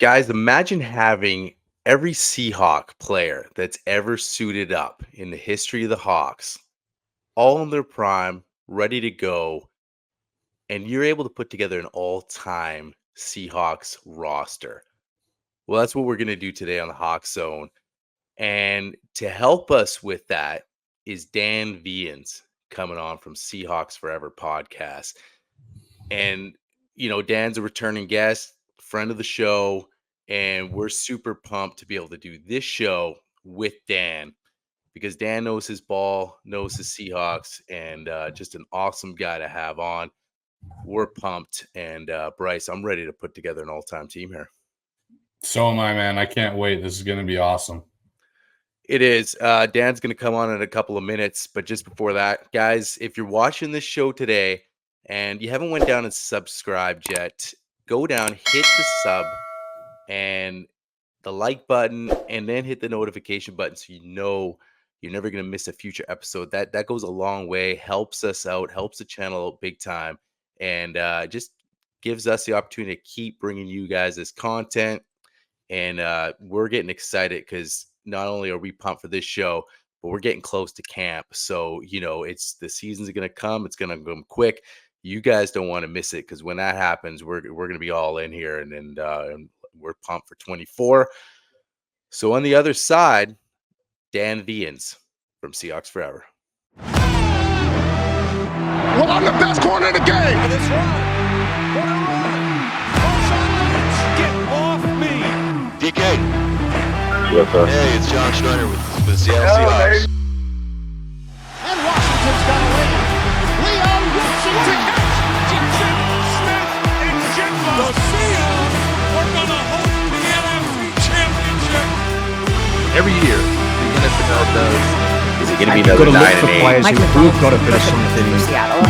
Guys, imagine having every Seahawk player that's ever suited up in the history of the Hawks, all in their prime, ready to go, and you're able to put together an all-time Seahawks roster. Well, that's what we're going to do today on the Hawk Zone. And to help us with that is Dan Viens coming on from Seahawks Forever podcast. And, Dan's a returning guest, friend of the show, and we're super pumped to be able to do this show with Dan because Dan knows his ball, knows his Seahawks, and just an awesome guy to have on. We're pumped. And Bryce, I'm ready to put together an all-time team here. So am I, man. I can't wait. This is going to be awesome. It is. Dan's going to come on in a couple of minutes, but just before that, guys, if you're watching this show today and you haven't went down and subscribed yet, go down, hit the sub and the like button, and then hit the notification button so you know you're never going to miss a future episode. That goes a long way, helps us out, helps the channel out big time, and just gives us the opportunity to keep bringing you guys this content. And we're getting excited because not only are we pumped for this show, but we're getting close to camp. So, it's the season's going to come. It's going to come quick. You guys don't want to miss it because when that happens, we're going to be all in here and we're pumped for 24. So on the other side, Dan Viens from Seahawks Forever. Well, I'm the best corner in the game. This run. Marshawn Lynch, get off me. DK. Hey, it's John Schneider with the Seattle Seahawks. And Washington's got a win. Leon Wilson to catch. Jackson, Smith, and Jigba. The Seahawks are going to host the NFC Championship. Every year, the NFL does. Is it going to be another 9 and 8? Players who've got to finish something.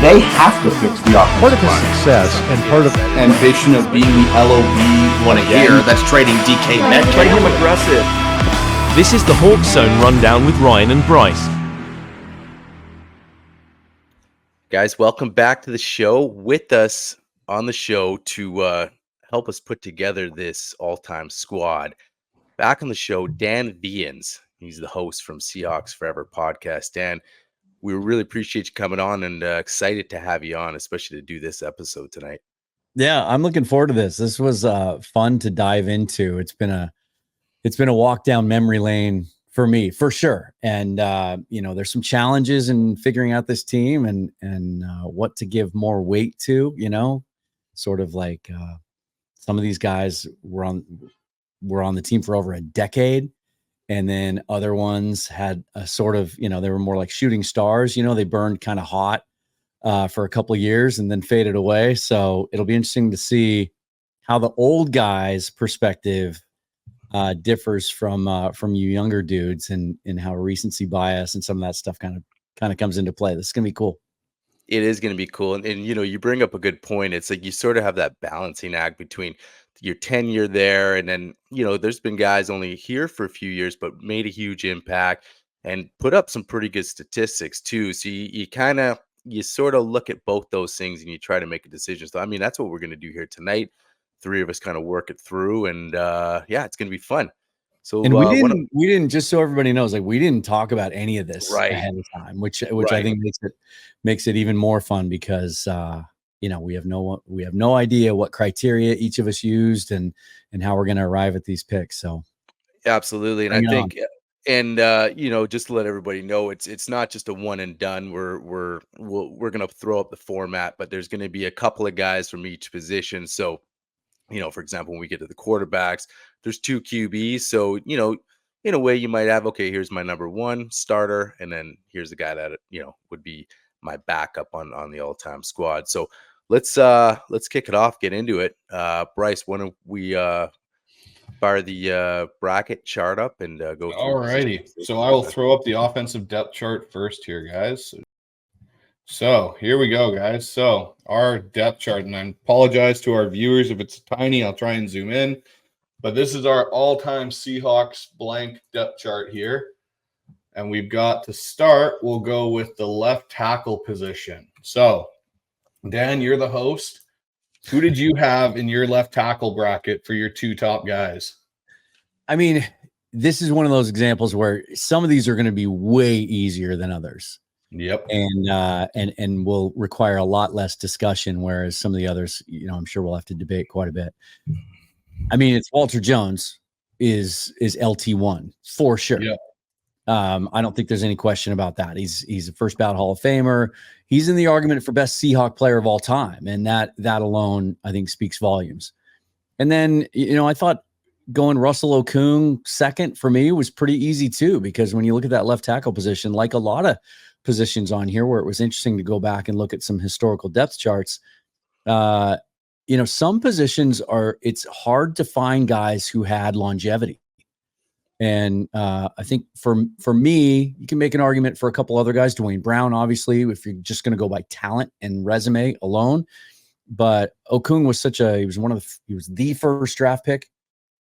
They have to fix the offensive Part of his success and part of ambition of being the LOB. Want to hear? That's trading DK Metcalf. Play him aggressive. This is the Hawks Zone Rundown with Ryan and Bryce. Guys, welcome back to the show. With us on the show to help us put together this all-time squad. Back on the show, Dan Viens. He's the host from Seahawks Forever podcast. Dan, we really appreciate you coming on and excited to have you on, especially to do this episode tonight. Yeah, I'm looking forward to this. This was fun to dive into. It's been a walk down memory lane for me, for sure. And there's some challenges in figuring out this team and what to give more weight to. Sort of like some of these guys were on the team for over a decade. And then other ones had a sort of, they were more like shooting stars. They burned kind of hot for a couple of years and then faded away. So it'll be interesting to see how the old guys' perspective differs from you younger dudes and how recency bias and some of that stuff kind of comes into play. This is going to be cool. It is going to be cool. And you bring up a good point. It's like you sort of have that balancing act between your tenure there. And then, there's been guys only here for a few years, but made a huge impact and put up some pretty good statistics too. So you sort of look at both those things and you try to make a decision. So, that's what we're going to do here tonight. Three of us kind of work it through and it's going to be fun. So and we didn't just so everybody knows, like we didn't talk about any of this ahead of time, which right. I think makes it even more fun because we have no idea what criteria each of us used and how we're going to arrive at these picks. So absolutely, and I think just to let everybody know, it's not just a one and done. We're going to throw up the format, but there's going to be a couple of guys from each position. So for example, when we get to the quarterbacks, there's 2 QBs. So, in a way you might have, okay, here's my number 1 starter. And then here's the guy that, would be my backup on the all-time squad. So let's kick it off, get into it. Bryce, why don't we fire the bracket chart up and go through. All righty. So I will throw up the offensive depth chart first here, guys. So here we go, guys. So our depth chart, and I apologize to our viewers if it's tiny. I'll try and zoom in. But this is our all-time Seahawks blank depth chart here. And we've got to start, we'll go with the left tackle position. So, Dan, you're the host. Who did you have in your left tackle bracket for your two top guys? I mean, this is one of those examples where some of these are going to be way easier than others. Yep. And will require a lot less discussion, whereas some of the others, I'm sure we'll have to debate quite a bit. I mean, it's Walter Jones is LT1 for sure. Yep. I don't think there's any question about that. He's a first ballot Hall of Famer. He's in the argument for best Seahawk player of all time, and that alone, I think, speaks volumes. And then, I thought going Russell Okung second for me was pretty easy too, because when you look at that left tackle position, like a lot of positions on here where it was interesting to go back and look at some historical depth charts, some positions it's hard to find guys who had longevity. And I think for me, you can make an argument for a couple other guys. Dwayne Brown, obviously, if you're just going to go by talent and resume alone. But Okung was he was the first draft pick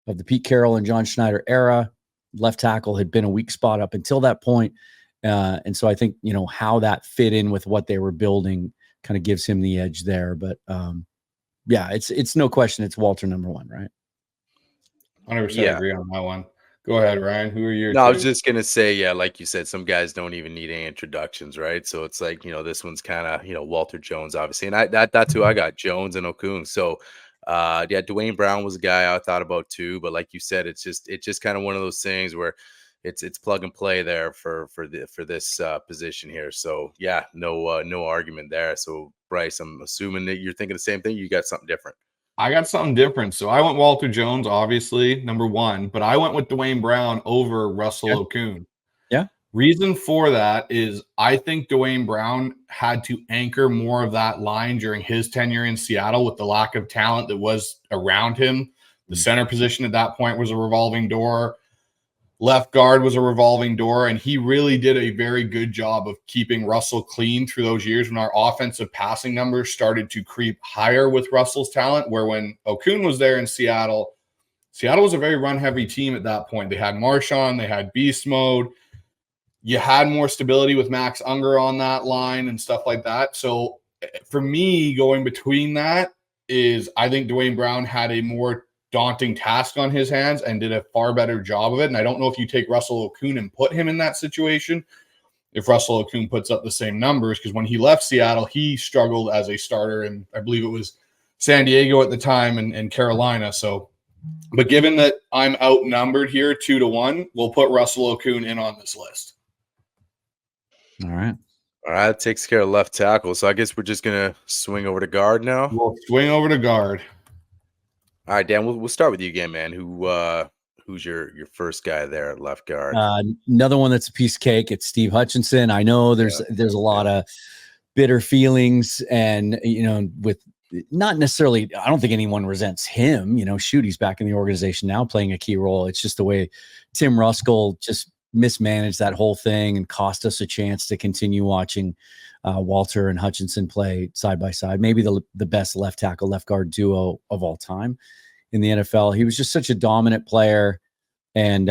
of the Pete Carroll and John Schneider era. Left tackle had been a weak spot up until that point. And so I think, how that fit in with what they were building kind of gives him the edge there. But yeah, it's no question. It's Walter number one, right? 100% agree on that one. Go ahead, Ryan. Who are your two? I was just going to say, yeah, like you said, some guys don't even need any introductions, right? So it's like, this one's kind of, Walter Jones, obviously. And that's who I got, Jones and Okung. So, yeah, Dwayne Brown was a guy I thought about too. But like you said, it's just kind of one of those things where it's plug and play there for this position here. So, yeah, no argument there. So, Bryce, I'm assuming that you're thinking the same thing. You got something different. I got something different. So I went Walter Jones, obviously, number one, but I went with Dwayne Brown over Russell Okung. Yeah. Reason for that is I think Dwayne Brown had to anchor more of that line during his tenure in Seattle with the lack of talent that was around him. The center position at that point was a revolving door. Left guard was a revolving door, and he really did a very good job of keeping Russell clean through those years when our offensive passing numbers started to creep higher with Russell's talent, where when Okung was there in Seattle was a very run-heavy team at that point. They had Marshawn, they had beast mode. You had more stability with Max Unger on that line and stuff like that. So for me, going between that is I think Dwayne Brown had a more daunting task on his hands and did a far better job of it. And I don't know if you take Russell Okung and put him in that situation, if Russell Okung puts up the same numbers, because when he left Seattle, he struggled as a starter. And I believe it was San Diego at the time and Carolina. So, but given that I'm outnumbered here 2-1, we'll put Russell Okung in on this list. All right. That takes care of left tackle. So I guess we're just going to swing over to guard now. We'll swing over to guard. All right, Dan, we'll start with you again, man. Who's your first guy there at left guard? Another one that's a piece of cake. It's Steve Hutchinson. I know there's a lot of bitter feelings, and with not necessarily. I don't think anyone resents him. Shoot, he's back in the organization now, playing a key role. It's just the way Tim Ruskell just mismanaged that whole thing and cost us a chance to continue watching Walter and Hutchinson play side by side. Maybe the best left tackle, left guard duo of all time in the NFL. He was just such a dominant player, and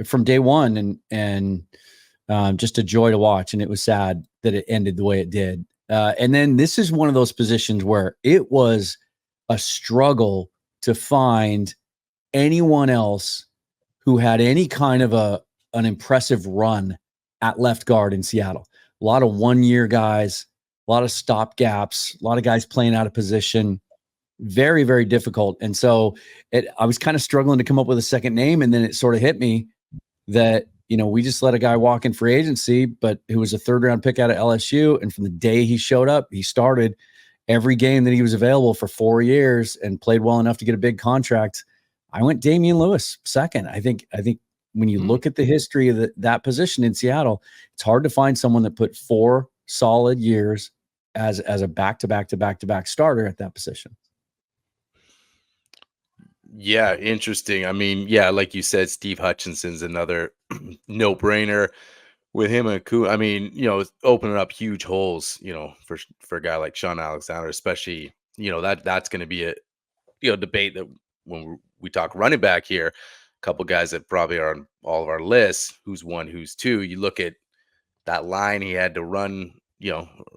from day one, and just a joy to watch. And it was sad that it ended the way it did. And then this is one of those positions where it was a struggle to find anyone else who had any kind of an impressive run at left guard in Seattle. A lot of one-year guys, a lot of stop gaps, a lot of guys playing out of position. Very, very difficult. And so I was kind of struggling to come up with a second name, and then it sort of hit me that, we just let a guy walk in free agency, but who was a third-round pick out of LSU, and from the day he showed up, he started every game that he was available for 4 years and played well enough to get a big contract. I went Damian Lewis second. I think when you look at the history of that position in Seattle, it's hard to find someone that put 4 solid years as a back-to-back starter at that position. Yeah, interesting. I mean, yeah, like you said, Steve Hutchinson's another no-brainer with him and Koo. I mean, opening up huge holes, for a guy like Sean Alexander, especially, that's going to be a, debate that when we talk running back here, a couple guys that probably are on all of our lists, who's one, who's two. You look at that line he had to run,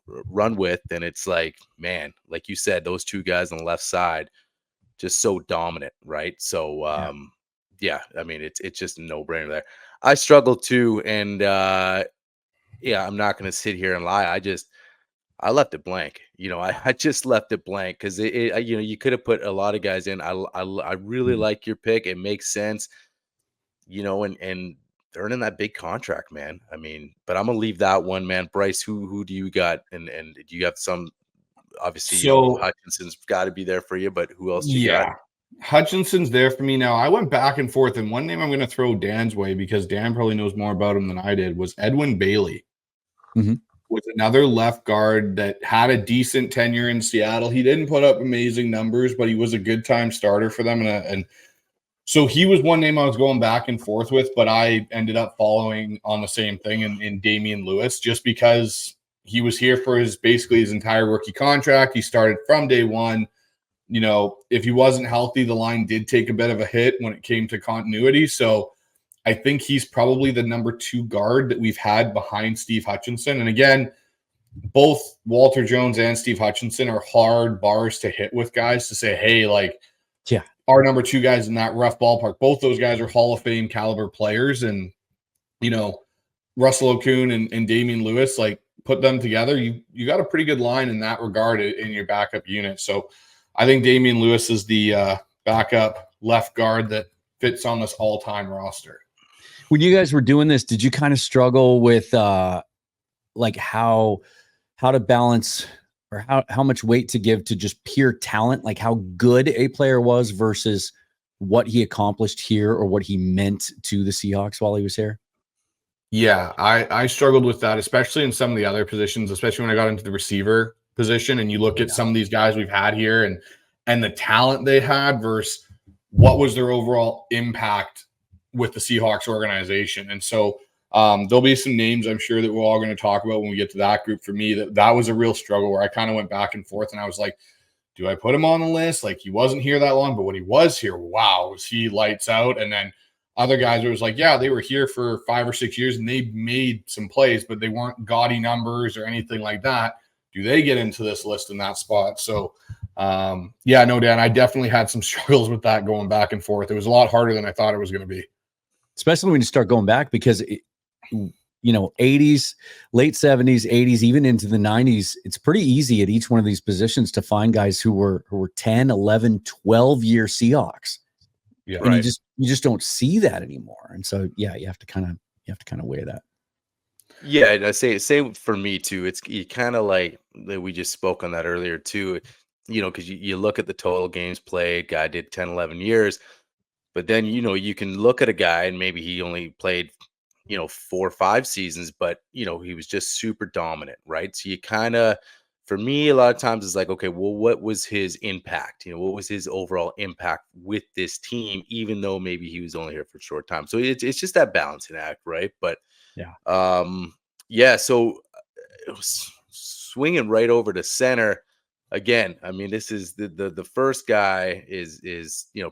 run with. And it's like, man, like you said, those two guys on the left side, just so dominant, right? So, yeah, I mean, it's just a no-brainer there. I struggle too, and yeah, I'm not going to sit here and lie. I left it blank. I just left it blank because you could have put a lot of guys in. I really like your pick. It makes sense, and they're earning that big contract, man. I mean, but I'm gonna leave that one, man. Bryce, who do you got? And do you have some? Obviously, So Hutchinson's got to be there for you, but who else you got? Hutchinson's there for me now. I went back and forth, and one name I'm going to throw Dan's way because Dan probably knows more about him than I did was Edwin Bailey. Was another left guard that had a decent tenure in Seattle. He didn't put up amazing numbers, but he was a good time starter for them. And so he was one name I was going back and forth with, but I ended up following on the same thing in Damian Lewis just because he was here for basically his entire rookie contract. He started from day one. If he wasn't healthy, the line did take a bit of a hit when it came to continuity. So I think he's probably the number 2 guard that we've had behind Steve Hutchinson. And again, both Walter Jones and Steve Hutchinson are hard bars to hit with guys to say, hey, like, our number 2 guys in that rough ballpark. Both those guys are Hall of Fame caliber players. And, Russell Okun and Damian Lewis, like, put them together. You got a pretty good line in that regard in your backup unit. So I think Damian Lewis is the backup left guard that fits on this all-time roster. When you guys were doing this, did you kind of struggle with like how to balance or how much weight to give to just pure talent, like how good a player was versus what he accomplished here or what he meant to the Seahawks while he was here? Yeah, I struggled with that, especially in some of the other positions, especially when I got into the receiver position and you look at some of these guys we've had here and the talent they had versus what was their overall impact with the Seahawks organization. And so there'll be some names I'm sure that we're all going to talk about when we get to that group. For me, that was a real struggle where I kind of went back and forth and I was like, do I put him on the list? Like, he wasn't here that long, but when he was here, wow, was he lights out. And then other guys, it was like, yeah, they were here for 5 or 6 years and they made some plays, but they weren't gaudy numbers or anything like that. Do they get into this list in that spot? So, yeah, no, Dan, I definitely had some struggles with that going back and forth. It was a lot harder than I thought it was going to be. Especially when you start going back because, 80s, late 70s, 80s, even into the 90s, it's pretty easy at each one of these positions to find guys who were 10, 11, 12-year Seahawks. Yeah, and right. You just don't see that anymore. And so, yeah, you have to kind of weigh that. Yeah, and I say for me too. It's you kind of like we just spoke on that earlier too. Because you look at the total games played, guy did 10, 11 years, but then you can look at a guy and maybe he only played 4 or 5 seasons, but he was just super dominant, right? So you kind of, for me, a lot of times it's like, okay, well, what was his impact? What was his overall impact with this team, even though maybe he was only here for a short time? So it's just that balancing act, right? But yeah. So swinging right over to center again. I mean, this is the first guy is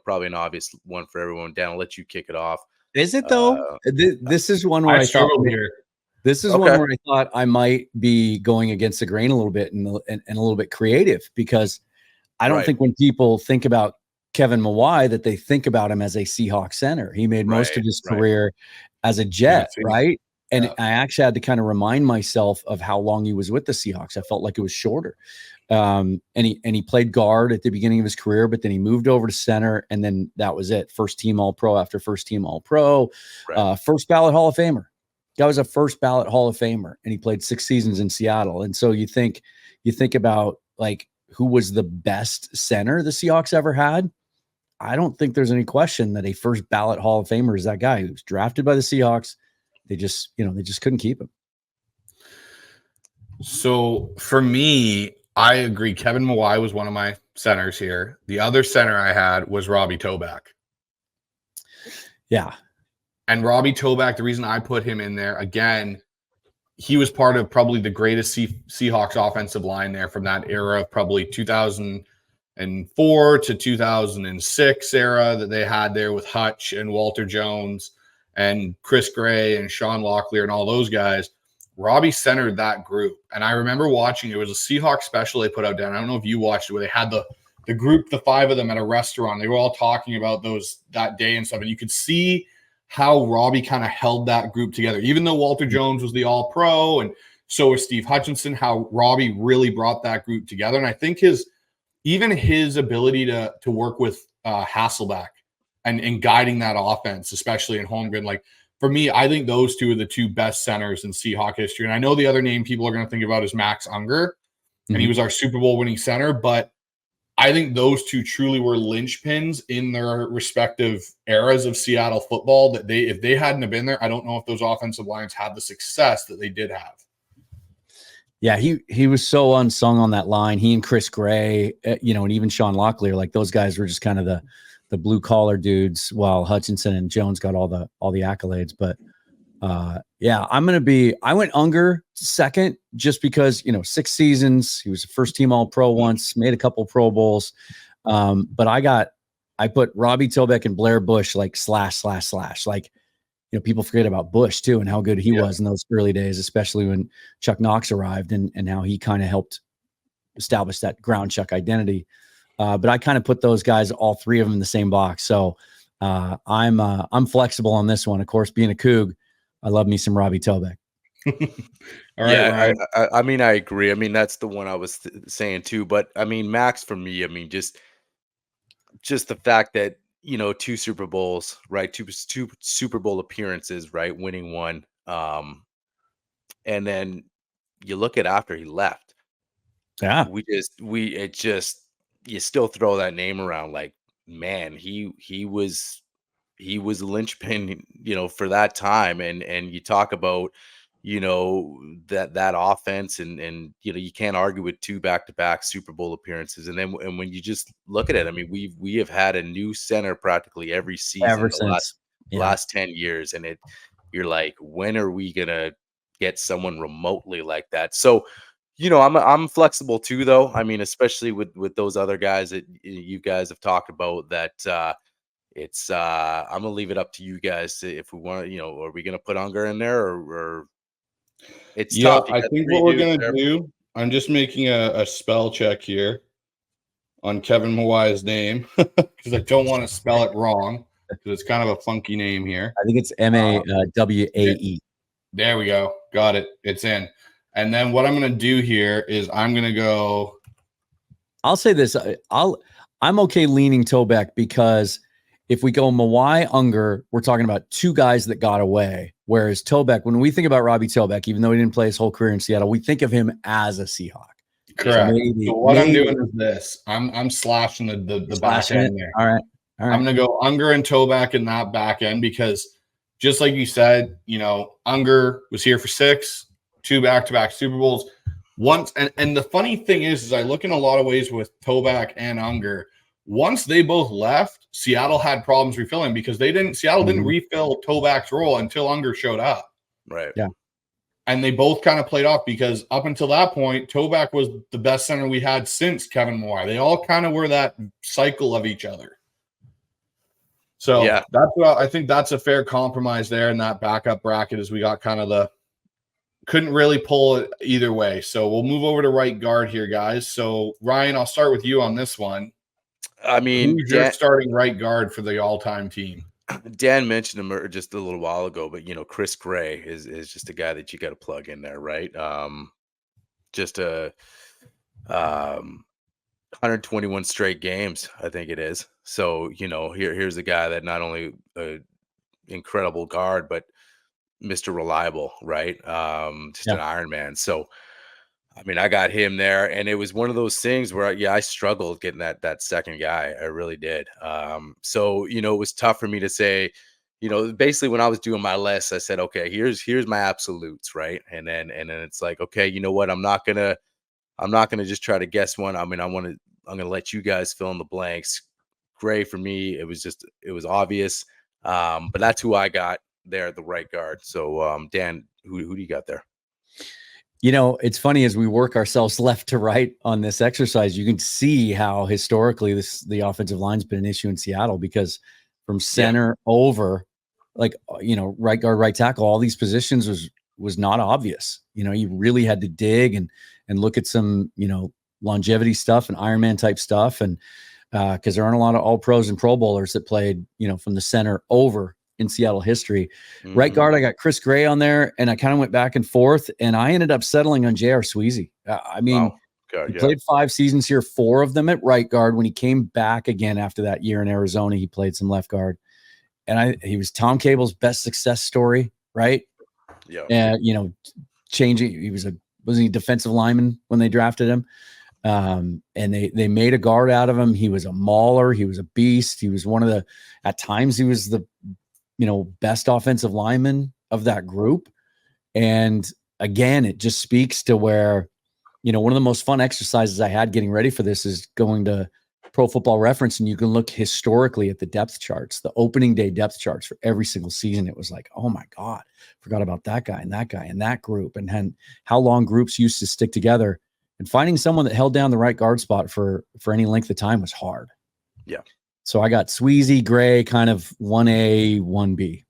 probably an obvious one for everyone. Dan, I'll let you kick it off. Is it though? This is one where I struggled here. This is one where I thought I might be going against the grain a little bit and a little bit creative because I don't think when people think about Kevin Mawai that they think about him as a Seahawks center. He made most of his career as a Jet, right? And I actually had to kind of remind myself of how long he was with the Seahawks. I felt like it was shorter. And he played guard at the beginning of his career, but then he moved over to center, and then that was it. First team All-Pro after first team All-Pro, first ballot Hall of Famer. Guy was a first ballot Hall of Famer, and he played 6 seasons in Seattle. And so you think about like who was the best center the Seahawks ever had. I don't think there's any question that a first ballot Hall of Famer is that guy who was drafted by the Seahawks. They just couldn't keep him. So for me, I agree. Kevin Mawai was one of my centers here. The other center I had was Robbie Toback. Yeah. And Robbie Toback, the reason I put him in there, again, he was part of probably the greatest Seahawks offensive line there from that era of probably 2004 to 2006 era that they had there with Hutch and Walter Jones and Chris Gray and Sean Locklear and all those guys. Robbie centered that group. And I remember watching, it was a Seahawks special they put out down. I don't know if you watched it, where they had the group, the 5 of them at a restaurant. They were all talking about that day and stuff. And you could see how Robbie kind of held that group together. Even though Walter Jones was the all-pro and so was Steve Hutchinson, how Robbie really brought that group together. And I think his ability to work with Hasselbeck and guiding that offense, especially in Holmgren, like, for me, I think those two are the 2 best centers in Seahawk history. And I know the other name people are going to think about is Max Unger, and he was our Super Bowl winning center, but I think those 2 truly were linchpins in their respective eras of Seattle football, that if they hadn't have been there, I don't know if those offensive lines had the success that they did have. Yeah, he was so unsung on that line. He and Chris Gray, and even Sean Locklear, like, those guys were just kind of the blue collar dudes, while Hutchinson and Jones got all the accolades. But yeah, I went Unger second, just because 6 seasons. He was a first team All-Pro once, made a couple Pro Bowls. But I put Robbie Tobeck and Blair Bush like slash. Like, people forget about Bush too, and how good he was in those early days, especially when Chuck Knox arrived, and how he kind of helped establish that ground Chuck identity. But I kind of put those guys, all 3 of them, in the same box. So I'm flexible on this one. Of course, being a Coug, I love me some Robbie Tobeck. All right, yeah, I mean, I agree. I mean, that's the one I was saying too. But I mean, Max, for me, I mean, just the fact that 2 Super Bowls, right? Two Super Bowl appearances, right? Winning one, and then you look at after he left. Yeah, you still throw that name around, like, man, he was a linchpin, for that time. And you talk about, that offense, and you can't argue with 2 back-to-back Super Bowl appearances. And when you just look at it, I mean, we have had a new center practically every season ever the since last 10 years. And you're like, when are we gonna get someone remotely like that? So, I'm flexible too, though. I mean, especially with those other guys that you guys have talked about, that it's I'm gonna leave it up to you guys if we want. Are we gonna put Unger in there, or it's tough? I think what we're gonna do, I'm just making a spell check here on Kevin Mawai's name because I don't want to spell it wrong, because it's kind of a funky name here. I think it's Mawae. There we go. Got it. It's in. And then what I'm going to do here is I'm going to go. I'll say this. I'm okay leaning Tobeck, because if we go Mawai, Unger, we're talking about 2 guys that got away. Whereas Tobeck, when we think about Robbie Tobeck, even though he didn't play his whole career in Seattle, we think of him as a Seahawk. Correct. So what I'm doing is this. I'm slashing the back end there. All right. I'm going to go Unger and Tobeck in that back end, because just like you said, Unger was here for 6, 2 back-to-back Super Bowls. Once, and the funny thing is I look in a lot of ways with Tobeck and Unger. Once they both left, Seattle had problems refilling, because Seattle didn't refill Tobeck's role until Unger showed up. Right. Yeah. And they both kind of played off, because up until that point, Tobeck was the best center we had since Kevin Mawai. They all kind of were that cycle of each other. So yeah, I think that's a fair compromise there in that backup bracket, as we got kind of couldn't really pull it either way. So we'll move over to right guard here, guys. So Ryan, I'll start with you on this one. I mean, who's your starting right guard for the all-time team? Dan mentioned him just a little while ago, but Chris Gray is just a guy that you got to plug in there, right? Just 121 straight games, I think it is. So here's a guy that not only an incredible guard, but Mr. Reliable, right? Just an Iron Man. So, I mean, I got him there, and it was one of those things where, I struggled getting that second guy. I really did. So, it was tough for me to say, basically when I was doing my list, I said, okay, here's my absolutes, right? And then it's like, okay, you know what? I'm not gonna just try to guess one. I mean, I'm gonna let you guys fill in the blanks. Gray for me, it was obvious. But that's who I got there at the right guard. So, Dan, who do you got there? It's funny, as we work ourselves left to right on this exercise, you can see how historically the offensive line's been an issue in Seattle, because from center over, like, right guard, right tackle, all these positions was was not obvious. You know, you really had to dig and look at some, you know, longevity stuff and Ironman type stuff. And because there aren't a lot of all pros and pro bowlers that played, you know, from the center over in Seattle history. Right guard, I got Chris Gray on there, and I kind of went back and forth, and I ended up settling on J.R. Sweezy. I mean, he played 5 seasons here, 4 of them at right guard. When he came back again after that year in Arizona, he played some left guard. And he was Tom Cable's best success story, right? Yeah. And, you know, wasn't he defensive lineman when they drafted him? And they made a guard out of him. He was a mauler. He was a beast. He was at times he was the, you know, best offensive lineman of that group. And again, it just speaks to where, you know, one of the most fun exercises I had getting ready for this is going to Pro Football Reference, and you can look historically at the depth charts, the opening day depth charts for every single season. It was like, oh my God, forgot about that guy and that group, and how long groups used to stick together. And finding someone that held down the right guard spot for any length of time was hard. Yeah. So I got Sweezy, Gray, kind of 1A, 1B.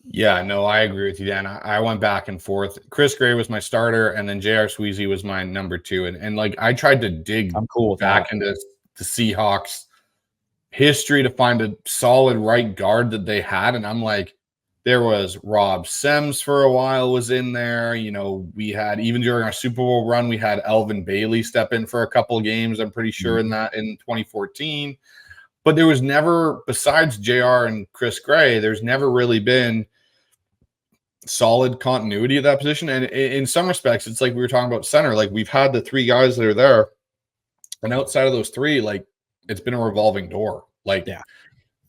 Yeah, no, I agree with you, Dan. I went back and forth. Chris Gray was my starter, and then J.R. Sweezy was my number 2. And like I tried to dig back into the Seahawks history to find a solid right guard that they had. And I'm like, there was Rob Sems for a while was in there. You know, we had, even during our Super Bowl run, we had Elvin Bailey step in for a couple of games, I'm pretty sure, in 2014. But there was never, besides JR and Chris Gray, there's never really been solid continuity of that position. And in some respects, it's like we were talking about center. Like, we've had the 3 guys that are there, and outside of those 3, like, it's been a revolving door. Like,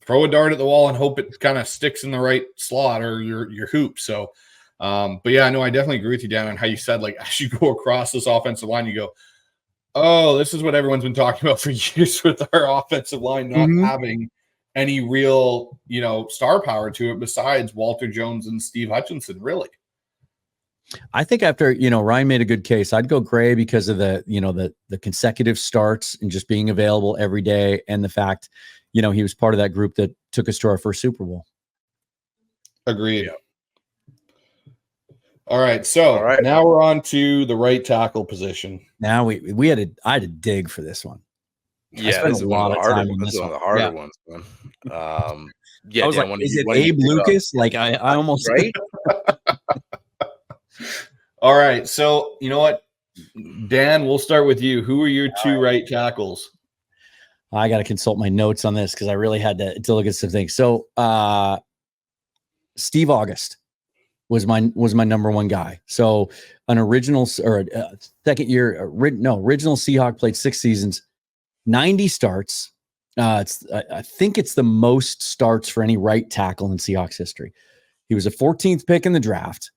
throw a dart at the wall and hope it kind of sticks in the right slot or your hoop. So, but yeah, no, I definitely agree with you, Dan, on how you said, like, as you go across this offensive line, you go, oh, this is what everyone's been talking about for years with our offensive line not having any real, you know, star power to it besides Walter Jones and Steve Hutchinson, really. I think after, you know, Ryan made a good case. I'd go Gray because of the, you know, the consecutive starts and just being available every day, and the fact, you know, he was part of that group that took us to our first Super Bowl. Agreed. Yeah. All right, so now we're on to the right tackle position. Now I had to dig for this one. Yeah, this is one of the harder ones, man. Yeah, I was like, is it Abe Lucas? Like, I almost right. All right, so you know what, Dan, we'll start with you. Who are your 2 right tackles? I got to consult my notes on this because I really had to look at some things. So, Steve August was my number 1 guy. So, an original or second year, original Seahawk, played 6 seasons, 90 starts. I think it's the most starts for any right tackle in Seahawks history. He was a 14th pick in the draft,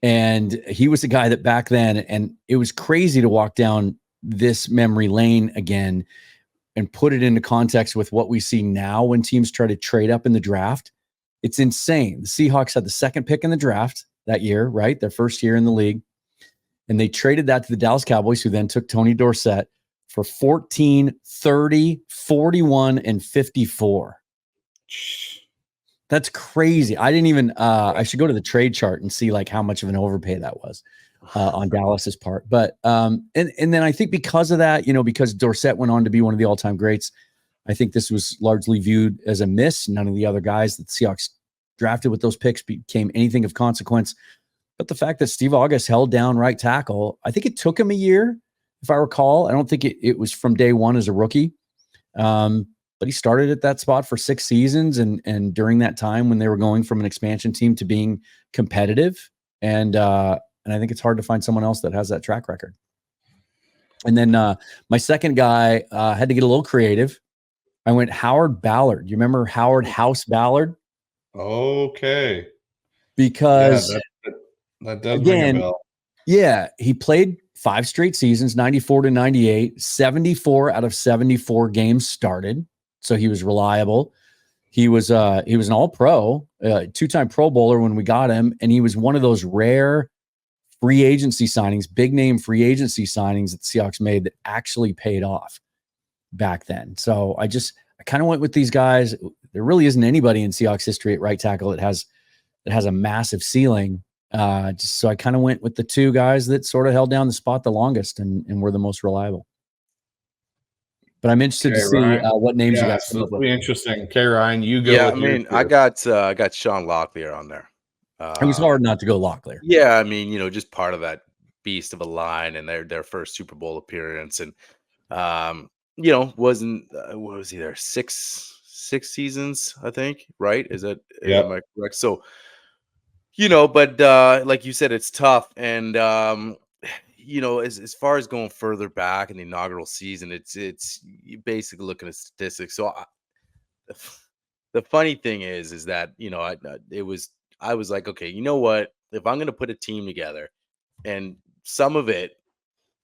and he was a guy that back then, and it was crazy to walk down this memory lane again and put it into context with what we see now when teams try to trade up in the draft. It's insane. The Seahawks had the 2nd pick in the draft that year, right? Their first year in the league. And they traded that to the Dallas Cowboys, who then took Tony Dorsett for 14, 30, 41, and 54. That's crazy. I didn't even, I should go to the trade chart and see like how much of an overpay that was on Dallas's part. But, and then I think because of that, you know, because Dorsett went on to be one of the all-time greats, I think this was largely viewed as a miss. None of the other guys that the Seahawks drafted with those picks became anything of consequence. But the fact that Steve August held down right tackle, I think it took him a year, if I recall. I don't think it was from day one as a rookie. But he started at that spot for 6 seasons. And during that time when they were going from an expansion team to being competitive. And I think it's hard to find someone else that has that track record. And then my second guy had to get a little creative. I went Howard Ballard. You remember Howard House Ballard? Okay. Because that does ring a bell. Yeah, he played 5 straight seasons, 94 to 98, 74 out of 74 games started. So he was reliable. He was an all-pro, 2-time Pro Bowler when we got him, and he was one of those rare free agency signings, big name free agency signings that the Seahawks made that actually paid off back then. So I kind of went with these guys. There really isn't anybody in Seahawks history at right tackle that has a massive ceiling. Just so I kind of went with the two guys that sort of held down the spot the longest and were the most reliable. But I'm interested to see what names you guys come up with. Be interesting. Okay, Ryan, you go. Yeah, I mean, I got Sean Locklear on there. It was hard not to go Locklear. Yeah, I mean, just part of that beast of a line and their first Super Bowl appearance, and wasn't what was he there? Six seasons, I think. Right? Is that am I correct? So, but like you said, it's tough, and as far as going further back in the inaugural season, it's you basically looking at statistics. So the funny thing is that I was like, okay, you know what? If I'm going to put a team together, and some of it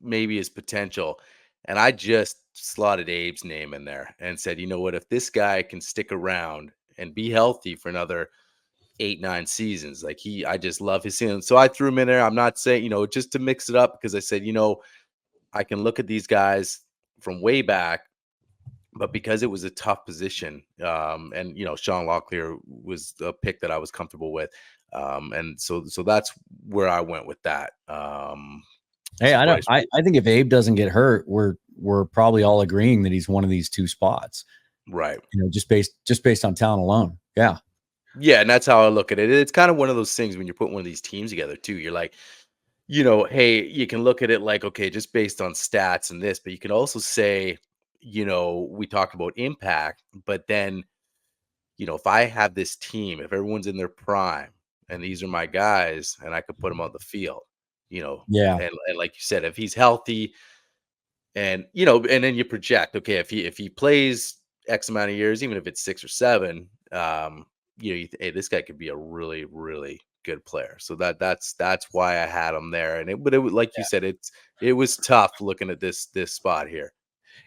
maybe is potential, and I just slotted Abe's name in there and said, you know what? If this guy can stick around and be healthy for another 8-9 seasons, I just love his season. So I threw him in there. I'm not saying, just to mix it up, because I said, I can look at these guys from way back, but because it was a tough position, and Sean Locklear was a pick that I was comfortable with, and so that's where I went with that. Hey, I think if Abe doesn't get hurt, we're probably all agreeing that he's one of these two spots, right? Just based on talent alone. Yeah. Yeah, and that's how I look at it. It's kind of one of those things when you're putting one of these teams together too. You're like, hey, you can look at it like, okay, just based on stats and this, but you can also say, we talked about impact, but then, if I have this team, if everyone's in their prime and these are my guys and I could put them on the field, yeah. And like you said, if he's healthy and, and then you project, okay, if he plays X amount of years, even if it's 6 or 7, hey, this guy could be a really, really good player. So that's why I had him there. And it like you said, it was tough looking at this spot here.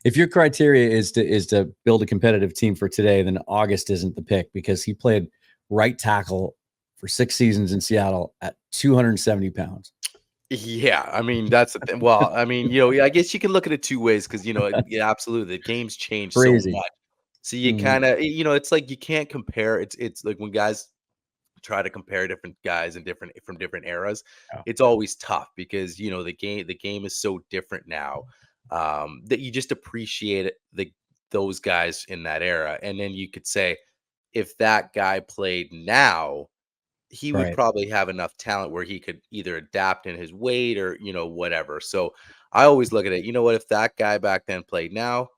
If your criteria is to build a competitive team for today, then August isn't the pick, because he played right tackle for 6 seasons in Seattle at 270 pounds. Yeah, I mean, that's the thing. Well, I mean, I guess you can look at it two ways, because yeah, absolutely, the game's changed so much. So you kind of, it's like you can't compare. It's like when guys try to compare different guys and from different eras, it's always tough, because the game is so different now, that you just appreciate those guys in that era. And then you could say, if that guy played now, he would probably have enough talent where he could either adapt in his weight or whatever. So I always look at it, what if that guy back then played now,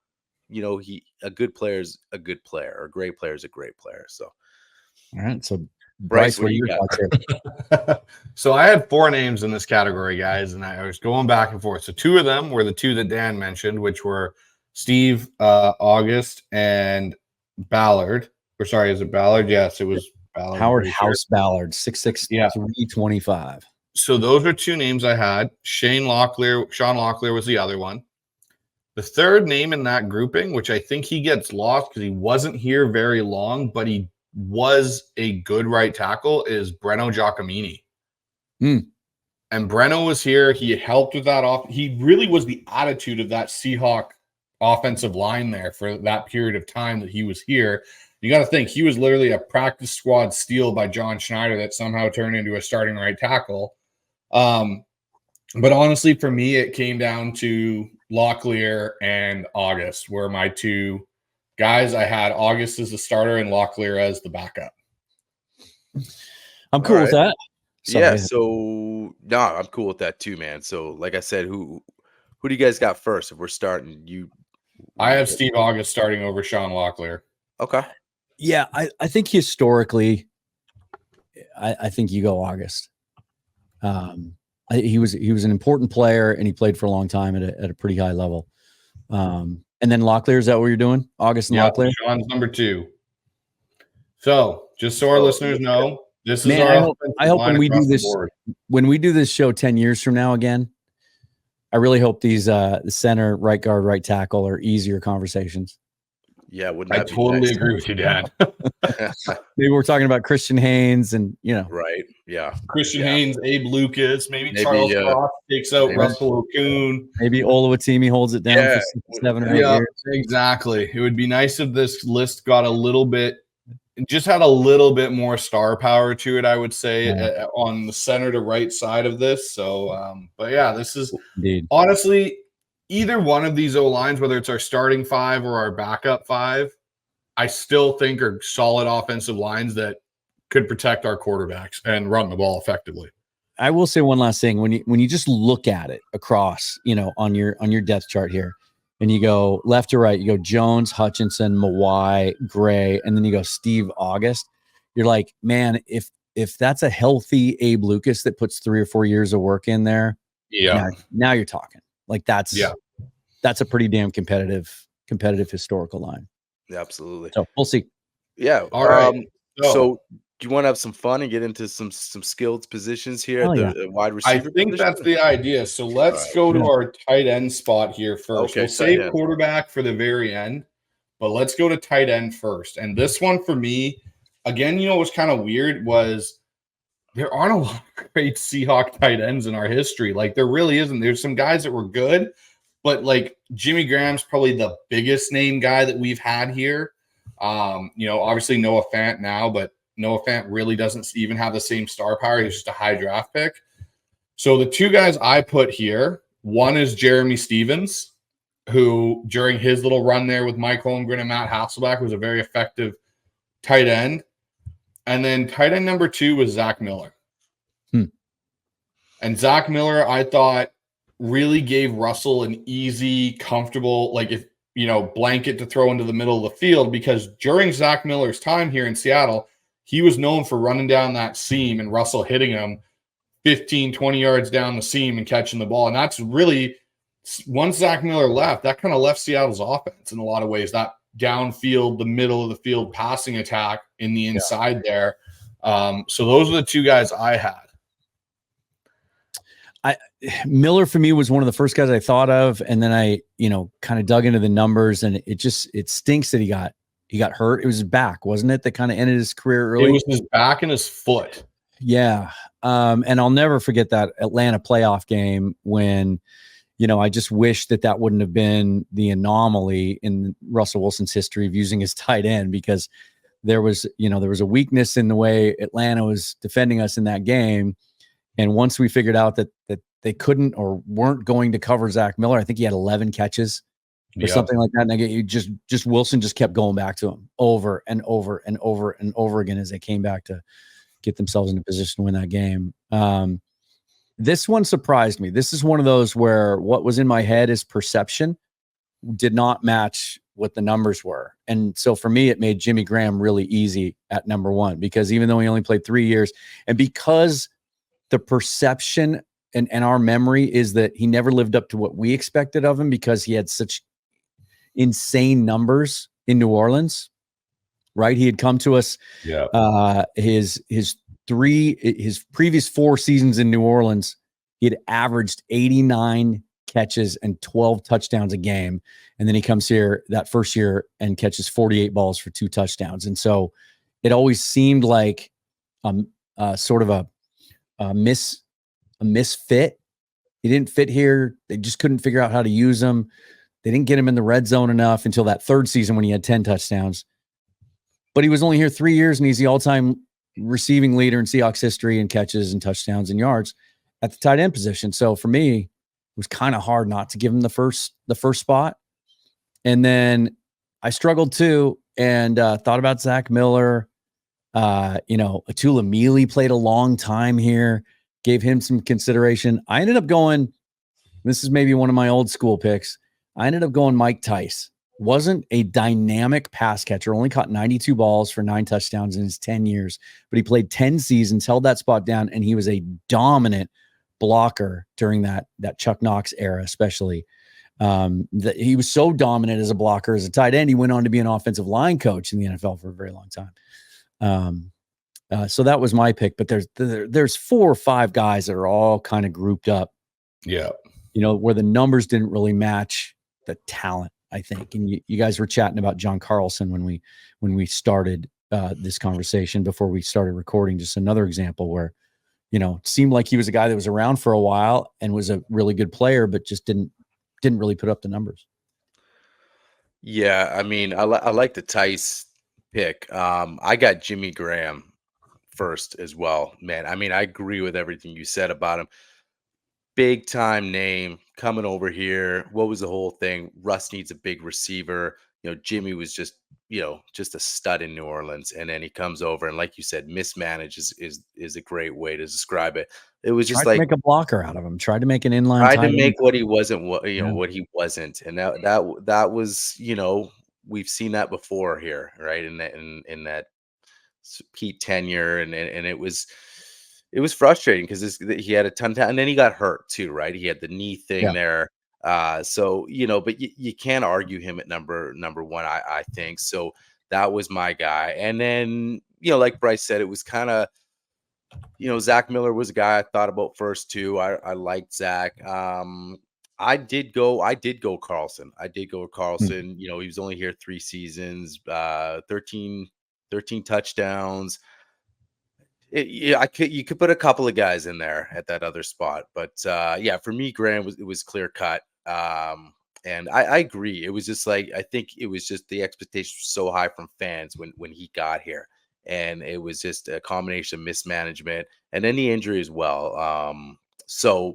a good player is a good player, or a great player is a great player. So all right, so Bryce, what do you got? So I had 4 names in this category, guys, and I was going back and forth. So 2 of them were the 2 that Dan mentioned, which were Steve August and Ballard. Or sorry, is it Ballard? Yes, it was Ballard. Howard House Ballard, 6'6", 325. So those are 2 names I had. Sean Locklear was the other one. The third name in that grouping, which I think he gets lost because he wasn't here very long, but he was a good right tackle, is Breno Giacomini. And Breno was here. He helped with that off. He really was the attitude of that Seahawk offensive line there for that period of time that he was here. You got to think, he was literally a practice squad steal by John Schneider that somehow turned into a starting right tackle. But honestly, for me, it came down to Locklear and August were my 2 guys. I had August as the starter and Locklear as the backup. I'm cool with that. Yeah, so no, I'm cool with that too, man. So like I said, who do you guys got first? If we're starting, I have Steve August starting over Sean Locklear. Okay. Yeah, I think historically, I think you go August. He was an important player, and he played for a long time at a pretty high level. And then Locklear, is that what you're doing? August and Locklear? Sean's number 2. So just so our listeners know, this is our I hope when we do this show 10 years from now again, I really hope these the center, right guard, right tackle are easier conversations. Yeah, I totally agree with you, Dad. Maybe we're talking about Christian Haynes and right. Yeah. Christian Haynes, Abe Lucas, maybe Charles Cross takes out Russell Okun. Maybe Olawatimi holds it down for 7 or 8 years. Exactly. It would be nice if this list got a little bit just had a little bit more star power to it, I would say, Yeah. on the center to right side of this. So, but yeah, this is Indeed. honestly either one of these O-lines, whether it's our starting 5 or our backup 5, I still think are solid offensive lines that could protect our quarterbacks and run the ball effectively. I will say one last thing. When you just look at it across, on your depth chart here, and you go left to right, you go Jones, Hutchinson, Mawai, Gray, and then you go Steve August. You're like, man, if that's a healthy Abe Lucas that puts 3 or 4 years of work in there, now you're talking. Like that's a pretty damn competitive historical line. Yeah, absolutely. So we'll see. Yeah. All right. So do you want to have some fun and get into some skilled positions here at the wide receiver? I think that's the idea. So let's go to our tight end spot here first. Okay, we'll save quarterback for the very end, but let's go to tight end first. And this one for me, again, what's kind of weird was there aren't a lot of great Seahawk tight ends in our history. Like there really isn't. There's some guys that were good, but like Jimmy Graham's probably the biggest name guy that we've had here. Obviously Noah Fant now, but Noah Fant really doesn't even have the same star power. He's just a high draft pick. So the 2 guys I put here, one is Jeremy Stevens, who during his little run there with Mike Holmgren and Matt Hasselbeck was a very effective tight end. And then tight end number 2 was Zach Miller. And Zach Miller, I thought, really gave Russell an easy, comfortable, blanket to throw into the middle of the field, because during Zach Miller's time here in Seattle, he was known for running down that seam and Russell hitting him 15, 20 yards down the seam and catching the ball. And that's really, once Zach Miller left, that kind of left Seattle's offense in a lot of ways. That downfield, the middle of the field passing attack in the inside there. So those are the 2 guys I had. Miller for me was one of the first guys I thought of, and then I, kind of dug into the numbers, and it stinks that he got hurt. It was his back, wasn't it, that kind of ended his career early? It was his back and his foot. Yeah. And I'll never forget that Atlanta playoff game when, I just wish that wouldn't have been the anomaly in Russell Wilson's history of using his tight end, because there was a weakness in the way Atlanta was defending us in that game. And once we figured out that they couldn't or weren't going to cover Zach Miller, I think he had 11 catches or something like that. And you just Wilson just kept going back to him over and over and over and over again as they came back to get themselves in a position to win that game. This one surprised me. This is one of those where what was in my head as perception did not match what the numbers were. And so for me, it made Jimmy Graham really easy at number 1, because even though he only played 3 years, and because the perception and our memory is that he never lived up to what we expected of him, because he had such insane numbers in New Orleans, right? He had come to us. His previous 4 seasons in New Orleans, he had averaged 89 catches and 12 touchdowns a game. And then he comes here that first year and catches 48 balls for 2 touchdowns. And so it always seemed like sort of a misfit. He didn't fit here. They just couldn't figure out how to use him. They didn't get him in the red zone enough until that 3rd season when he had 10 touchdowns. But he was only here 3 years, and he's the all-time receiving leader in Seahawks history in catches and touchdowns and yards at the tight end position. So for me, it was kind of hard not to give him the first spot. And then I struggled too, and thought about Zach Miller. Atula Mealy played a long time here, gave him some consideration. I ended up going, this is maybe one of my old school picks, I ended up going Mike Tice. Wasn't a dynamic pass catcher, only caught 92 balls for 9 touchdowns in his 10 years, but he played 10 seasons, held that spot down, and he was a dominant blocker during that Chuck Knox era, especially. He was so dominant as a blocker, as a tight end. He went on to be an offensive line coach in the NFL for a very long time. So that was my pick, but there's 4 or 5 guys that are all kind of grouped up. Yeah. Where the numbers didn't really match the talent, I think. And you guys were chatting about John Carlson when we started this conversation before we started recording. Just another example where, it seemed like he was a guy that was around for a while and was a really good player, but just didn't really put up the numbers. Yeah, I mean, I like the Tice pick. I got Jimmy Graham first as well, man. I mean, I agree with everything you said about him. Big time name coming over here. What was the whole thing? Russ needs a big receiver. Jimmy was just a stud in New Orleans, and then he comes over and, like you said, mismanaged is a great way to describe it. It was just Tried to like make a blocker out of him. Tried to make an inline. tried to tight make end. what he wasn't, what Yeah. what he wasn't, and that was we've seen that before here, right? In that Pete tenure, and it was frustrating because he had a ton of talent, and then he got hurt too, right? He had the knee thing Yeah. there. So but you can't argue him at number one, I think. So that was my guy. And then like Bryce said, it was kind of Zach Miller was a guy I thought about first too. I liked Zach. I did go Carlson. I did go with Carlson. He was only here 3 seasons, 13 touchdowns. You could put a couple of guys in there at that other spot, but for me, Graham was clear cut. And I agree. It was just like, I think it was just the expectations were so high from fans when he got here, and it was just a combination of mismanagement and then the injury as well.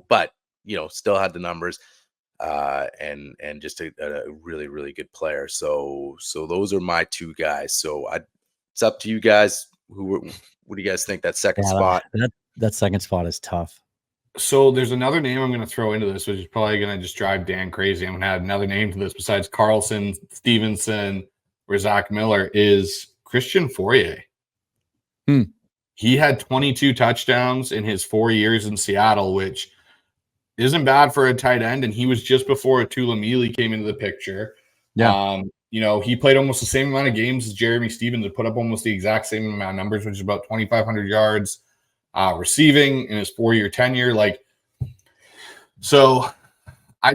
But still had the numbers, and just a really, really good player. So those are my 2 guys. So it's up to you guys. What do you guys think? That second spot? That second spot is tough. So there's another name I'm going to throw into this, which is probably going to just drive Dan crazy. I'm going to add another name to this besides Carlson, Stevenson, or Zach Miller, is Christian Fourier. He had 22 touchdowns in his 4 years in Seattle, which isn't bad for a tight end. And he was just before Tulamili came into the picture. Yeah. He played almost the same amount of games as Jeremy Stevens and put up almost the exact same amount of numbers, which is about 2,500 yards receiving in his 4-year tenure. So I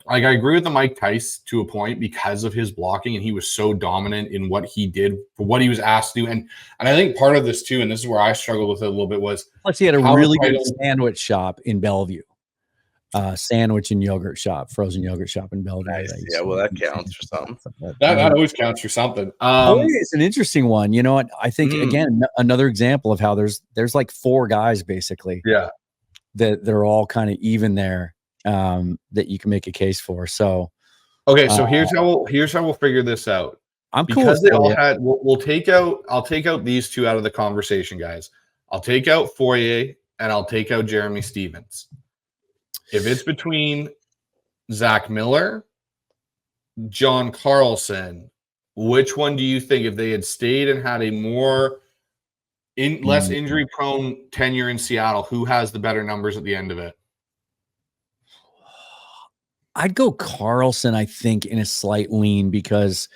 agree with the Mike Tice to a point because of his blocking, and he was so dominant in what he did for what he was asked to do. And I think part of this too, and this is where I struggled with it a little bit, was plus he had a really good sandwich shop in Bellevue. Sandwich and yogurt shop, frozen yogurt shop in Bellevue. Nice. Yeah, well, that counts for something. That always counts for something. It's an interesting one. You know what? I think again, another example of how there's like 4 guys basically. Yeah. That they're all kind of even there, that you can make a case for. So okay, so here's how we'll figure this out. I'm because cool. They all had. I'll take out these 2 out of the conversation, guys. I'll take out Fourier and I'll take out Jeremy Stevens. If it's between Zach Miller, John Carlson, which one do you think, if they had stayed and had a less injury-prone tenure in Seattle, who has the better numbers at the end of it? I'd go Carlson, I think, in a slight lean because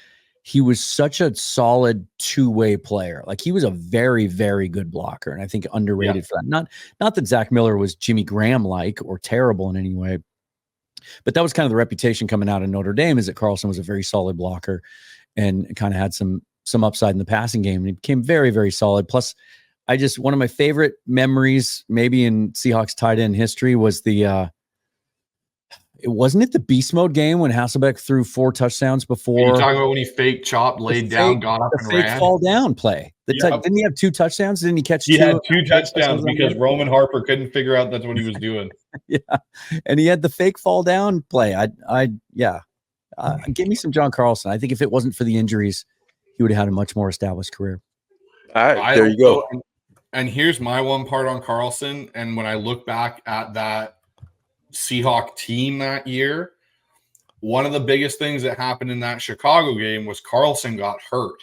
he was such a solid 2-way player. Like, he was a very, very good blocker, and I think underrated for that. Not that Zach Miller was Jimmy Graham-like or terrible in any way, but that was kind of the reputation coming out of Notre Dame, is that Carlson was a very solid blocker and kind of had some upside in the passing game, and he became very, very solid. Plus, one of my favorite memories, maybe in Seahawks tight end history, was wasn't it the beast mode game when Hasselbeck threw 4 touchdowns before? Are you talking about when he fake chopped, laid down, got up and ran? Fall down play. Didn't he have 2 touchdowns? Didn't he catch 2? He had 2 touchdowns because Roman Harper couldn't figure out that's what he was doing. Yeah, and he had the fake fall down play. Give me some John Carlson. I think if it wasn't for the injuries, he would have had a much more established career. All right, there you go. And here's my one part on Carlson. And when I look back at that Seahawk team that year, one of the biggest things that happened in that Chicago game was Carlson got hurt,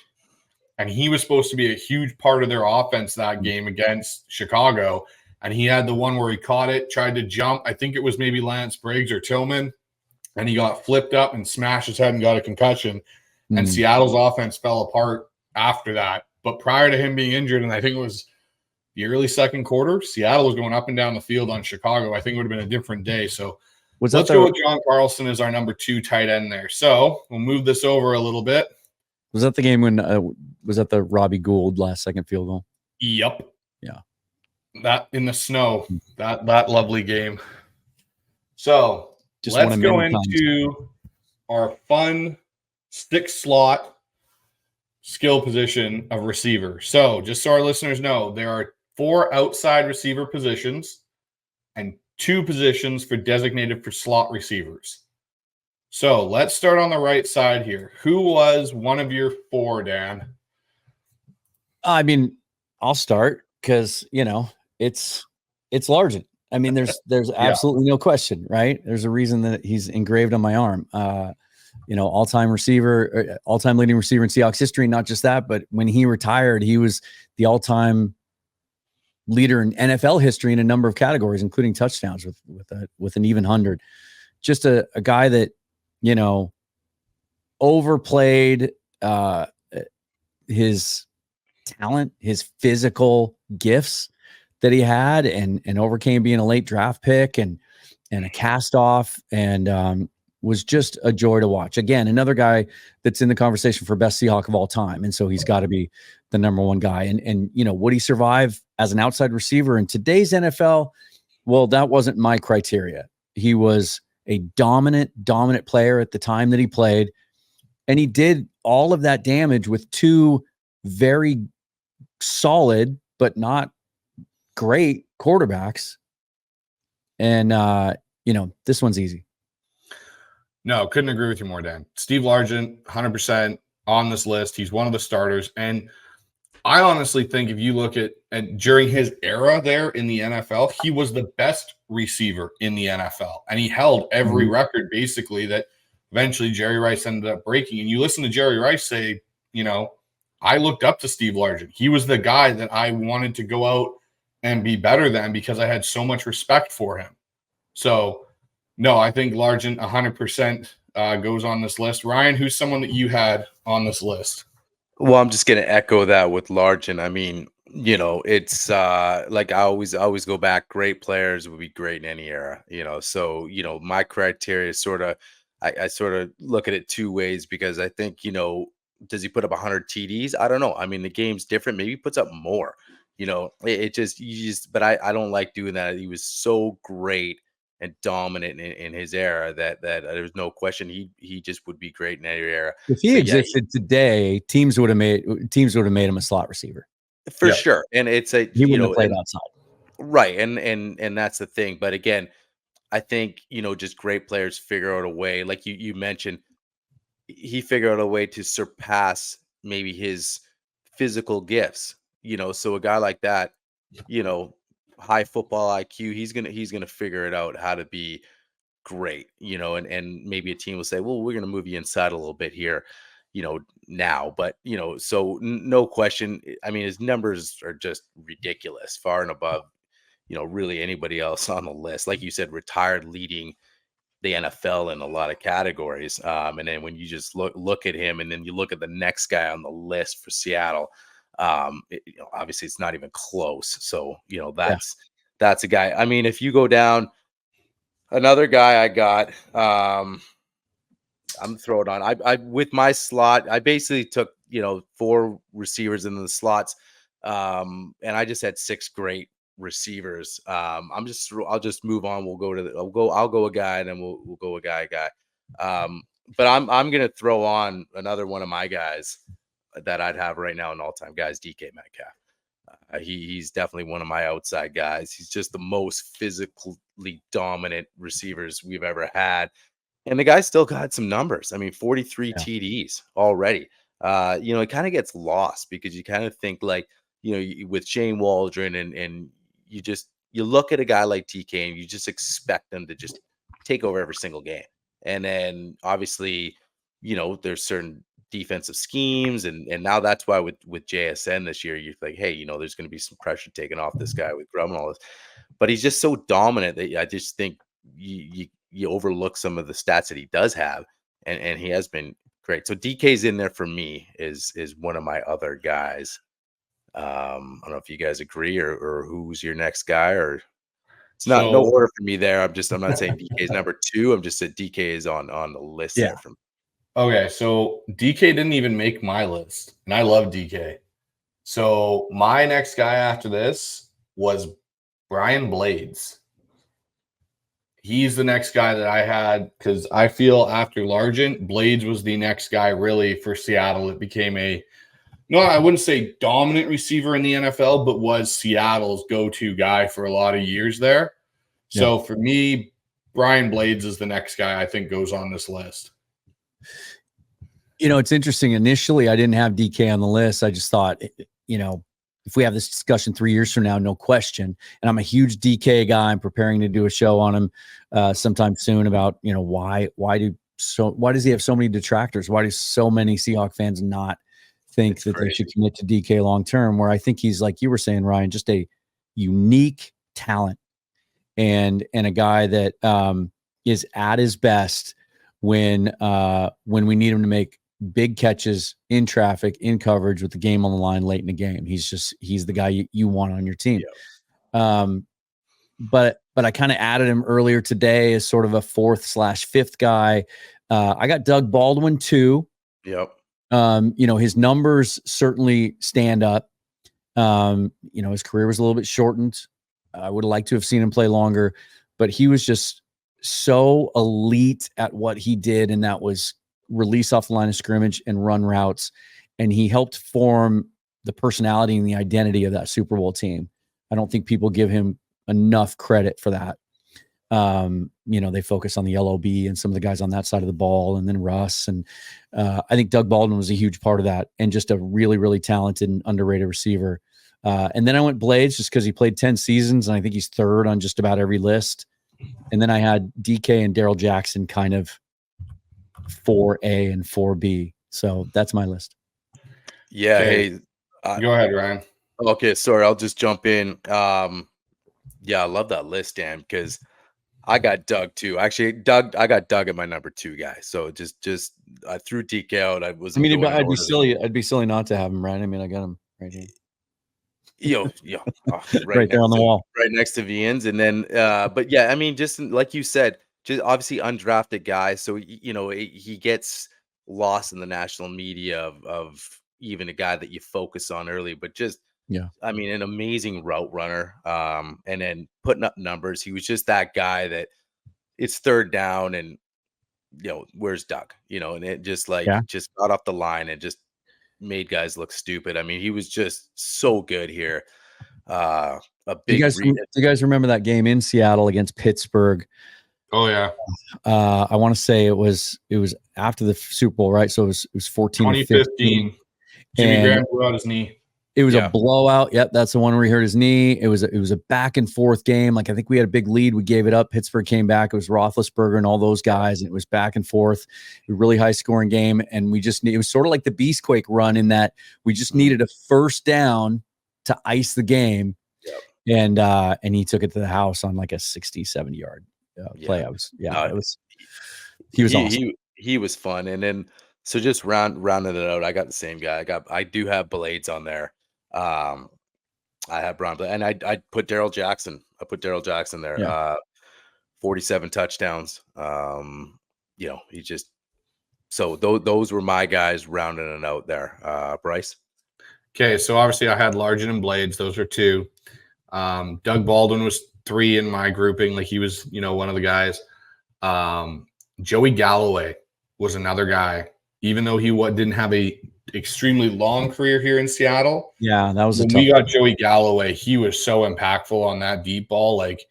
and he was supposed to be a huge part of their offense that game against Chicago. And he had the one where he caught it, tried to jump. I think it was maybe Lance Briggs or Tillman, and he got flipped up and smashed his head and got a concussion. And Seattle's offense fell apart after that. But prior to him being injured, and I think it was the early second quarter, Seattle was going up and down the field on Chicago. I think it would have been a different day. So let's go with John Carlson as our number 2 tight end there. So we'll move this over a little bit. Was that the game when was that the Robbie Gould last second field goal? Yep. Yeah. That in the snow, that lovely game. So let's go into our fun 6 slot skill position of receiver. So just so our listeners know, there are 4 outside receiver positions and 2 positions designated for slot receivers. So let's start on the right side here. Who was one of your 4, Dan? I mean, I'll start because it's Largent. I mean, there's absolutely no question, right? There's a reason that he's engraved on my arm. All-time receiver, all-time leading receiver in Seahawks history. Not just that, but when he retired, he was the all-time leader in NFL history in a number of categories, including touchdowns with an even 100. Just a guy that overplayed his talent, his physical gifts that he had, and overcame being a late draft pick and a cast off, and was just a joy to watch. Again, another guy that's in the conversation for best Seahawk of all time, and so he's got to be the number 1 guy. And would he survive as an outside receiver in today's NFL? Well, that wasn't my criteria. He was a dominant player at the time that he played, and he did all of that damage with 2 very solid but not great quarterbacks. And this one's easy. No, couldn't agree with you more, Dan. Steve Largent, 100% on this list. He's one of the starters. And I honestly think if you look at during his era there in the NFL, he was the best receiver in the NFL. And he held every record basically that eventually Jerry Rice ended up breaking. And you listen to Jerry Rice say, I looked up to Steve Largent. He was the guy that I wanted to go out and be better than because I had so much respect for him. So, no, I think Largent 100% goes on this list. Ryan, who's someone that you had on this list? Well, I'm just going to echo that with Largent. I mean, it's like I always go back. Great players would be great in any era, So, my criteria is sort of, I sort of look at it 2 ways because I think, does he put up 100 TDs? I don't know. I mean, the game's different. Maybe he puts up more. But I don't like doing that. He was so great and dominant in his era that there's no question he just would be great in any era. If he existed today, teams would have made him a slot receiver for sure. And it's he wouldn't have played outside, right? And that's the thing. But again, I think just great players figure out a way. Like you mentioned, he figured out a way to surpass maybe his physical gifts. So a guy like that, high football IQ, he's gonna figure it out how to be great, and maybe a team will say, well, we're gonna move you inside a little bit here, now, but so no question. I mean, his numbers are just ridiculous, far and above, really anybody else on the list. Like you said, retired leading the NFL in a lot of categories. And then when you just look at him, and then you look at the next guy on the list for Seattle, obviously it's not even close. So, that's a guy. I mean, if you go down, another guy I got, I'm throwing on. I with my slot, I basically took 4 receivers in the slots, and I just had 6 great receivers. I'll just move on. I'll go a guy, and then we'll go a guy. But I'm gonna throw on another one of my guys that I'd have right now in all-time guys, DK Metcalf. He's definitely one of my outside guys. He's just the most physically dominant receivers we've ever had. And the guy still got some numbers. I mean, 43 TDs already. It kind of gets lost because you kind of think like, with Shane Waldron and you look at a guy like DK and you just expect them to just take over every single game. And then obviously, there's certain defensive schemes, and now that's why with JSN this year, you're like, hey, there's going to be some pressure taken off this guy with Grubb and all this. But he's just so dominant that I just think you overlook some of the stats that he does have, and he has been great. So DK's in there for me is one of my other guys. I don't know if you guys agree or who's your next guy, or it's not no order for me there. I'm not saying DK is number 2. I'm just saying DK is on the list there for me. Okay, so DK didn't even make my list, and I love DK. So my next guy after this was Brian Blades. He's the next guy that I had because I feel after Largent, Blades was the next guy really for Seattle. It became a no, I wouldn't say dominant receiver in the NFL, but was Seattle's go-to guy for a lot of years there. So for me, Brian Blades is the next guy I think goes on this list. You know, it's interesting. Initially, I didn't have DK on the list. I just thought, you know, if we have this discussion 3 years from now, no question. And I'm a huge DK guy. I'm preparing to do a show on him sometime soon about, you know, why does he have so many detractors? Why do so many Seahawks fans not think that they should commit to DK long term? Where I think he's, like you were saying, Ryan, just a unique talent and a guy that is at his best when we need him to make big catches in traffic, in coverage, with the game on the line late in the game. He's the guy you want on your team. Yeah. But I kind of added him earlier today as sort of a 4th/5th guy. I got Doug Baldwin too. Yep. You know, his numbers certainly stand up. You know, his career was a little bit shortened. I would have liked to have seen him play longer, but he was just so elite at what he did, and that was release off the line of scrimmage and run routes. And he helped form the personality and the identity of that Super Bowl team. I don't think people give him enough credit for that. You know, they focus on the LOB and some of the guys on that side of the ball, and then Russ. And I think Doug Baldwin was a huge part of that, and just a really, really talented and underrated receiver. And then I went Blades just because he played 10 seasons, and I think he's 3rd on just about every list. And then I had DK and Daryl Jackson kind of 4A and 4B. So that's my list. Yeah. Okay. Hey, go ahead, Ryan. Okay. Sorry. I'll just jump in. Yeah, I love that list, Dan, because I got Doug too. Actually, I got Doug at my number 2 guy. So just I threw DK out. I'd be silly. I'd be silly not to have him, right? I mean, I got him right here. Right there on the wall, right next to Viens. And then, but yeah, I mean, just like you said, just obviously undrafted guy. So, you know, he gets lost in the national media of even a guy that you focus on early, but just, I mean, an amazing route runner. And then putting up numbers. He was just that guy that it's 3rd down and, you know, where's Doug, you know, and it just just got off the line and just made guys look stupid. I mean, he was just so good here. A big. Do you guys remember that game in Seattle against Pittsburgh? Oh yeah. I want to say it was after the Super Bowl, right? So it was 14-15. Jimmy Graham blew out his knee. It was a blowout. Yep, that's the one where he hurt his knee. It was a back and forth game. Like, I think we had a big lead. We gave it up. Pittsburgh came back. It was Roethlisberger and all those guys, and it was back and forth. A really high scoring game, and it was sort of like the Beastquake run in that we just needed a 1st down to ice the game. Yep. And he took it to the house on like a 60-70 yard play. He was awesome. He was fun. And then so just rounding it out, I got the same guy. I do have Blades on there. I have Brian Blades, and I put Daryl Jackson. I put Daryl Jackson there. Yeah. 47 touchdowns. You know, he just those were my guys rounding it out there. Bryce. Okay, so obviously I had Largent and Blades. Those are 2. Doug Baldwin was 3 in my grouping. Like, he was, you know, one of the guys. Joey Galloway was another guy, even though he didn't have a extremely long career here in Seattle. Yeah, that was when we got Joey Galloway, he was so impactful on that deep ball, like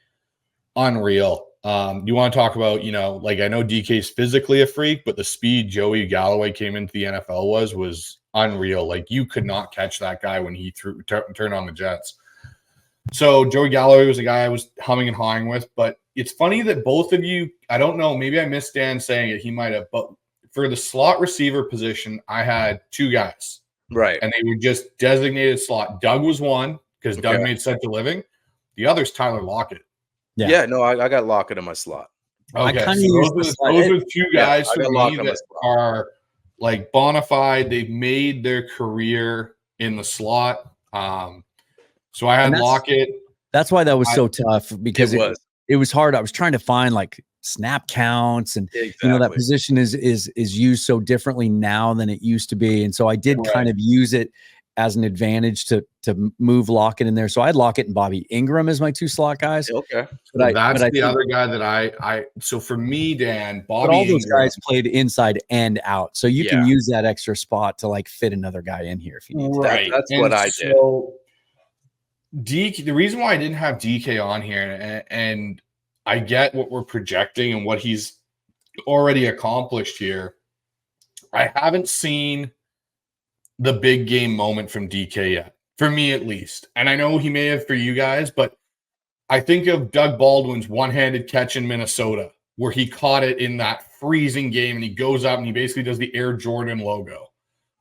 unreal. You want to talk about, you know, like, I know DK's physically a freak, but the speed Joey Galloway came into the NFL was unreal. Like, you could not catch that guy when he turned on the jets. So Joey Galloway was a guy I was humming and hawing with, but it's funny that both of you, I don't know, maybe I missed Dan saying it, he might have, but for the slot receiver position, I had 2 guys. Right. And they were just designated slot. Doug was one because Doug made such a living. The other's Tyler Lockett. Yeah, no, I got Lockett in my slot. Okay, so those are 2 guys for me that are like bona fide. They've made their career in the slot. So I had Lockett. That's why that was so tough, because it was hard. I was trying to find like snap counts, and you know, that position is used so differently now than it used to be, and so I did kind of use it as an advantage to move Lockett in there. So I'd Lockett and Bobby Ingram as my 2 slot guys. Okay. But That's I the other guy that so for me, Dan, Bobby but all those Ingram, guys played inside and out. So you can use that extra spot to like fit another guy in here if you need to. Right. That's what I did. DK, the reason why I didn't have DK on here, and I get what we're projecting and what he's already accomplished here, I haven't seen the big game moment from DK yet, for me at least. And I know he may have for you guys, but I think of Doug Baldwin's one-handed catch in Minnesota, where he caught it in that freezing game, and he goes up and he basically does the Air Jordan logo.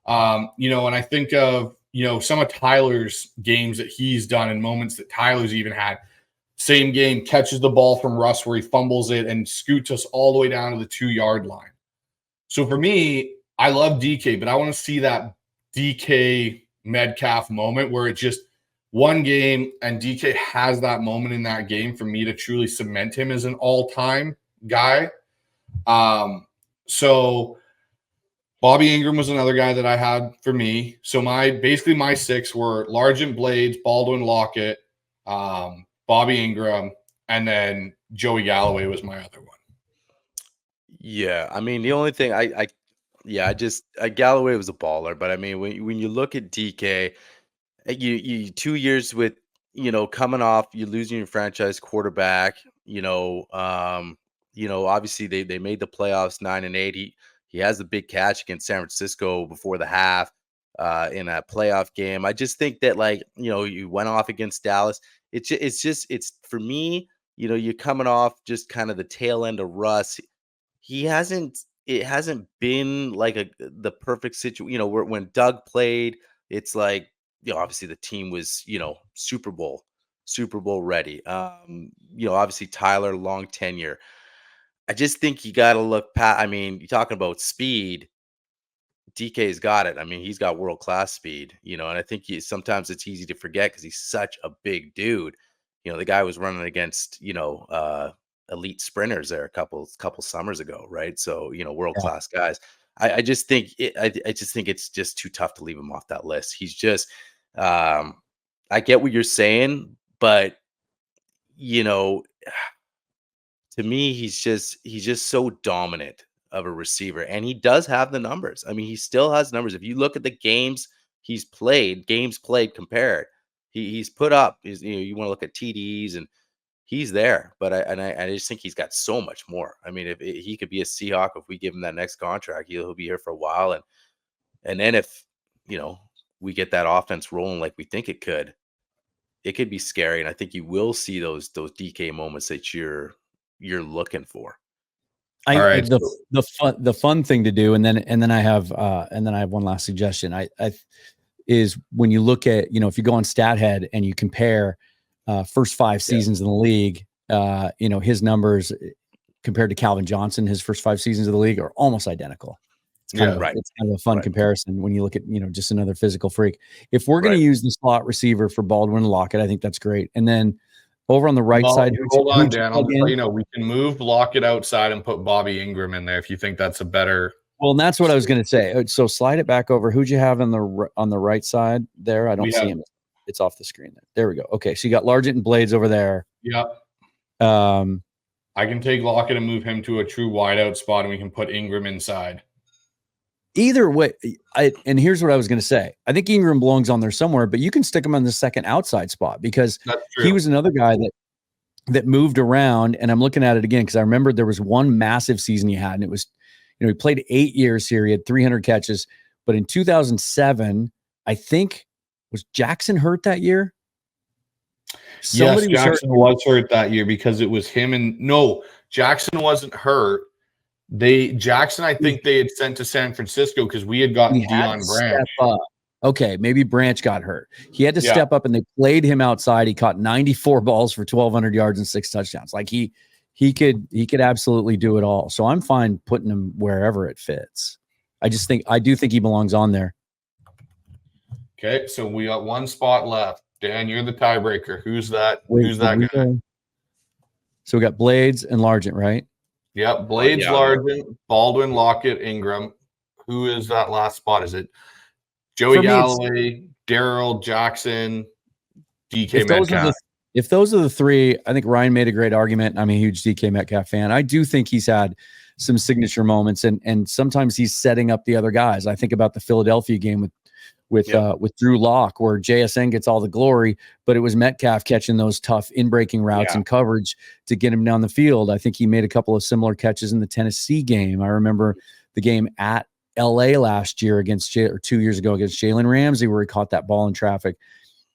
And I think of, some of Tyler's games that he's done and moments that Tyler's even had. Same game, catches the ball from Russ where he fumbles it and scoots us all the way down to the 2-yard line. So for me, I love DK, but I want to see that DK Metcalf moment where it's just one game and DK has that moment in that game for me to truly cement him as an all-time guy. So Bobby Ingram was another guy that I had for me. So my 6 were Largent, Blades, Baldwin, Lockett, Bobby Ingram, and then Joey Galloway was my other one. Yeah, I mean, the only thing Galloway was a baller, but I mean, when you look at DK, you 2 years with, coming off, you're losing your franchise quarterback, obviously they made the playoffs 9-8. He has the big catch against San Francisco before the half in that playoff game. I just think that you went off against Dallas. It's for me, you're coming off just kind of the tail end of Russ. It hasn't been like the perfect situation, where when Doug played, it's like, obviously the team was, Super Bowl ready. Obviously Tyler, long tenure. I just think you got to look past. I mean, you're talking about speed. DK's got it. I mean, he's got world-class speed, and I think sometimes it's easy to forget because he's such a big dude. The guy was running against, elite sprinters there a couple summers ago, right? So, world-class guys. I just think it's just too tough to leave him off that list. He's just, I get what you're saying, but to me, he's just so dominant of a receiver, and he does have the numbers. I mean, he still has numbers. If you look at the games played compared, he's put up. You want to look at TDs, and he's there. But I just think he's got so much more. I mean, if he could be a Seahawk, if we give him that next contract, he'll be here for a while, and then if we get that offense rolling like we think it could be scary, and I think you will see those DK moments that you're looking for. The fun thing to do, and then I have one last suggestion. I is when you look at, if you go on StatHead and you compare first 5 seasons in the league, his numbers compared to Calvin Johnson, his first 5 seasons of the league are almost identical. It's kind of a fun comparison when you look at, just another physical freak. If we're going to use the slot receiver for Baldwin and Lockett, I think that's great. And then over on the right side, hold on, Dan. I'll let you know, we can move Lockett outside and put Bobby Ingram in there if you think that's a better. Well, and that's what I was going to say. So slide it back over. Who'd you have on the right side there? I don't see him. It's off the screen there. There we go. Okay, so you got Largent and Blades over there. Yep. I can take Lockett and move him to a true wideout spot, and we can put Ingram inside. Either way, and here's what I was going to say. I think Ingram belongs on there somewhere, but you can stick him on the second outside spot because he was another guy that moved around. And I'm looking at it again because I remember there was one massive season he had, and it was, he played 8 years here. He had 300 catches, but in 2007, I think, was Jackson hurt that year? Yes, Jackson was hurt that year because it was him no, Jackson wasn't hurt. Jackson, I think they had sent to San Francisco because we had gotten Deion Branch. Okay, maybe Branch got hurt. He had to step up, and they played him outside. He caught 94 balls for 1,200 yards and 6 touchdowns. Like he could absolutely do it all. So I'm fine putting him wherever it fits. I do think he belongs on there. Okay, so we got one spot left. Dan, you're the tiebreaker. Who's that guy? So we got Blades and Largent, right? Yep, Blades, Largent, Baldwin, Lockett, Ingram. Who is that last spot? Is it Joey Galloway, Darryl, Jackson, DK Metcalf. If those are the three, I think Ryan made a great argument. I'm a huge DK Metcalf fan. I do think he's had some signature moments, and sometimes he's setting up the other guys. I think about the Philadelphia game with Drew Lock, where JSN gets all the glory, but it was Metcalf catching those tough in-breaking routes and coverage to get him down the field. I think he made a couple of similar catches in the Tennessee game. I remember the game at LA last year or 2 years ago against Jalen Ramsey, where he caught that ball in traffic.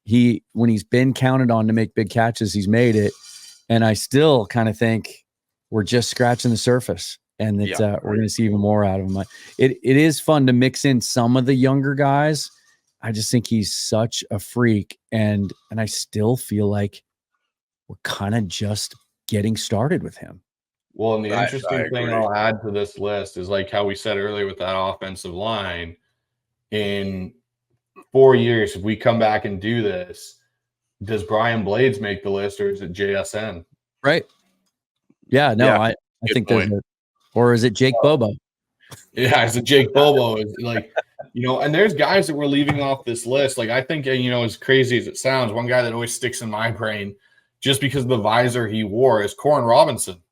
When he's been counted on to make big catches, he's made it. And I still kind of think we're just scratching the surface, and that we're going to see even more out of him. It is fun to mix in some of the younger guys. I just think he's such a freak, and I still feel like we're kind of just getting started with him. Well, and the interesting thing I'll add to this list is like how we said earlier with that offensive line. In 4 years, if we come back and do this, does Brian Blades make the list, or is it JSN? Right. Yeah, no, I think there's or is it Jake Bobo? Yeah, it's a Jake Bobo. Is like, and there's guys that we're leaving off this list. Like, I think, as crazy as it sounds, one guy that always sticks in my brain just because of the visor he wore is Corn Robinson.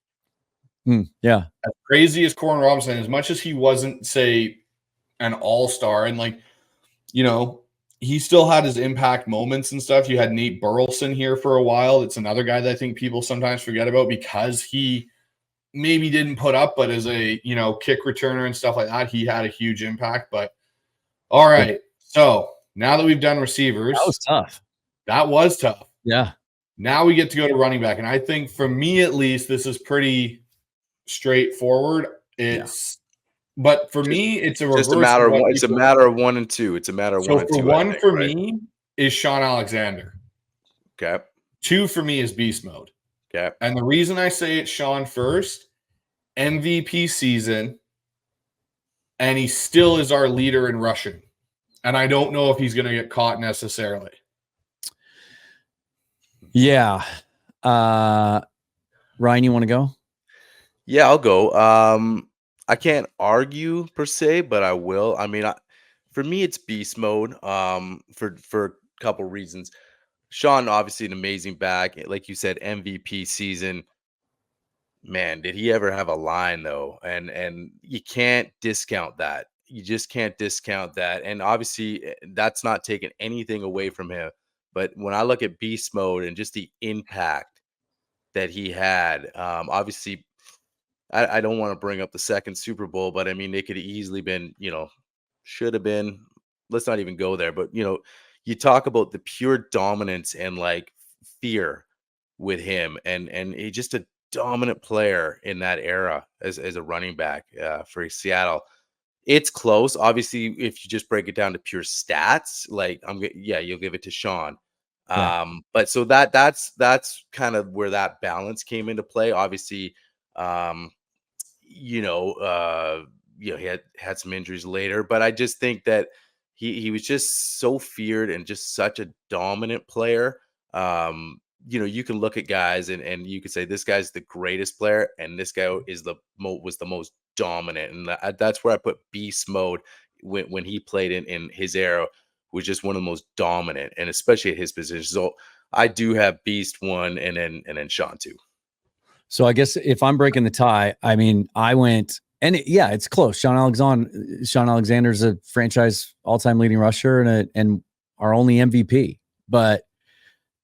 Yeah. As crazy as Corn Robinson, as much as he wasn't, say, an all-star, and he still had his impact moments and stuff. You had Nate Burleson here for a while. It's another guy that I think people sometimes forget about because he maybe didn't put up, but as a, kick returner and stuff like that, he had a huge impact. But all right. So now that we've done receivers, that was tough. That was tough. Yeah. Now we get to go to running back. And I think for me, at least, this is pretty straightforward. But for me, it's a reverse. Just a matter of it's a matter of 1 and 2. It's a matter of 1 and 2. So one for me is Sean Alexander. Okay. 2 for me is beast mode. Okay. And the reason I say it's Sean first, MVP season, and he still is our leader in rushing. And I don't know if he's going to get caught necessarily. Yeah. Ryan, you want to go? Yeah, I'll go. I can't argue per se, but I will. I mean, for me, it's beast mode. For a couple reasons. Sean, obviously, an amazing back, like you said, MVP season. Man, did he ever have a line though? And you can't discount that. You just can't discount that. And obviously, that's not taking anything away from him. But when I look at beast mode and just the impact that he had, obviously. I don't want to bring up the second Super Bowl, but I mean, it could have easily been, should have been. Let's not even go there. But, you talk about the pure dominance and like fear with him, and he's just a dominant player in that era as a running back for Seattle. It's close. Obviously, if you just break it down to pure stats, like you'll give it to Sean. Yeah. But so that's kind of where that balance came into play. Obviously, he had some injuries later, but I just think that he was just so feared and just such a dominant player. You can look at guys and you could say this guy's the greatest player, and this guy was the most dominant, and that's where I put beast mode when he played in his era, was just one of the most dominant, and especially at his position. So I do have beast 1 and then Sean 2. So I guess if I'm breaking the tie, I mean, I went, and it's close. Sean Alexander's a franchise all-time leading rusher and our only MVP. But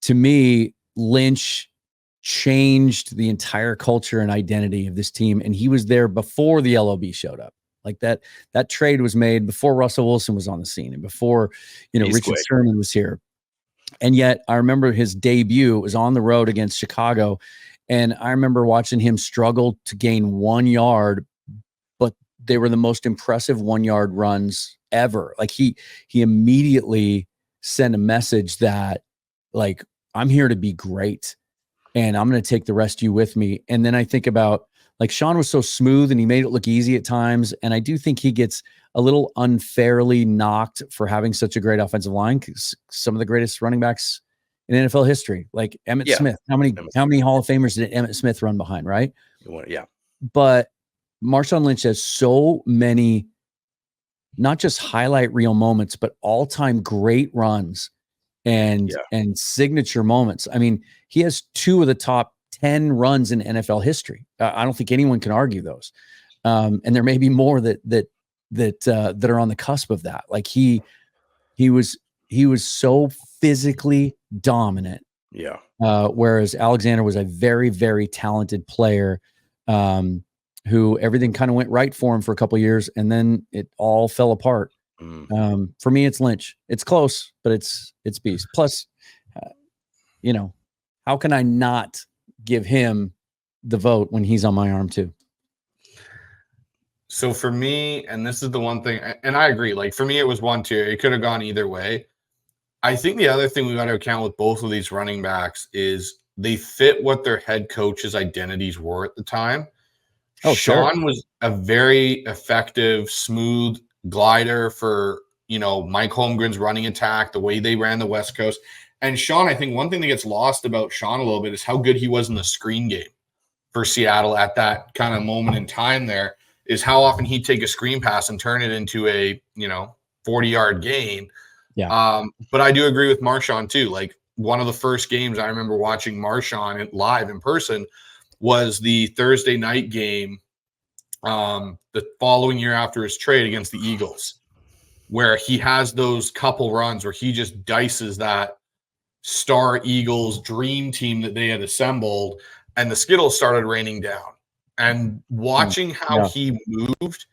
to me, Lynch changed the entire culture and identity of this team, and he was there before the LOB showed up. Like that trade was made before Russell Wilson was on the scene and before Richard Sherman was here. And yet I remember his debut was on the road against Chicago. And I remember watching him struggle to gain 1 yard, but they were the most impressive 1 yard runs ever. Like he immediately sent a message that, like, I'm here to be great and I'm going to take the rest of you with me. And then I think about, like, Sean was so smooth and he made it look easy at times. And I do think he gets a little unfairly knocked for having such a great offensive line, because some of the greatest running backs in NFL history, like Emmitt Smith. How many Hall of Famers did Emmitt Smith run behind, right? Yeah. But Marshawn Lynch has so many not just highlight reel moments, but all-time great runs and signature moments. I mean, he has 2 of the top 10 runs in NFL history. I don't think anyone can argue those. And there may be more that are on the cusp of that. Like he was so physically dominant. Yeah. Whereas Alexander was a very, very talented player, who everything kind of went right for him for a couple of years, and then it all fell apart. For me, it's Lynch. It's close, but it's Beast. Plus, how can I not give him the vote when he's on my arm too? So for me, and this is the one thing, and I agree, like for me, it was 1-2. It could have gone either way. I think the other thing we got to account with both of these running backs is they fit what their head coach's identities were at the time. Oh, Sean was a very effective, smooth glider for, Mike Holmgren's running attack, the way they ran the West Coast. And Sean, I think one thing that gets lost about Sean a little bit is how good he was in the screen game for Seattle at that kind of moment in time there, is how often he'd take a screen pass and turn it into a, 40-yard gain. Yeah. But I do agree with Marshawn too. Like one of the first games I remember watching Marshawn live in person was the Thursday night game the following year after his trade against the Eagles, where he has those couple runs where he just dices that star Eagles dream team that they had assembled, and the Skittles started raining down. And watching how he moved,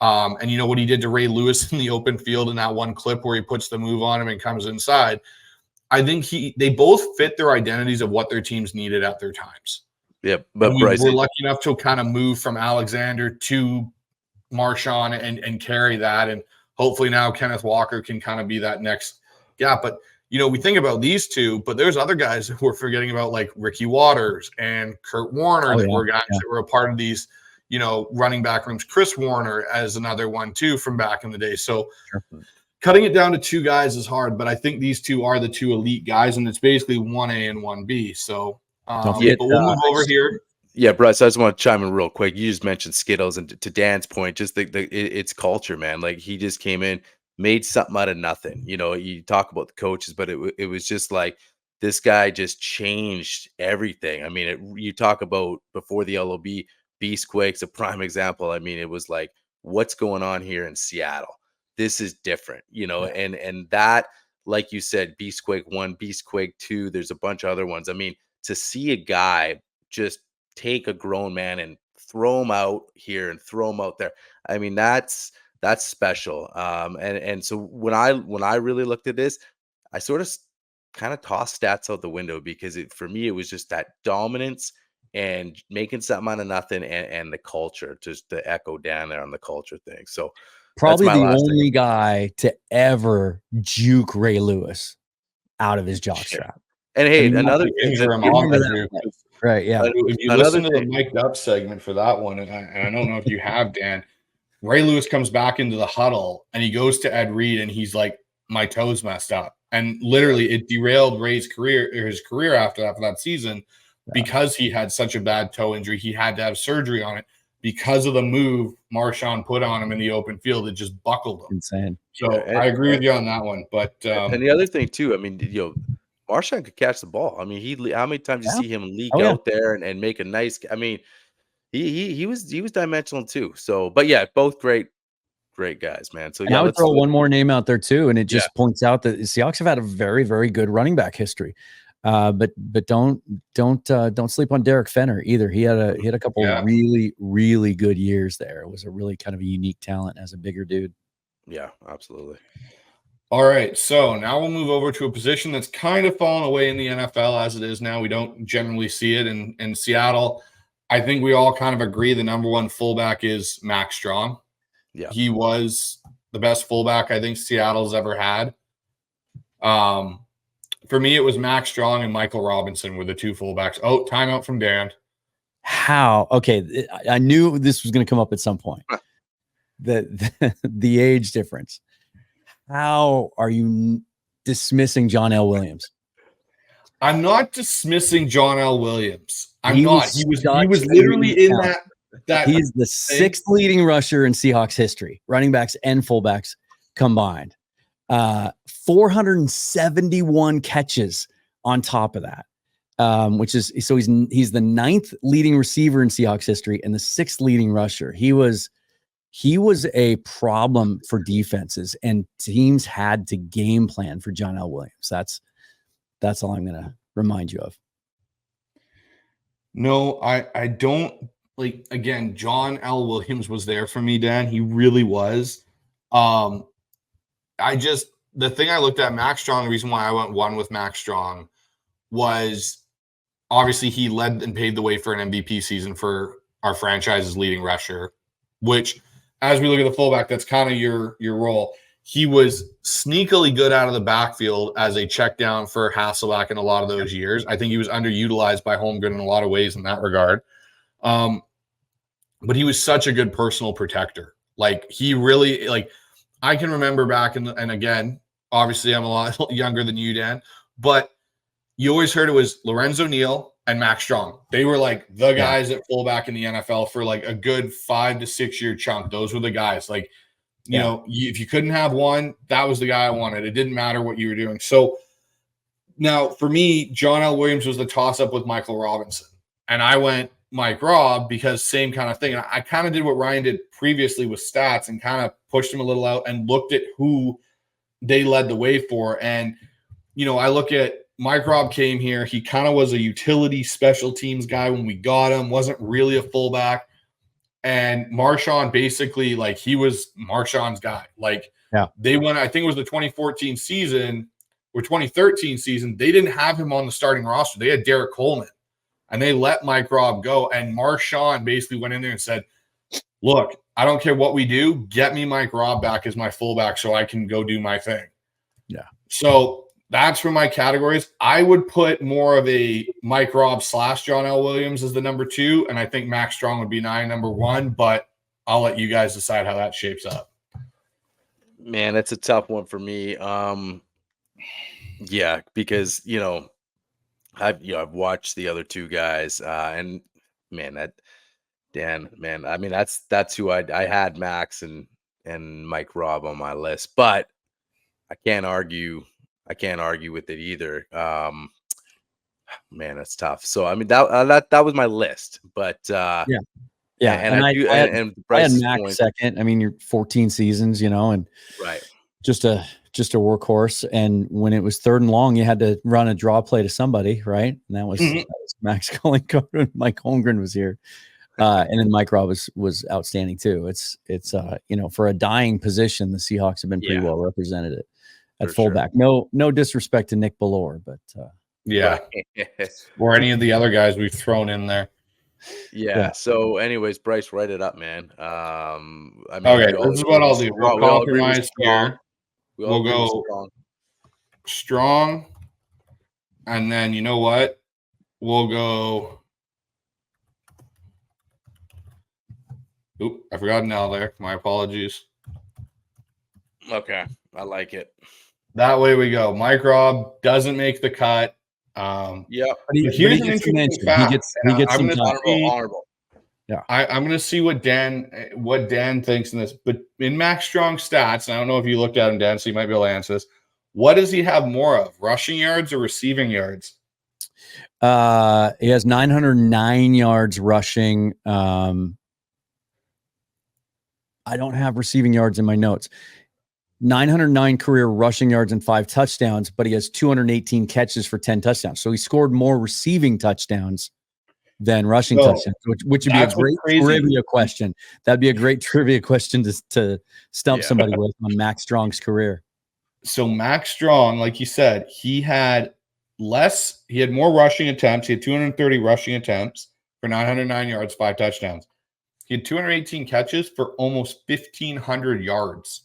and what he did to Ray Lewis in the open field in that one clip where he puts the move on him and comes inside, I think they both fit their identities of what their teams needed at their times. Yeah, but Bryce, we're lucky enough to kind of move from Alexander to Marshawn and carry that, and hopefully now Kenneth Walker can kind of be that next gap. But we think about these two, but there's other guys that we're forgetting about, like Ricky Waters and Kurt Warner, that were guys that were a part of these, running back rooms. Chris Warner as another one too from back in the day. So cutting it down to 2 guys is hard, but I think these 2 are the 2 elite guys, and it's basically 1A and 1B. So but we'll move over here. Yeah, Bryce, I just want to chime in real quick. You just mentioned Skittles, and to Dan's point, just it's culture, man. Like he just came in, made something out of nothing. You talk about the coaches, but it was just like this guy just changed everything. I mean, you talk about before the LOB, Beastquake's a prime example. I mean, it was like, what's going on here in Seattle? This is different, and that, like you said, Beastquake 1, Beastquake 2, there's a bunch of other ones. I mean, to see a guy just take a grown man and throw him out here and throw him out there, I mean, that's special. And so when I really looked at this, I sort of kind of tossed stats out the window, because for me, it was just that dominance and making something out of nothing, and the culture, just to echo down there on the culture thing. So probably the only guy to ever juke Ray Lewis out of his jockstrap. And hey, another right, yeah. If you listen to the mic'd up segment for that one, and I don't know if you have, Dan, Ray Lewis comes back into the huddle and he goes to Ed Reed and he's like, my toes messed up. And literally it derailed Ray's career, or his career after that season, because he had such a bad toe injury. He had to have surgery on it because of the move Marshawn put on him in the open field. It just buckled him. Insane. So I agree with you on that one. But and the other thing too, I mean, Marshawn could catch the ball. I mean, how many times you see him leak out there and make a nice? I mean, he was dimensional too. So, but yeah, both great guys, man. So yeah, I would throw one more name out there too, and it just points out that the Seahawks have had a very, very good running back history. But don't sleep on Derek Fenner either. He had a couple really, really good years there. It was a really kind of a unique talent as a bigger dude. Yeah, absolutely. All right, so now we'll move over to a position that's kind of fallen away in the NFL as it is now. We don't generally see it in Seattle. I think we all kind of agree the number 1 fullback is Max Strong. Yeah, he was the best fullback I think Seattle's ever had. For me, it was Max Strong and Michael Robinson were the 2 fullbacks. Oh, timeout from Dan. How? Okay, I knew this was going to come up at some point. The age difference. How are you dismissing John L. Williams? I'm not dismissing John L. Williams. I'm not. He was literally in that He's the sixth leading rusher in Seahawks history, running backs and fullbacks combined. 471 catches on top of that, which is so he's the ninth leading receiver in Seahawks history and the sixth leading rusher. He was a problem for defenses, and teams had to game plan for John L. Williams. That's all I'm going to remind you of. No, I don't like, again, John L. Williams was there for me, Dan. He really was. The thing I looked at Max Strong, the reason why I went one with Max Strong was obviously he led and paved the way for an MVP season for our franchise's leading rusher, which, as we look at the fullback, that's kind of your role. He was sneakily good out of the backfield as a check down for Hasselbeck in a lot of those years. I think he was underutilized by Holmgren in a lot of ways in that regard. But he was such a good personal protector. Like, he really, like, I can remember back and again, obviously I'm a lot younger than you, Dan, but you always heard it was Lorenzo Neal and Max Strong. They were like the guys at fullback in the NFL for like a good 5 to 6 year chunk. Those were the guys. Like, you know, if you couldn't have one, that was the guy I wanted. It didn't matter what you were doing. So now for me, John L. Williams was the toss up with Michael Robinson. And I went Mike Robb because same kind of thing. And I kind of did what Ryan did previously with stats and kind of pushed him a little out and looked at who they led the way for. And, you know, I look at Mike Robb came here. He kind of was a utility special teams guy when we got him, wasn't really a fullback. And Marshawn basically, like, he was Marshawn's guy. Like, they went, I think it was the 2014 season or 2013 season. They didn't have him on the starting roster. They had Derek Coleman, and they let Mike Robb go. And Marshawn basically went in there and said, look, I don't care what we do. Get me Mike Robb back as my fullback so I can go do my thing. Yeah. So that's for my categories. I would put more of a Mike Robb / John L. Williams as the number 2, and I think Max Strong would be number 1, but I'll let you guys decide how that shapes up. Man, that's a tough one for me. Yeah, because, you know, I've watched the other two guys, and man, that Dan, man, I mean, that's who I had Max and Mike Robb on my list, but I can't argue with it either. Man, that's tough. So I mean, that was my list, but yeah. And I had Max point, second. I mean, you're 14 seasons, you know, and right, just a workhorse. And when it was 3rd and long, you had to run a draw play to somebody, right? And that was Max calling code when Mike Holmgren was here. And then Mike Robb was outstanding too. It's you know, for a dying position, the Seahawks have been pretty well represented at fullback. Sure. No disrespect to Nick Bellore, but or any of the other guys we've thrown in there. Yeah. So, anyways, Bryce, write it up, man. I mean, okay, this is what I'll do. We'll compromise here. We'll go strong, and then you know what? We'll go. Oop, I forgot an L there. My apologies. Okay, I like it. That way we go. Mike Robb doesn't make the cut. Yeah, but he gets mentioned. He gets some honorable. Yeah, I'm going to see what Dan thinks in this. But in Max Strong stats, and I don't know if you looked at him, Dan, so you might be able to answer this. What does he have more of, rushing yards or receiving yards? He has 909 yards rushing. I don't have receiving yards in my notes. 909 career rushing yards and 5 touchdowns, but he has 218 catches for 10 touchdowns. So he scored more receiving touchdowns than rushing touchdowns, which would be a great trivia question. That'd be a great trivia question to stump somebody with on Max Strong's career. So Max Strong, like you said, he had more rushing attempts. He had 230 rushing attempts for 909 yards, 5 touchdowns. He had 218 catches for almost 1,500 yards.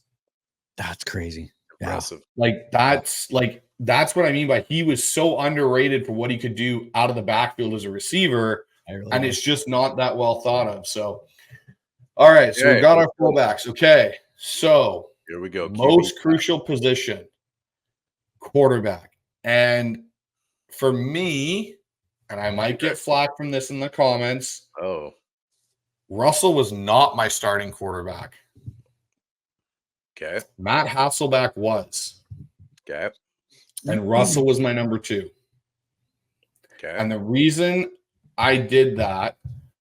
That's crazy. Impressive. Like that's what I mean by he was so underrated for what he could do out of the backfield as a receiver, and it's just not that well thought of. So, all right, so we've got our fullbacks. Okay, so here we go. Most crucial position, quarterback, and for me, and I might get flack from this in the comments. Oh, Russell was not my starting quarterback. Okay. Matt Hasselbeck was. Okay. And Russell was my number 2. Okay. And the reason I did that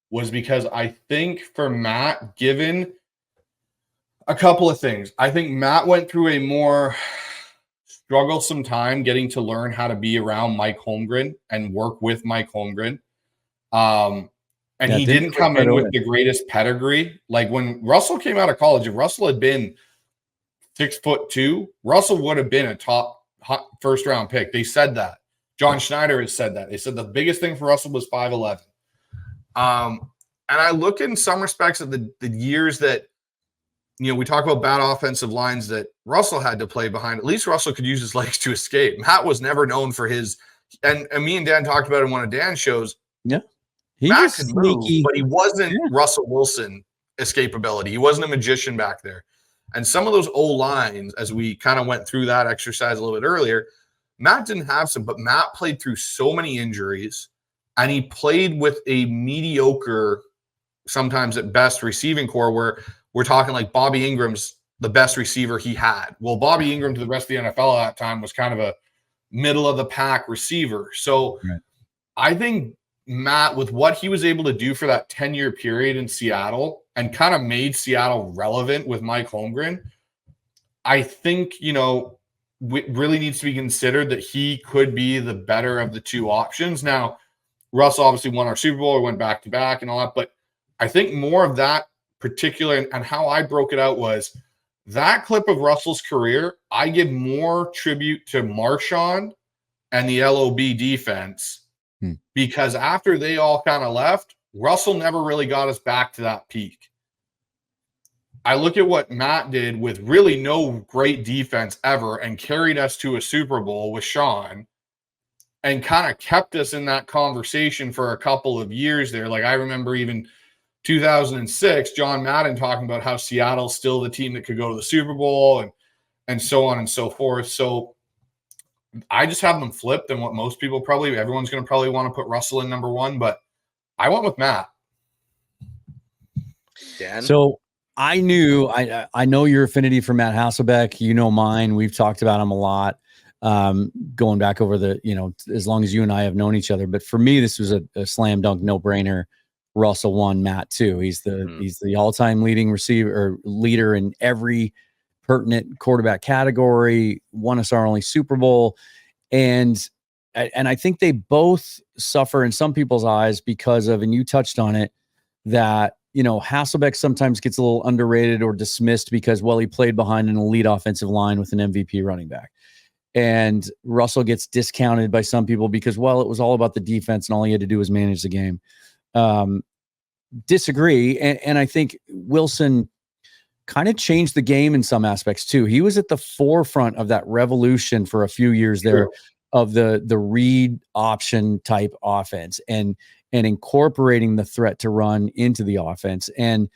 was because I think for Matt, given a couple of things, I think Matt went through a more strugglesome time getting to learn how to be around Mike Holmgren and work with Mike Holmgren. And he didn't come in with the greatest pedigree. Like when Russell came out of college, if Russell had been 6'2", Russell would have been a top first round pick. They said that. John Schneider has said that. They said the biggest thing for Russell was 5'11". And I look in some respects at the years that, we talk about bad offensive lines that Russell had to play behind. At least Russell could use his legs to escape. Matt was never known for his, and me and Dan talked about it in one of Dan's shows. Yeah. Matt could move, but he wasn't Russell Wilson escapability. He wasn't a magician back there. And some of those old lines, as we kind of went through that exercise a little bit earlier, Matt didn't have some, but Matt played through so many injuries, and he played with a mediocre, sometimes at best, receiving core where we're talking like Bobby Ingram's the best receiver he had. Well, Bobby Ingram to the rest of the NFL at that time was kind of a middle-of-the-pack receiver. So I think Matt, with what he was able to do for that 10-year period in Seattle and kind of made Seattle relevant with Mike Holmgren, I think, it really needs to be considered that he could be the better of the two options. Now, Russ obviously won our Super Bowl or went back-to-back and all that, but I think more of that particular and how I broke it out was that clip of Russell's career, I give more tribute to Marshawn and the LOB defense because after they all kind of left, Russell never really got us back to that peak. I look at what Matt did with really no great defense ever and carried us to a Super Bowl with Sean and kind of kept us in that conversation for a couple of years there. Like I remember even 2006, John Madden talking about how Seattle's still the team that could go to the Super Bowl and so on and so forth. So I just have them flipped, and what most people everyone's going to probably want to put Russell in number 1, but I went with Matt. Dan? So I know your affinity for Matt Hasselbeck. You know mine. We've talked about him a lot, going back over as long as you and I have known each other. But for me, this was a slam dunk, no brainer. Russell 1, Matt 2. He's the all-time leading receiver or leader in every pertinent quarterback category. Won us our only Super Bowl, and I think they both suffer in some people's eyes because of, and you touched on it, that Hasselbeck sometimes gets a little underrated or dismissed because he played behind an elite offensive line with an MVP running back, and Russell gets discounted by some people because it was all about the defense and all he had to do was manage the game. Disagree. And I think Wilson kind of changed the game in some aspects too. He was at the forefront of that revolution for a few years there of the read option type offense and incorporating the threat to run into the offense. And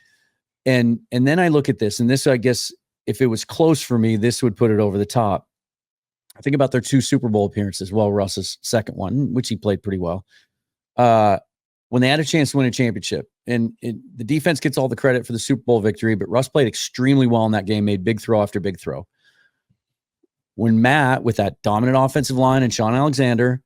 then I look at this, and this, I guess, if it was close for me, this would put it over the top. I think about their 2 Super Bowl appearances. Russ's second one, which he played pretty well. When they had a chance to win a championship, and the defense gets all the credit for the Super Bowl victory, but Russ played extremely well in that game, made big throw after big throw. When Matt, with that dominant offensive line and Sean Alexander,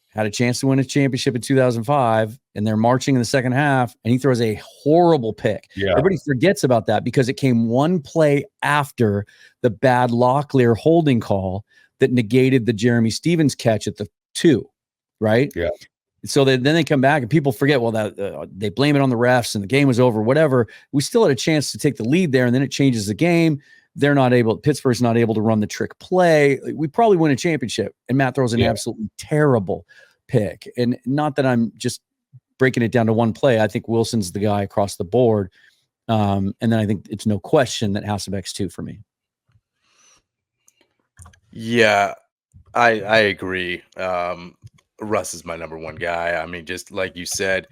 had a chance to win a championship in 2005, and they're marching in the second half, and he throws a horrible pick. Yeah. Everybody forgets about that because it came one play after the bad Locklear holding call that negated the Jeremy Stevens catch at the 2, right? Yeah. So then they come back and people forget, that they blame it on the refs and the game was over, whatever. We still had a chance to take the lead there, and then it changes the game. Pittsburgh's not able to run the trick play. We probably win a championship, and Matt throws an absolutely terrible pick. And not that I'm just breaking it down to one play. I think Wilson's the guy across the board. And then I think it's no question that Hasselbeck's 2 for me. Yeah, I agree. Russ is my number 1 guy. I mean, just like you said,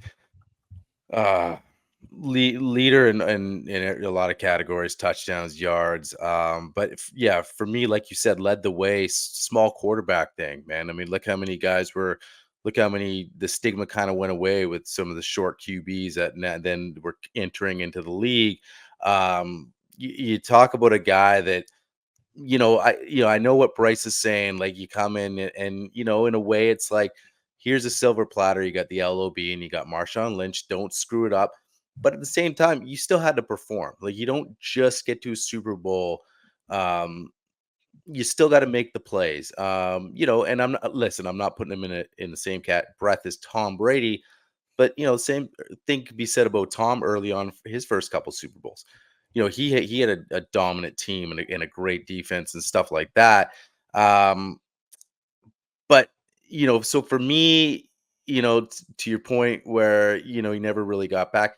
leader in a lot of categories, touchdowns, yards. But for me, like you said, led the way, small quarterback thing, man. I mean, look how many guys were look how many the stigma kind of went away with some of the short QBs that then were entering into the league. You talk about a guy that, I know what Bryce is saying. Like, you come in and in a way, it's like, here's a silver platter. You got the LOB and you got Marshawn Lynch. Don't screw it up. But at the same time, you still had to perform. Like, you don't just get to a Super Bowl. You still got to make the plays. And I'm not putting him in the same breath as Tom Brady, but same thing could be said about Tom early on for his first couple Super Bowls. He had a dominant team and a great defense and stuff like that. But so for me, to your point where he never really got back,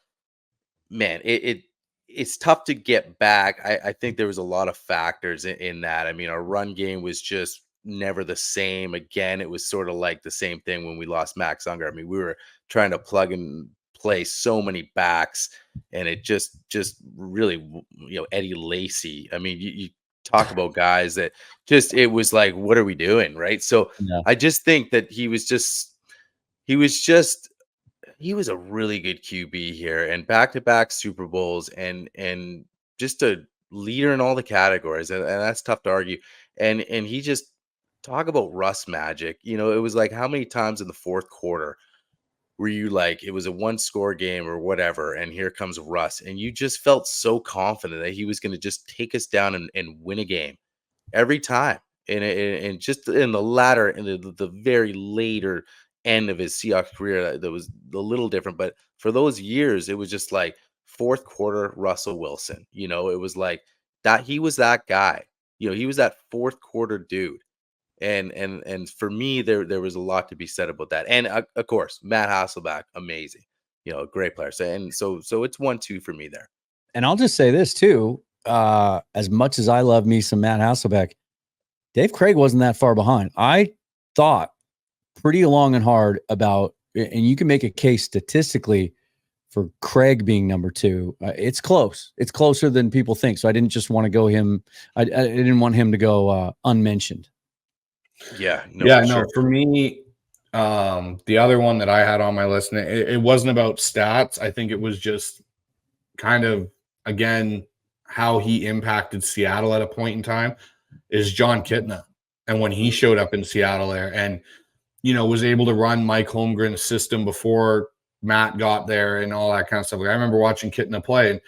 man, it's tough to get back. I think there was a lot of factors in that. I mean, our run game was just never the same. Again, it was sort of like the same thing when we lost Max Unger. I mean, we were trying to plug and play so many backs, and it just really, Eddie Lacy. I mean, you talk about guys that it was like, what are we doing, right? So Yeah. I just think that he was a really good QB here, and back-to-back Super Bowls, and just a leader in all the categories, and that's tough to argue. And he just talk about Russ magic. It was like, how many times in the fourth quarter were you like, it was a one-score game or whatever, and here comes Russ, and you just felt so confident that he was going to just take us down and win a game every time. And just in the latter, in the very later end of his Seahawks career, that was a little different. But for those years, it was just like fourth quarter Russell Wilson. It was like that. He was that guy. He was that fourth quarter dude. And for me, there was a lot to be said about that. And of course, Matt Hasselbeck, amazing. Great player. So it's 1-2 for me there. And I'll just say this too. As much as I love me some Matt Hasselbeck, Dave Craig wasn't that far behind. I thought pretty long and hard about, and you can make a case statistically for Craig being number 2. It's close. It's closer than people think. So I didn't just want to go him. I didn't want him to go unmentioned. Yeah. No, for me, the other one that I had on my list, and it wasn't about stats. I think it was just kind of, again, how he impacted Seattle at a point in time, is John Kitna. And when he showed up in Seattle there and, was able to run Mike Holmgren's system before Matt got there and all that kind of stuff. Like, I remember watching Kitna play, and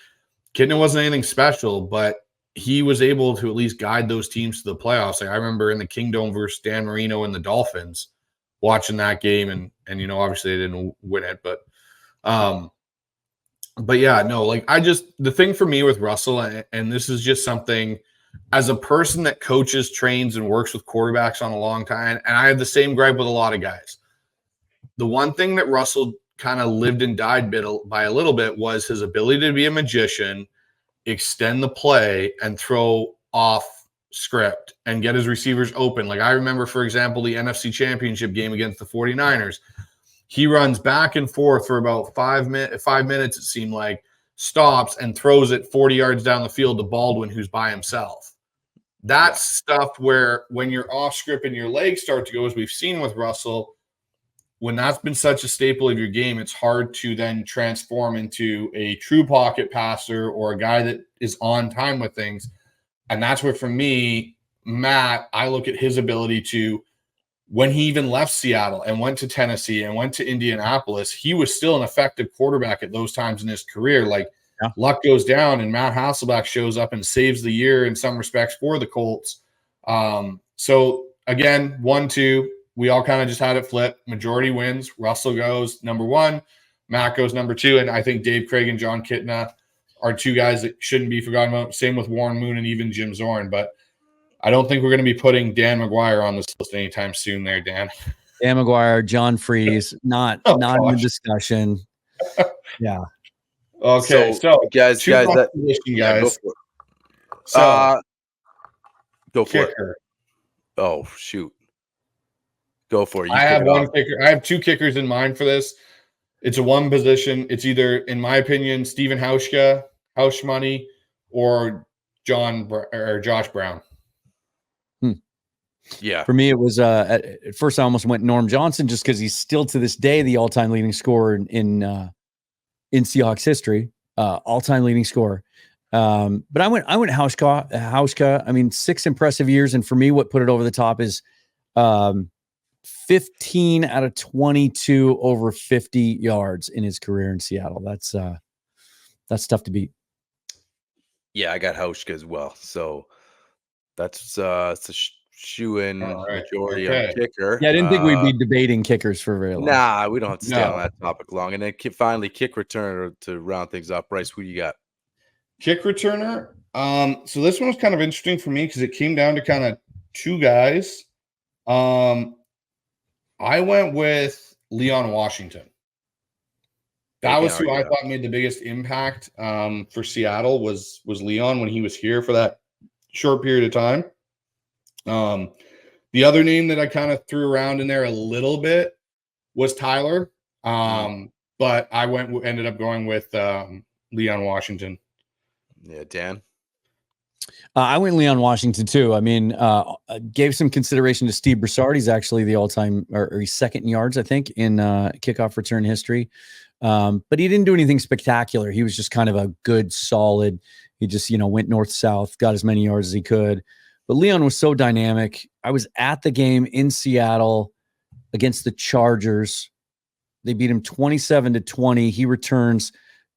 Kitna wasn't anything special, but he was able to at least guide those teams to the playoffs. Like, I remember in the Kingdom versus Dan Marino and the Dolphins, watching that game, and obviously they didn't win it, but yeah, no, like, the thing for me with Russell, and this is just something as a person that coaches, trains, and works with quarterbacks on a long time, and I have the same gripe with a lot of guys. The one thing that Russell kind of lived and died by a little bit was his ability to be a magician, extend the play, and throw off script and get his receivers open. Like, I remember, for example, the NFC Championship game against the 49ers. He runs back and forth for about 5 minutes, it seemed like, stops and throws it 40 yards down the field to Baldwin, who's by himself. That's stuff where when you're off script and your legs start to go, as we've seen with Russell, when that's been such a staple of your game, it's hard to then transform into a true pocket passer or a guy that is on time with things. And that's where, for me, Matt, I look at his ability to, when he even left Seattle and went to Tennessee and went to Indianapolis, he was still an effective quarterback at those times in his career. Like, luck goes down and Matt Hasselbeck shows up and saves the year in some respects for the Colts. So again, 1-2, we all kind of just had it flip. Majority wins. Russell goes number 1, Matt goes number 2. And I think Dave Craig and John Kitna are 2 guys that shouldn't be forgotten about. Same with Warren Moon and even Jim Zorn. But I don't think we're going to be putting Dan McGuire on this list anytime soon there, Dan. Dan McGuire, John Freeze, not in the discussion. Yeah. Okay, so guys, guys. Go for Kicker. it. Oh, shoot. Go for it. I have one kicker. I have 2 kickers in mind for this. It's a one position. It's either, in my opinion, Stephen Houshmoney, or Josh Brown. Yeah. For me, it was at first I almost went Norm Johnson just because he's still to this day the all-time leading scorer in Seahawks history, all-time leading scorer. But I went Hauschka. I mean, 6 impressive years, and for me, what put it over the top is 15 out of 22 over 50 yards in his career in Seattle. That's tough to beat. Yeah, I got Hauschka as well. So that's it's a shoe-in majority on kicker. Yeah, I didn't think we'd be debating kickers for very long. Nah, we don't have to stay on that topic long. And then finally, kick returner to round things off. Bryce, who you got? Kick returner. So this one was kind of interesting for me because it came down to kind of 2 guys. I went with Leon Washington. That was who I thought made the biggest impact for Seattle was Leon when he was here for that short period of time. The other name that I kind of threw around in there a little bit was Tyler. But I ended up going with Leon Washington. Yeah, Dan. I went Leon Washington too. I mean, gave some consideration to Steve Broussard. He's actually the all-time, or he's second in yards, I think, in kickoff return history. But he didn't do anything spectacular. He was just kind of a good, solid. He just, went north-south, got as many yards as he could. But Leon was so dynamic. I was at the game in Seattle against the Chargers. They beat him 27-20. He returns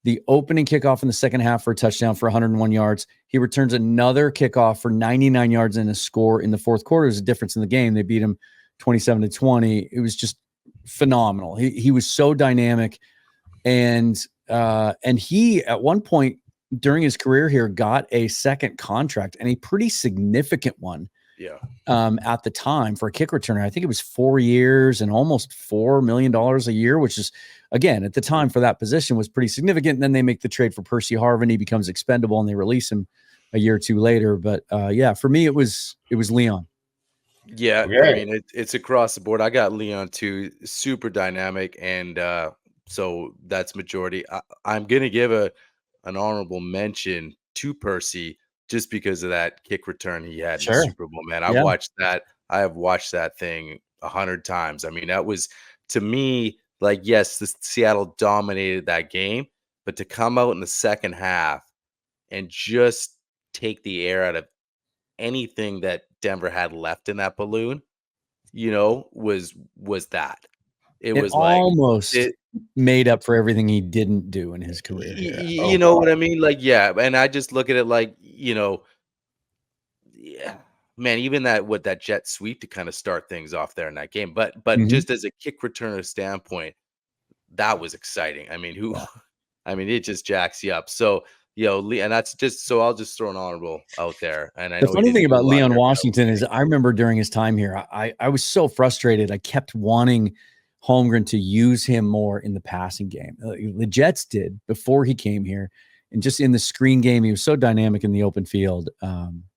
the opening kickoff in the second half for a touchdown for 101 yards. He returns another kickoff for 99 yards and a score in the fourth quarter. There's a difference in the game. They beat him 27-20. It was just phenomenal. He was so dynamic. And he, at one point during his career here, got a second contract, and a pretty significant one. Yeah. At the time for a kick returner. I think it was 4 years and almost $4 million a year, which is, again, at the time for that position was pretty significant. And then they make the trade for Percy Harvin. He becomes expendable and they release him a year or two later. But yeah, for me, it was Leon. Yeah. I mean, it's across the board. I got Leon too, super dynamic. And so that's majority. I'm going to give an honorable mention to Percy, just because of that kick return he had in the Super Bowl, man. I have watched that thing 100 times. I mean, that was, to me, like, yes, the Seattle dominated that game, but to come out in the second half and just take the air out of anything that Denver had left in that balloon, was that. It was almost made up for everything he didn't do in his career. You know what I mean? Like, yeah. And I just look at it like, yeah, man, even that jet sweep to kind of start things off there in that game. But just as a kick returner standpoint, that was exciting. I mean, it just jacks you up. So, and that's just, so I'll just throw an honorable out there. And I know the funny thing about Leon Washington is I remember during his time here, I was so frustrated. I kept wanting Holmgren to use him more in the passing game. The Jets did before he came here, and just in the screen game, he was so dynamic in the open field.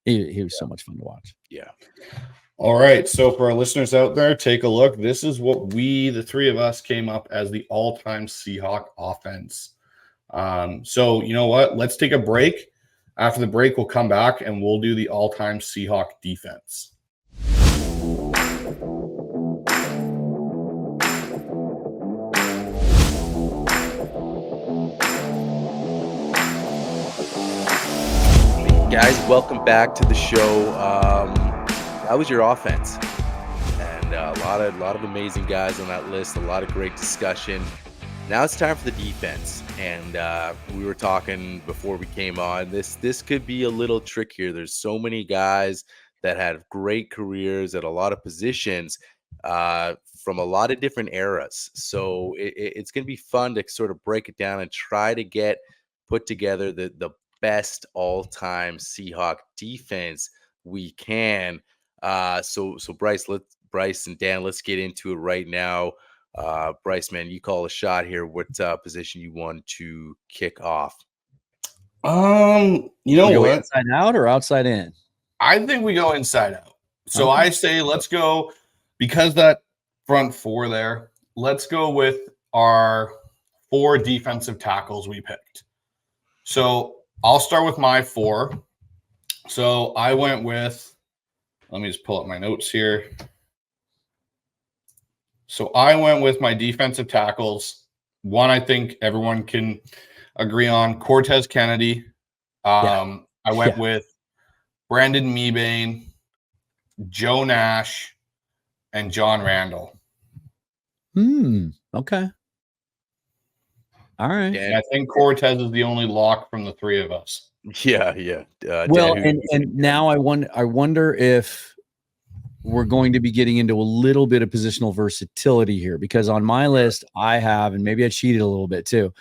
He was so much fun to watch. Yeah. All right. So for our listeners out there, take a look. This is what the 3 of us, came up as the all-time Seahawk offense. So you know what? Let's take a break. After the break, we'll come back and we'll do the all-time Seahawk defense. Guys, welcome back to the show. That was your offense, and a lot of amazing guys on that list. A lot of great discussion. Now it's time for the defense, and we were talking before we came on. This could be a little trickier. There's so many guys that had great careers at a lot of positions from a lot of different eras. So it's going to be fun to sort of break it down and try to put together the best all-time Seahawk defense we can. So Bryce and Dan, let's get into it right now. Bryce, man, you call a shot here. What position you want to kick off? You know what? Inside out or outside in? I think we go inside out. So I say let's go, because that front 4 there, let's go with our 4 defensive tackles we picked. So I'll start with my 4. So I went with Let me just pull up my notes here. So I went with my defensive tackles. One I think everyone can agree on, Cortez Kennedy. I went with Brandon Mebane, Joe Nash, and John Randall. Okay. All right. And I think Cortez is the only lock from the three of us. Yeah. Well, Dan, and now I wonder if we're going to be getting into a little bit of positional versatility here, because on my list I have, and maybe I cheated a little bit too.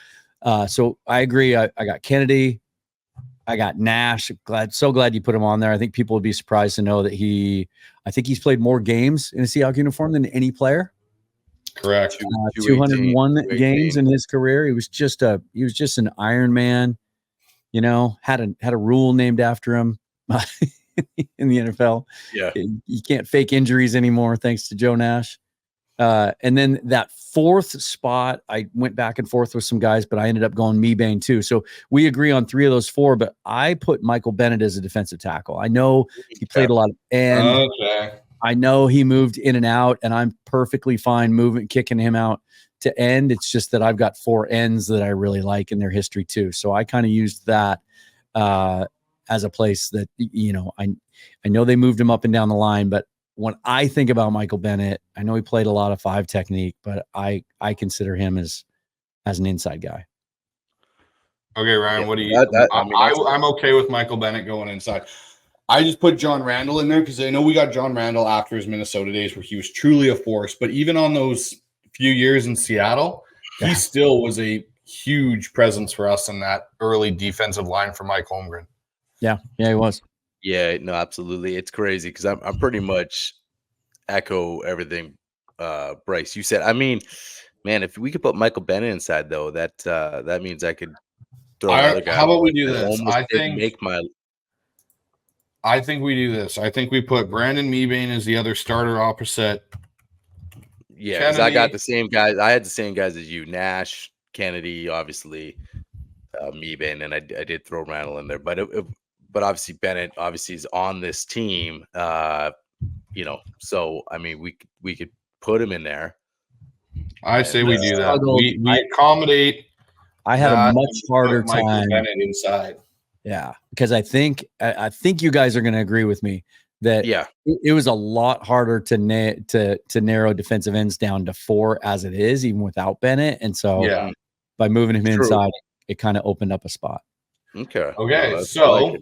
So I agree. I got Kennedy. I got Nash. So glad you put him on there. I think people would be surprised to know that I think he's played more games in a Seahawks uniform than any player. Correct. 201 games in his career. He was just an Iron Man. Had a rule named after him in the NFL. Yeah, you can't fake injuries anymore thanks to Joe Nash. And then that fourth spot, I went back and forth with some guys, but I ended up going Mebane too. So we agree on 3 of those 4, but I put Michael Bennett as a defensive tackle. I know he played a lot of end. Okay. I know he moved in and out, and I'm perfectly fine kicking him out to end. It's just that I've got 4 ends that I really like in their history too. So I kind of used that as a place that, I know they moved him up and down the line, but when I think about Michael Bennett, I know he played a lot of 5 technique, but I consider him as an inside guy. Okay, Ryan, what do you? I'm okay with Michael Bennett going inside. I just put John Randall in there because I know we got John Randall after his Minnesota days where he was truly a force. But even on those few years in Seattle, he still was a huge presence for us in that early defensive line for Mike Holmgren. Yeah, he was. Yeah, no, absolutely. It's crazy because I'm pretty much echo everything Bryce you said. I mean, man, if we could put Michael Bennett inside though, that means I could throw another guy. How about we do this? I think we do this. I think we put Brandon Mebane as the other starter opposite. Yeah, because I got the same guys. I had the same guys as you: Nash, Kennedy, obviously, Mebane, and I did throw Randall in there. But obviously Bennett is on this team. So I mean, we could put him in there. I say we do that. We accommodate. I had a much harder time Bennett inside. Yeah, because I think you guys are going to agree with me that it was a lot harder to narrow defensive ends down to 4 as it is, even without Bennett. And so by moving him inside, it kind of opened up a spot. Okay. So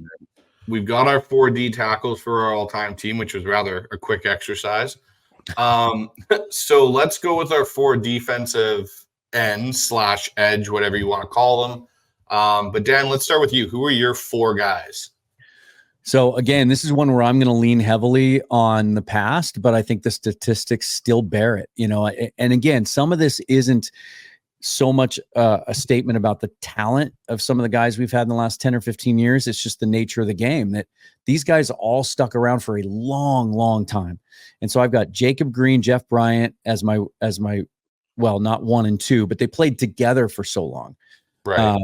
we've got our 4 D tackles for our all-time team, which was rather a quick exercise. So let's go with our 4 defensive ends / edge, whatever you want to call them. But Dan, let's start with you. Who are your 4 guys? So again, this is one where I'm going to lean heavily on the past, but I think the statistics still bear it, and again, some of this isn't so much a statement about the talent of some of the guys we've had in the last 10 or 15 years. It's just the nature of the game that these guys all stuck around for a long, long time. And so I've got Jacob Green, Jeff Bryant as my, well, not 1 and 2, but they played together for so long. Right.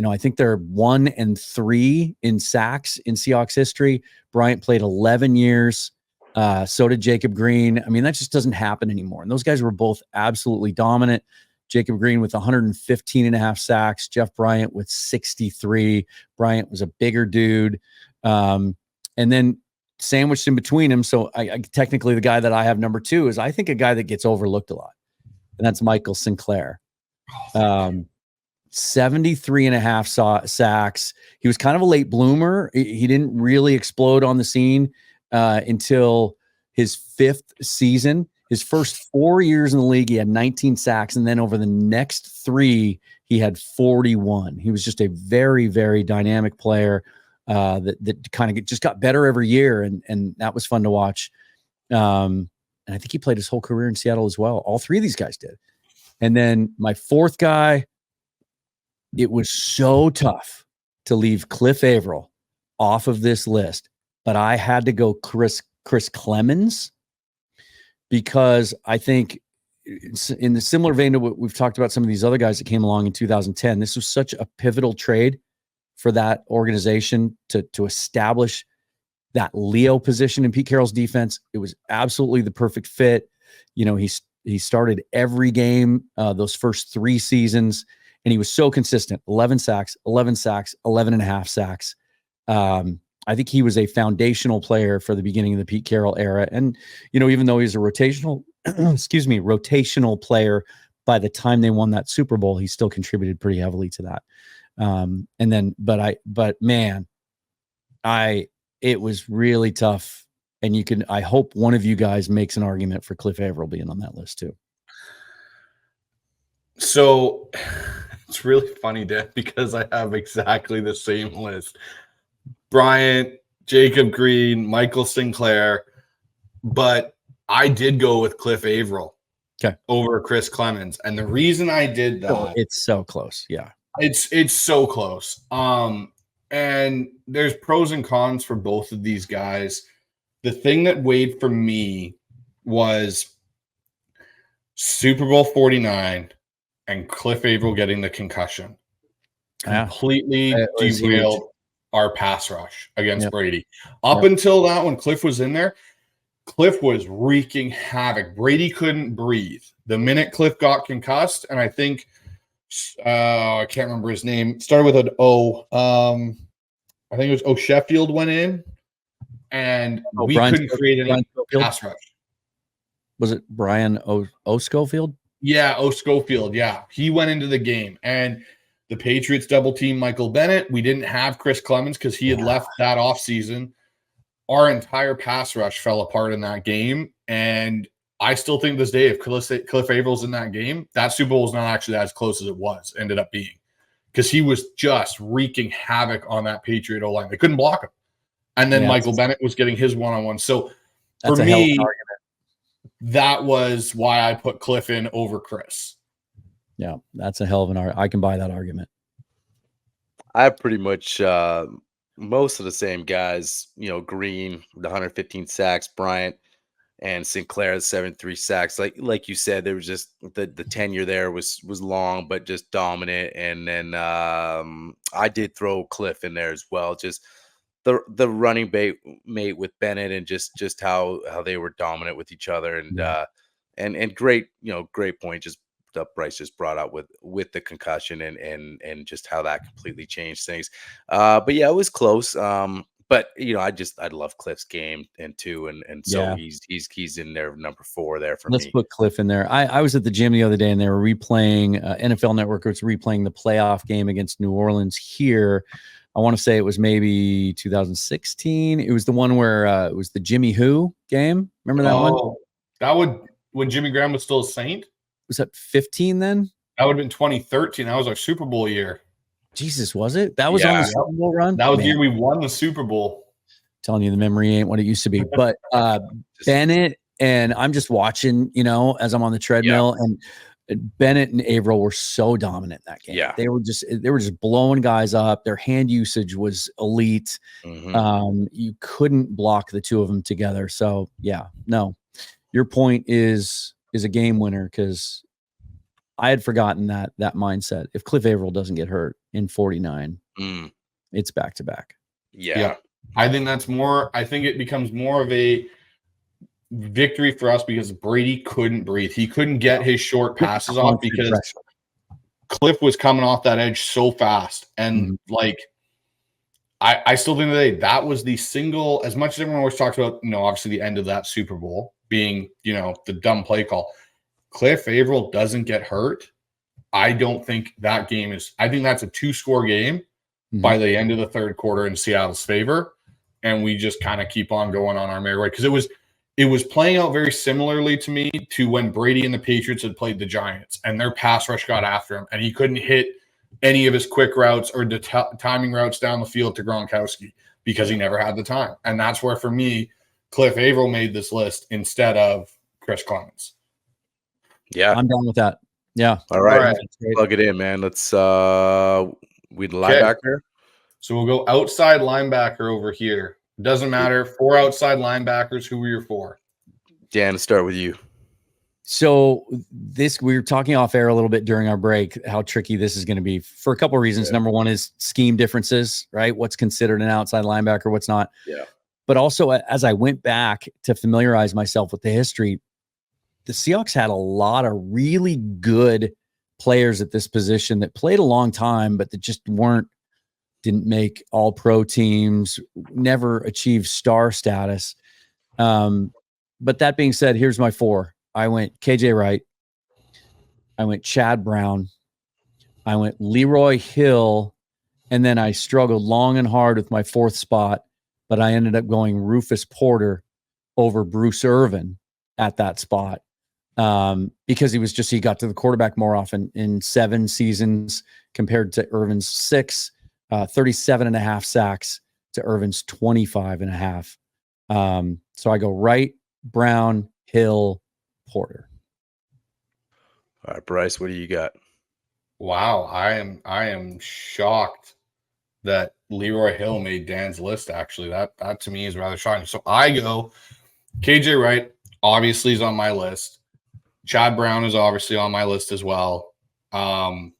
I think they're 1 and 3 in sacks in Seahawks history. Bryant played 11 years. So did Jacob Green. I mean, that just doesn't happen anymore. And those guys were both absolutely dominant. Jacob Green with 115.5 sacks, Jeff Bryant with 63. Bryant was a bigger dude. And then sandwiched in between them. So I technically the guy that I have number 2 is I think a guy that gets overlooked a lot. And that's Michael Sinclair. 73.5 sacks. He was kind of a late bloomer. He didn't really explode on the scene until his 5th season. His first 4 years in the league, he had 19 sacks. And then over the next 3, he had 41. He was just a very, very dynamic player that kind of just got better every year. And that was fun to watch. And I think he played his whole career in Seattle as well. All 3 of these guys did. And then my 4th guy, it was so tough to leave Cliff Averill off of this list, but I had to go Chris Clemens because I think in the similar vein to what we've talked about some of these other guys that came along in 2010, this was such a pivotal trade for that organization to establish that Leo position in Pete Carroll's defense. It was absolutely the perfect fit. You know, he started every game those first 3 seasons, and he was so consistent. 11 sacks, 11 sacks, 11 and a half sacks. I think he was a foundational player for the beginning of the Pete Carroll era. And, you know, even though he's a rotational, rotational player, by the time they won that Super Bowl, he still contributed pretty heavily to that. It was really tough. And I hope one of you guys makes an argument for Cliff Averill being on that list too. So it's really funny, Dan, because I have exactly the same list. Bryant, Jacob Green, Michael Sinclair, but I did go with Cliff Averill over Chris Clemens. And the reason I did that, it's so close. Yeah. It's so close. And there's pros and cons for both of these guys. The thing that weighed for me was Super Bowl 49 and Cliff Averill getting the concussion. Completely derailed our pass rush against Brady. Up until that, when Cliff was in there, Cliff was wreaking havoc. Brady couldn't breathe. The minute Cliff got concussed, and I think I can't remember his name. Started with an O. I think it was Sheffield went in, and we couldn't create any pass rush. Was it Brian O. Schofield? Yeah, O. Schofield. Yeah, he went into the game, and the Patriots double team Michael Bennett. We didn't have Chris Clemens because he had left that offseason. Our entire pass rush fell apart in that game, and I still think this day, if Cliff Averill's in that game, that Super Bowl was not actually as close as it ended up being, because he was just wreaking havoc on that Patriot O-line. They couldn't block him. And then Michael Bennett was getting his one-on-one. So for me, that was why I put Cliff in over Chris. Yeah, that's a hell of an argument. I can buy that argument. I have pretty much most of the same guys, you know, Green, the 115 sacks, Bryant, and Sinclair, the 73 sacks. Like you said, there was just the tenure there was long, but just dominant. And then I did throw Cliff in there as well. Just the running mate with Bennett, and just how they were dominant with each other. And great, you know, great point. Just Bryce just brought out with the concussion and just how that completely changed things. But yeah, it was close. But you know, I love Cliff's game and so he's in there number 4 there for me. Let's put Cliff in there. I was at the gym the other day and they were replaying NFL Network was replaying the playoff game against New Orleans here. I want to say it was maybe 2016. It was the one where it was the Jimmy Who game. Remember that one? That when Jimmy Graham was still a Saint. Was that 15 then? That would have been 2013. That was our Super Bowl year. Jesus, was it? That was on the Super Bowl run? That was the year we won the Super Bowl. Telling you the memory ain't what it used to be. But Bennett, and I'm just watching, you know, as I'm on the treadmill, and Bennett and Averill were so dominant that game. Yeah. They were just blowing guys up. Their hand usage was elite. Mm-hmm. You couldn't block the two of them together. So yeah, no. Your point is a game winner, because I had forgotten that mindset. If Cliff Averill doesn't get hurt in 49, it's back to back. Yeah. I think it becomes more of a victory for us because Brady couldn't breathe. He couldn't get his short passes off because Cliff was coming off that edge so fast. And I still think that was the single, as much as everyone always talks about, you know, obviously the end of that Super Bowl being, you know, the dumb play call. Cliff Averill doesn't get hurt. I don't think that game I think that's a 2-score game by the end of the third quarter in Seattle's favor. And we just kind of keep on going on our merry way. Because it was playing out very similarly to me to when Brady and the Patriots had played the Giants and their pass rush got after him and he couldn't hit any of his quick routes or timing routes down the field to Gronkowski because he never had the time. And that's where, for me, Cliff Averill made this list instead of Chris Clemens. Yeah. I'm done with that. Yeah. All right. Plug it in, man. Let's we linebacker. So we'll go outside linebacker over here. Doesn't matter. 4 outside linebackers. Who were your 4? Dan, let's start with you. So we were talking off air a little bit during our break, how tricky this is going to be for a couple of reasons. Number one is scheme differences, right? What's considered an outside linebacker, what's not. Yeah. But also, as I went back to familiarize myself with the history, the Seahawks had a lot of really good players at this position that played a long time, but that just didn't make all pro teams, never achieved star status. But that being said, here's my 4. I went KJ Wright. I went Chad Brown. I went Leroy Hill. And then I struggled long and hard with my 4th spot, but I ended up going Rufus Porter over Bruce Irvin at that spot. Because he got to the quarterback more often in 7 seasons compared to Irvin's 6, 37.5 sacks to Irvin's 25.5. So I go Wright, Brown, Hill, Porter. All right, Bryce, what do you got? Wow, I am shocked that Leroy Hill made Dan's list. Actually, that to me is rather shocking. So I go KJ Wright, obviously is on my list. Chad Brown is obviously on my list as well. You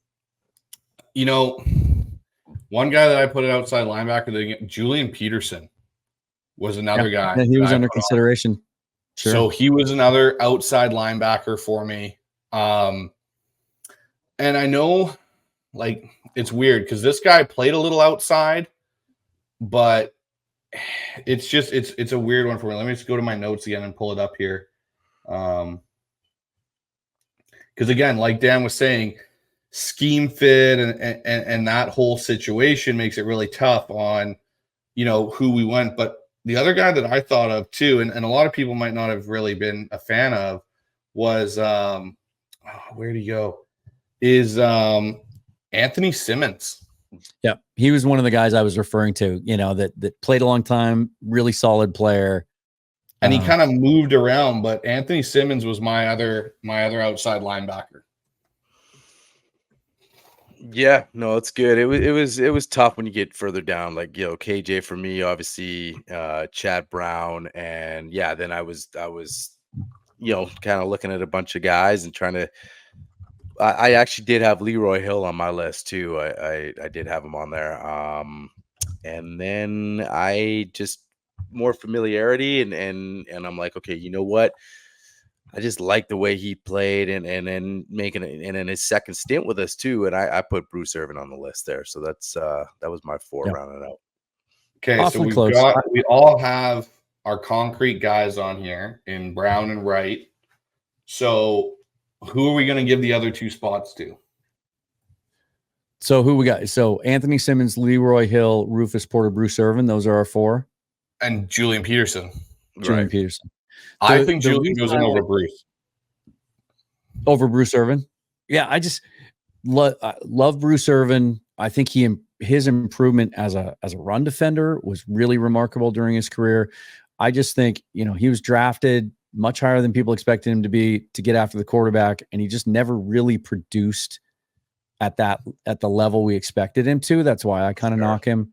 know, one guy that I put it outside linebacker, Julian Peterson was another guy. Yeah, he was under consideration. Sure. So he was another outside linebacker for me. And I know, like, it's weird because this guy played a little outside, but it's a weird one for me. Let me just go to my notes again and pull it up here. Because again, like Dan was saying, scheme fit and that whole situation makes it really tough on, who we went. But the other guy that I thought of too, and a lot of people might not have really been a fan of, was where'd he go? Is Anthony Simmons. Yeah, he was one of the guys I was referring to, that played a long time, really solid player. And he kind of moved around, but Anthony Simmons was my other outside linebacker. Yeah, no, it's good. It was tough when you get further down, like, KJ for me, obviously, Chad Brown, and yeah, then I was kind of looking at a bunch of guys and trying to. I actually did have Leroy Hill on my list too. I did have him on there. And then I just more familiarity and I'm like, okay, you know what? I just like the way he played and then making it and in his second stint with us too. And I put Bruce Irvin on the list there. So that's that was my 4 rounding out. Okay, Awfully so close. We all have our concrete guys on here in Brown and Wright. So who are we going to give the other 2 spots to? So who we got? So Anthony Simmons, Leroy Hill, Rufus Porter, Bruce Irvin. Those are our 4. And Julian Peterson. Julian Peterson. I think Julian goes in over Bruce. Over Bruce Irvin? Yeah, I just love Bruce Irvin. I think his improvement as a run defender was really remarkable during his career. I just think, he was drafted much higher than people expected him to be to get after the quarterback, and he just never really produced at the level we expected him to. That's why I kind of knock him.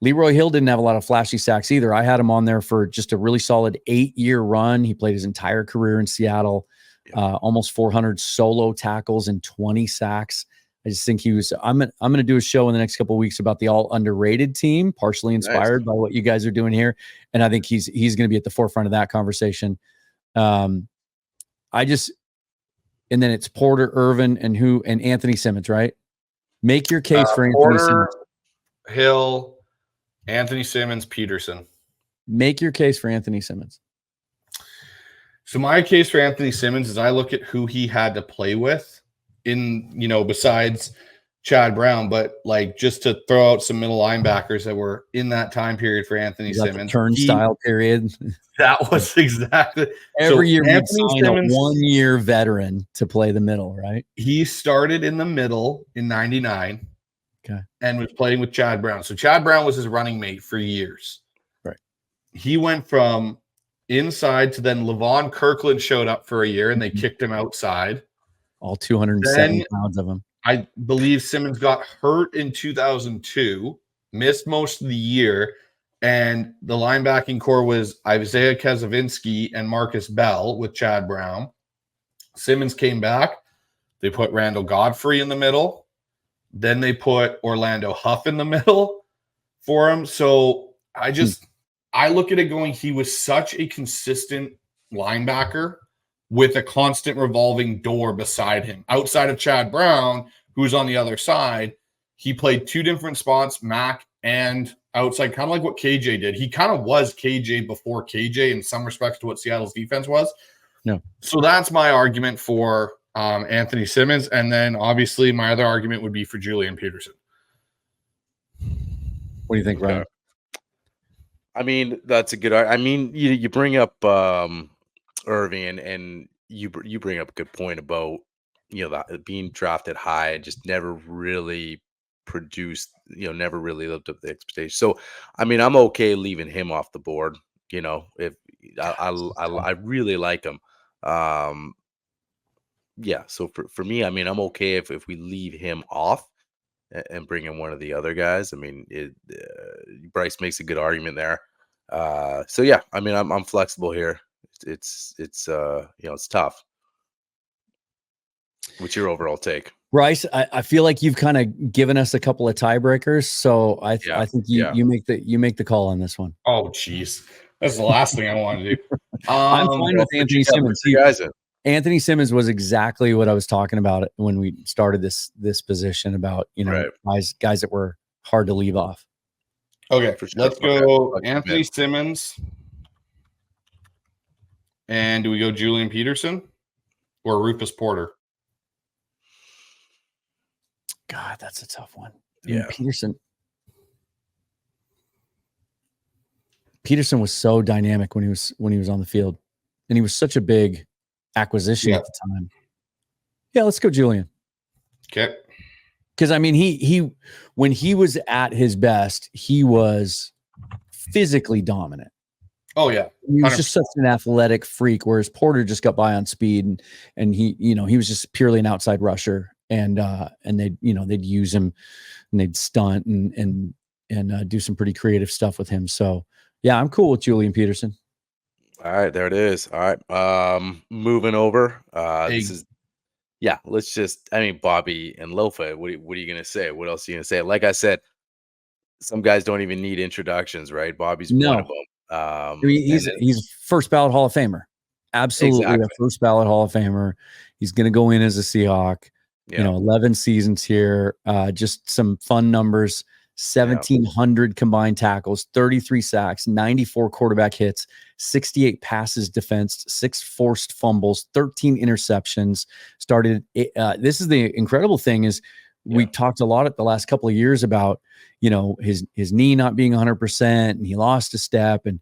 Leroy Hill didn't have a lot of flashy sacks either. I had him on there for just a really solid 8-year run. He played his entire career in Seattle, almost 400 solo tackles and 20 sacks. I just think he was. I'm going to do a show in the next couple of weeks about the all underrated team, partially inspired by what you guys are doing here, and I think he's going to be at the forefront of that conversation. And then it's Porter, Irvin, and Anthony Simmons, right? Make your case for Anthony Porter, Simmons. Hill, Anthony Simmons, Peterson. Make your case for Anthony Simmons. So my case for Anthony Simmons is I look at who he had to play with besides Chad Brown, but like just to throw out some middle linebackers that were in that time period for Anthony Simmons. Turnstile period. That was exactly every year. Anthony Simmons, a 1-year veteran to play the middle, right? He started in the middle in 99. Okay. And was playing with Chad Brown. So Chad Brown was his running mate for years. Right. He went from inside to then Levon Kirkland showed up for a year and they kicked him outside. All 270 pounds of him. I believe Simmons got hurt in 2002, missed most of the year, and the linebacking core was Isaiah Kezovinski and Marcus Bell with Chad Brown. Simmons came back. They put Randall Godfrey in the middle. Then they put Orlando Huff in the middle for him. So I look at it going, he was such a consistent linebacker with a constant revolving door beside him. Outside of Chad Brown, who's on the other side, he played two different spots, Mac and outside, kind of like what KJ did. He kind of was KJ before KJ in some respects to what Seattle's defense was. No. So that's my argument for Anthony Simmons. And then obviously my other argument would be for Julian Peterson. What do you think, Ryan? I mean, that's a good. I mean, you bring up Irving, and you bring up a good point about that being drafted high and just never really produced. Never really lived up to the expectations. So, I mean, I'm okay leaving him off the board. If I really like him. Yeah. So for me, I mean, I'm okay if we leave him off and bring in one of the other guys. I mean, Bryce makes a good argument there. So yeah, I mean, I'm flexible here. It's tough. What's your overall take, Bryce? I feel like you've kind of given us a couple of tiebreakers, so I think you make the call on this one. Oh, geez, that's the last thing I want to do. I'm fine with Anthony Simmons. Anthony Simmons was exactly what I was talking about when we started this position about, guys that were hard to leave off. Okay, let's go Anthony Simmons. And do we go Julian Peterson or Rufus Porter? God, that's a tough one. Yeah. Peterson was so dynamic when he was on the field, and he was such a big acquisition at the time. Yeah, let's go Julian. Okay. Because I mean, he when he was at his best, he was physically dominant. Oh yeah, he was just such an athletic freak. Whereas Porter just got by on speed, and he was just purely an outside rusher. And they'd use him, and they'd stunt and do some pretty creative stuff with him. So yeah, I'm cool with Julian Peterson. All right, there it is. All right, moving over. This is, let's just. I mean, Bobby and Lofa. What are you gonna say? What else are you gonna say? Like I said, some guys don't even need introductions, right? Bobby's one of them. He's first ballot Hall of Famer. Absolutely, a first ballot Hall of Famer. He's gonna go in as a Seahawk. 11 seasons here. Just some fun numbers. 1,700 combined tackles, 33 sacks, 94 quarterback hits, 68 passes defensed, 6 forced fumbles, 13 interceptions. This is the incredible thing is we talked a lot at the last couple of years about, his knee not being 100% and he lost a step. And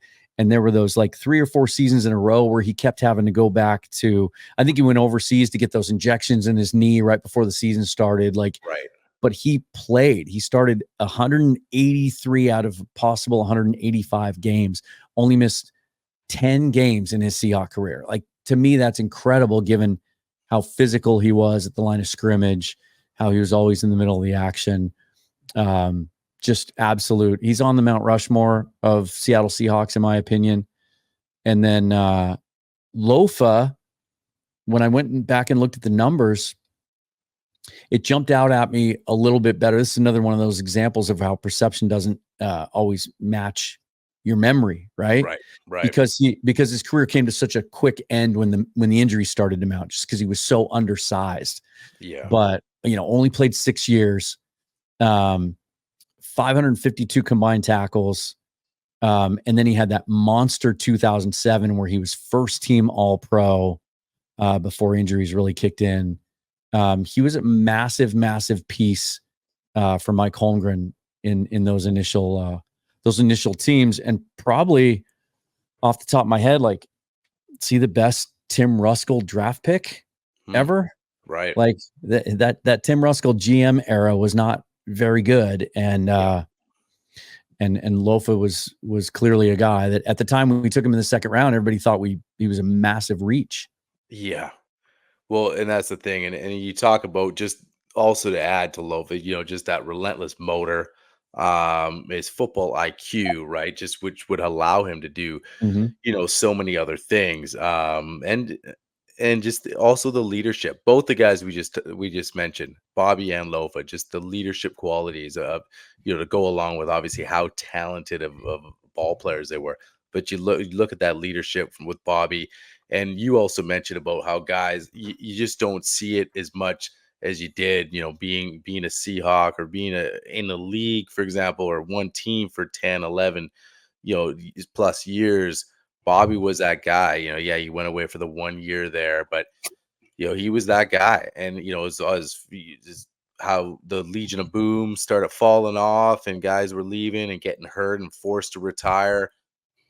there were those like 3 or 4 seasons in a row where he kept having to go back to, I think he went overseas to get those injections in his knee right before the season started. Right. But he played. He started 183 out of possible 185 games, only missed 10 games in his Seahawks career. Like, to me, that's incredible given how physical he was at the line of scrimmage, how he was always in the middle of the action. Just absolute. He's on the Mount Rushmore of Seattle Seahawks, in my opinion. And then Lofa, when I went back and looked at the numbers, it jumped out at me a little bit better. This is another one of those examples of how perception doesn't always match your memory, right? Right. Because his career came to such a quick end when the injury started to mount, just because he was so undersized. Yeah. But only played 6 years, 552 combined tackles, and then he had that monster 2007 where he was first team All-Pro before injuries really kicked in. He was a massive piece for Mike Holmgren in those initial teams, and probably off the top of my head, like, see the best Tim Ruskell draft pick ever. Right. Like that Tim Ruskell GM era was not very good, and Lofa was clearly a guy that at the time when we took him in the second round, everybody thought he was a massive reach. Yeah. Well, and that's the thing. And you talk about, just also to add to Lofa, just that relentless motor, his football IQ, right? Just which would allow him to do, so many other things. And just also the leadership. Both the guys we just mentioned, Bobby and Lofa, just the leadership qualities of, to go along with obviously how talented of ball players they were. But you look at that leadership with Bobby, and you also mentioned about how guys you just don't see it as much as you did, being a Seahawk or being in the league, for example, or one team for 10, 11, plus years. Bobby was that guy. Yeah, he went away for the 1 year there, but he was that guy. And as how the Legion of Boom started falling off and guys were leaving and getting hurt and forced to retire.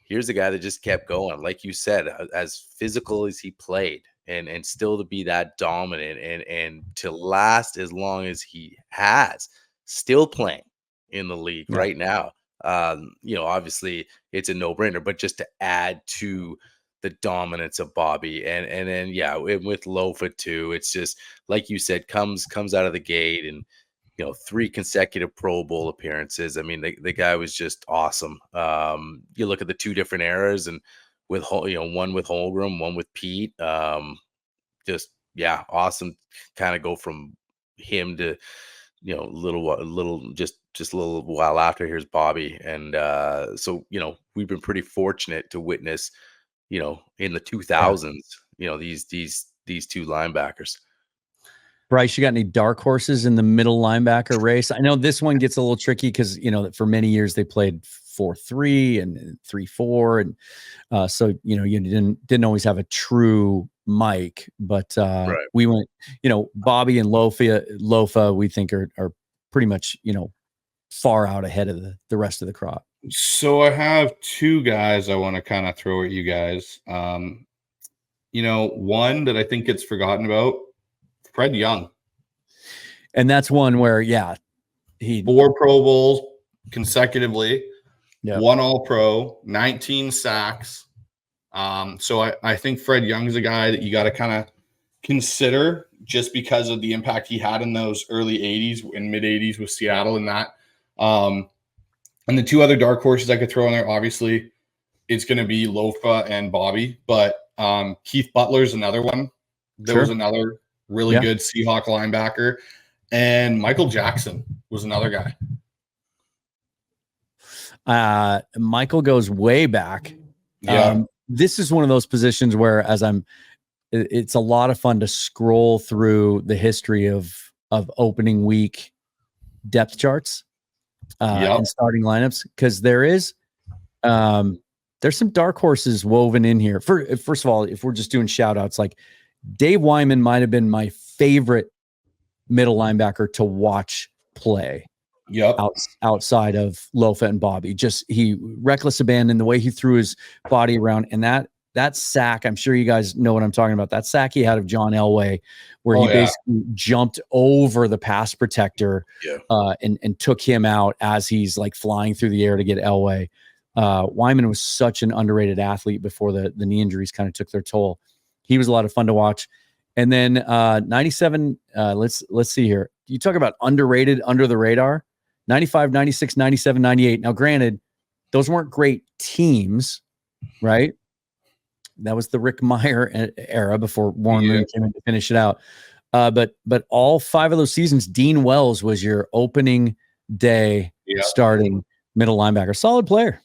Here's a guy that just kept going, like you said, as physical as he played, and still to be that dominant and to last as long as he has, still playing in the league right now. Obviously it's a no-brainer, but just to add to the dominance of Bobby, and then with Lofa too, it's just like you said, comes out of the gate, and 3 consecutive Pro Bowl appearances. I mean, the guy was just awesome. You look at the 2 different eras, and with one with Holmgren, one with Pete. Awesome. Kind of go from him to just a little while after. Here's Bobby, and so we've been pretty fortunate to witness in the 2000s. These 2 linebackers. Bryce, you got any dark horses in the middle linebacker race? I know this one gets a little tricky because for many years they played 4-3 and 3-4, and so you didn't always have a true Mike, but right. We went Bobby and Lofa we think are pretty much far out ahead of the rest of the crop. So I have 2 guys I want to kind of throw at you guys. One that I think gets forgotten about, Fred Young. And that's one where, he 4 Pro Bowls consecutively, Yep. 1 All-Pro, 19 sacks. So I think Fred Young's a guy that you got to kind of consider just because of the impact he had in those early 80s and mid 80s with Seattle and that. And the 2 other dark horses I could throw in there, obviously, it's going to be Lofa and Bobby, but Keith Butler's another one. There was another really good Seahawk linebacker, and Michael Jackson was another guy. Michael goes way back. This is one of those positions where, it's a lot of fun to scroll through the history of opening week depth charts and starting lineups, because there's some dark horses woven in here. First of all, if we're just doing shout outs, like Dave Wyman might have been my favorite middle linebacker to watch play. Outside of Lofa and Bobby, he reckless abandon, the way he threw his body around, and that sack, I'm sure you guys know what I'm talking about. That sack he had of John Elway, where he basically jumped over the pass protector and took him out as he's like flying through the air to get Elway. Wyman was such an underrated athlete before the knee injuries kind of took their toll. He was a lot of fun to watch. And then 97, let's see here. You talk about underrated, under the radar. 95, 96, 97, 98. Now, granted, those weren't great teams, right? That was the Rick Meyer era before Warren Moon came in to finish it out. But all 5 of those seasons, Dean Wells was your opening day starting middle linebacker. Solid player.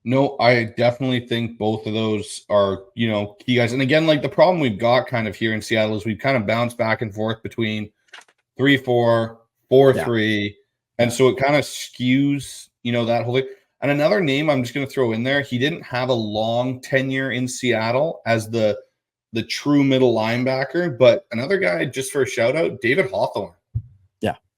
No, I definitely think both of those are, key guys. And again, like the problem we've got kind of here in Seattle is we've kind of bounced back and forth between 3-4, 4-3. And so it kind of skews, that whole thing. And another name I'm just going to throw in there, he didn't have a long tenure in Seattle as the true middle linebacker, but another guy, just for a shout out, David Hawthorne.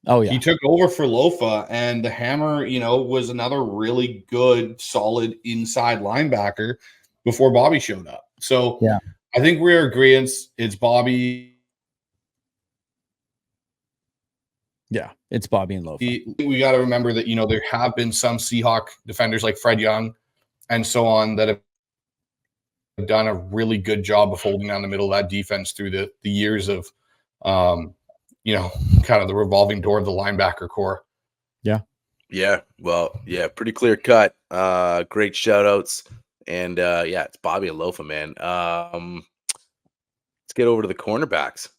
Oh, yeah. He took over for Lofa, and the Hammer, was another really good, solid inside linebacker before Bobby showed up. So I think we're agreeing it's Bobby. Yeah, it's Bobby and Lofa. We got to remember that, there have been some Seahawk defenders like Fred Young and so on that have done a really good job of holding down the middle of that defense through the years of, kind of the revolving door of the linebacker core. Yeah. Well, pretty clear cut. Great shout outs. And it's Bobby and Lofa, man. Let's get over to the cornerbacks.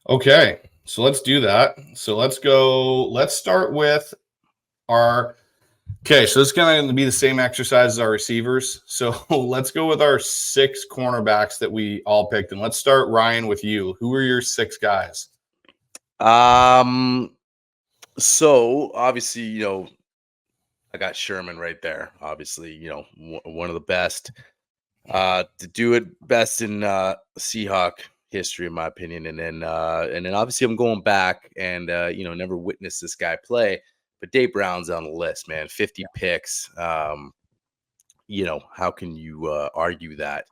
Okay. So let's do that. So let's start with our Okay, so this is going to be the same exercise as our receivers. So let's go with our 6 cornerbacks that we all picked. And let's start, Ryan, with you. Who are your 6 guys? So obviously, I got Sherman right there. Obviously, one of the best to do it best in Seahawk history, in my opinion. And then obviously I'm going back and never witnessed this guy play, but Dave Brown's on the list, man. 50 picks. How can you argue that?